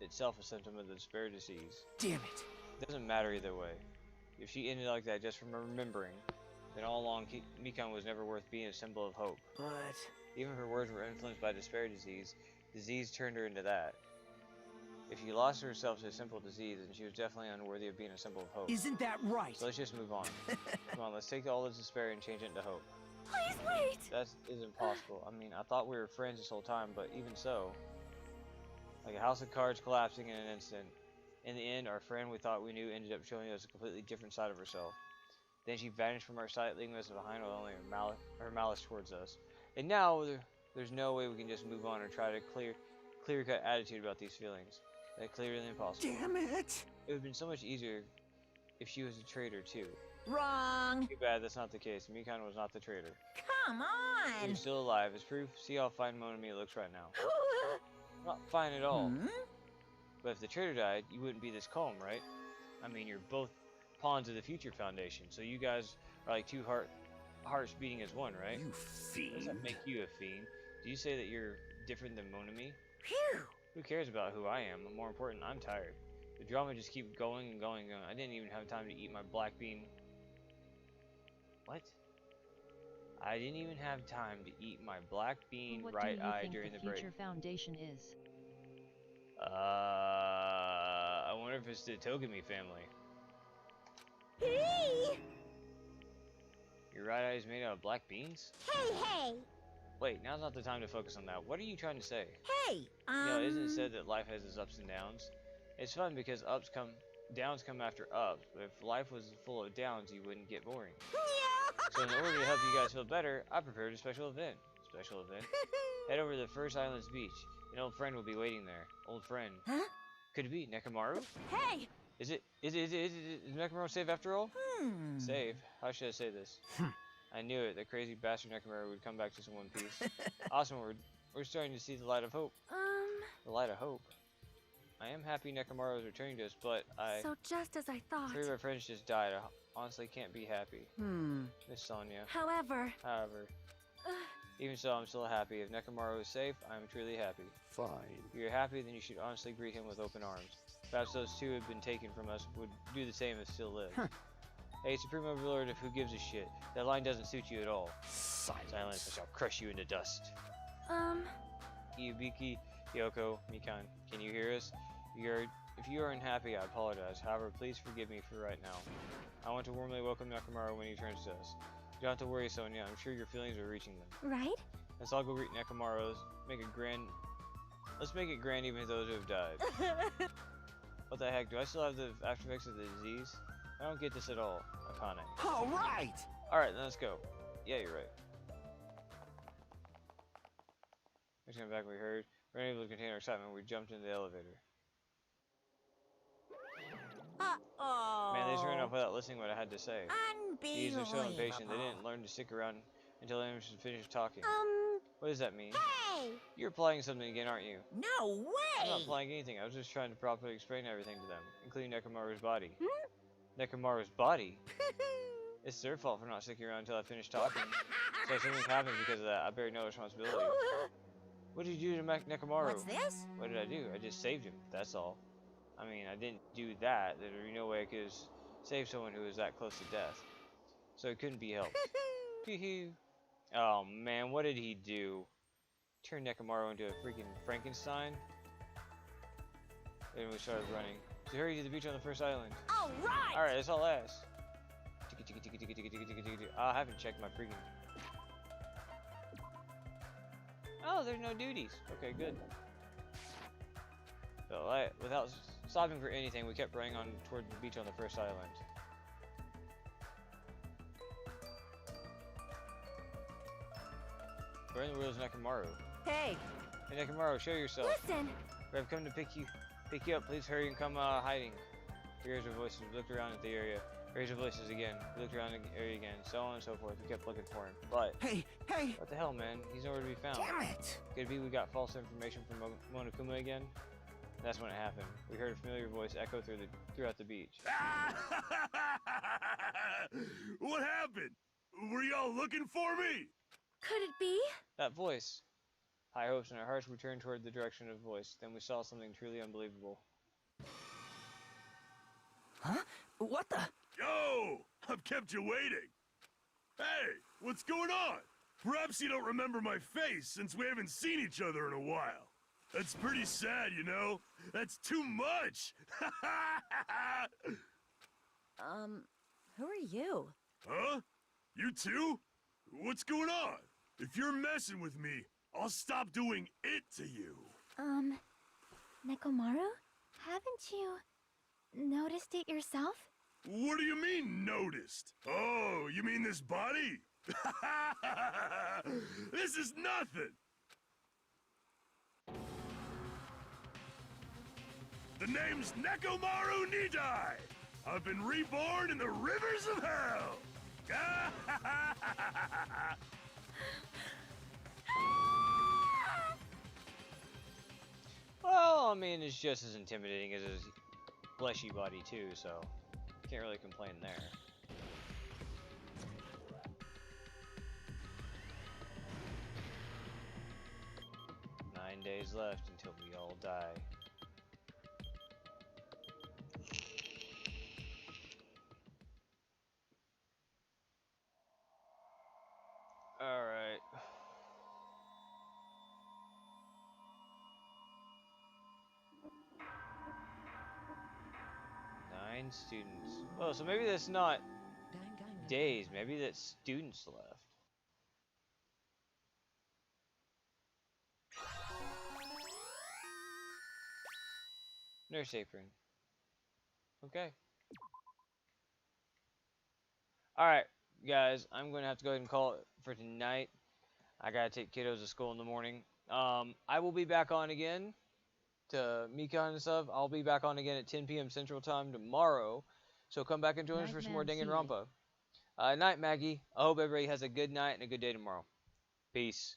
itself a symptom of the despair disease? Damn it. Doesn't matter either way. If she ended like that just from remembering, then all along Mikan was never worth being a symbol of hope. But... Even if her words were influenced by despair disease, disease turned her into that. If she lost herself to a simple disease, then she was definitely unworthy of being a symbol of hope. Isn't that right? So let's just move on. Come on, let's take all this despair and change it into hope. Please wait! That is impossible. I mean, I thought we were friends this whole time, but even so... Like a house of cards collapsing in an instant. In the end, our friend we thought we knew ended up showing us a completely different side of herself. Then she vanished from our sight, leaving us behind with only her malice towards us. And now, there's no way we can just move on or try to clear-cut attitude about these feelings. That's clearly impossible. Damn it! It would have been so much easier if she was a traitor too. Wrong. Too bad that's not the case. Mikan was not the traitor. Come She's on. still alive. As proof, see how fine Monami looks right now. Not fine at all. Hmm? But if the traitor died, you wouldn't be this calm, right? I mean, you're both pawns of the Future Foundation, so you guys are like two hearts beating as one, right? You Does fiend. that make you a fiend? Do you say that you're different than Monami? Phew. Who cares about who I am? More important, I'm tired. The drama just keeps going and going and going. I didn't even have time to eat my black bean. What? I didn't even have time to eat my black bean What right do you eye think during the the break. Future Foundation is? I wonder if it's the Togami family. Hey! Your right eye is made out of black beans? Hey, hey! Wait, now's not the time to focus on that. What are you trying to say? Hey, You know, isn't it said that life has its ups and downs? It's fun because downs come after ups, but if life was full of downs, you wouldn't get boring. So in order to help you guys feel better, I prepared a special event. Head over to the First Islands beach. An old friend will be waiting there. Old friend. Huh? Could it be Nekomaru? Hey! Is Nekomaru safe after all? Hmm. Save? How should I say this? I knew it. That crazy bastard Nekomaru would come back to us in one piece. Awesome. We're starting to see the light of hope. The light of hope. I am happy Nekomaru is returning to us, but So just as I thought. 3 of our friends just died. I honestly can't be happy. Miss Sonia. However, However, even so, I'm still happy. If Nekomaru is safe, I'm truly happy. Fine. If you're happy, then you should honestly greet him with open arms. Perhaps those 2 have been taken from us would do the same if still lived. Hey, Supreme Overlord of Who Gives a Shit. That line doesn't suit you at all. Silence, I shall crush you into dust. Yubiki, Yoko, Mikan, can you hear us? If you are unhappy, I apologize. However, please forgive me for right now. I want to warmly welcome Nekomaru when he turns to us. You don't have to worry, Sonia. I'm sure your feelings are reaching them. Right? Let's all go greet Nekomaru. Let's make it grand even those who have died. What the heck? Do I still have the after effects of the disease? I don't get this at all. Akane. All right! Alright, then let's go. Yeah, you're right. Next time back we heard. We're unable to contain our excitement. We jumped into the elevator. Uh-oh. Man, they just ran off without listening to what I had to say. These are so Unbelievable. impatient. They didn't learn to stick around until anyone should finish talking. What does that mean? Hey! You're applying something again, aren't you? No way! I'm not applying anything. I was just trying to properly explain everything to them, including Nekomaru's body. Nekomaru's body? It's their fault for not sticking around until I finish talking. So if something happens because of that, I bear no responsibility. What did you do to Nekomaru? What's this? What did I do? I just saved him. That's all. I mean, I didn't do that. There would be no way I could save someone who was that close to death. So it couldn't be helped. Hee-hee. Oh man, what did he do? Turn Nekomaru into a freaking Frankenstein? Then we started running. So hurry to the beach on the first island. Alright! Alright, that's all I asked. I haven't checked my freaking... Oh, there's no duties. Okay, good. So, without stopping for anything, we kept running on toward the beach on the first island. Where in the world is Nekomaru? Hey! Hey Nekomaru, show yourself. Listen! I've come to pick you up. Please hurry and come hiding. We heard voices. We looked around at the area. Raised our voices again. We looked around the area again. So on and so forth. We kept looking for him. But Hey! what the hell, man? He's nowhere to be found. Damn it! Could it be we got false information from Monokuma again? That's when it happened. We heard a familiar voice echo throughout the beach. What happened? Were y'all looking for me? Could it be? That voice. High hopes in our hearts, we turned toward the direction of the voice. Then we saw something truly unbelievable. Huh? What the? Yo! I've kept you waiting. Hey, what's going on? Perhaps you don't remember my face since we haven't seen each other in a while. That's pretty sad, you know? That's too much! Who are you? Huh? You too? What's going on? If you're messing with me, I'll stop doing it to you. Nekomaru? Haven't you noticed it yourself? What do you mean, noticed? Oh, you mean this body? This is nothing! The name's Nekomaru Nidai! I've been reborn in the rivers of hell! Well, I mean, it's just as intimidating as his fleshy body too, so can't really complain there. Nine days left until we all die. Alright. Nine students. Oh, so maybe that's not days. Maybe that's students left. Nurse apron. Okay. Alright, guys. I'm going to have to go ahead and call it for tonight. I gotta take kiddos to school in the morning. I will be back on again to Mika and stuff. I'll be back on again at 10 p.m. Central Time tomorrow. So come back and join us for some more Danganronpa. Night, Maggie. I hope everybody has a good night and a good day tomorrow. Peace.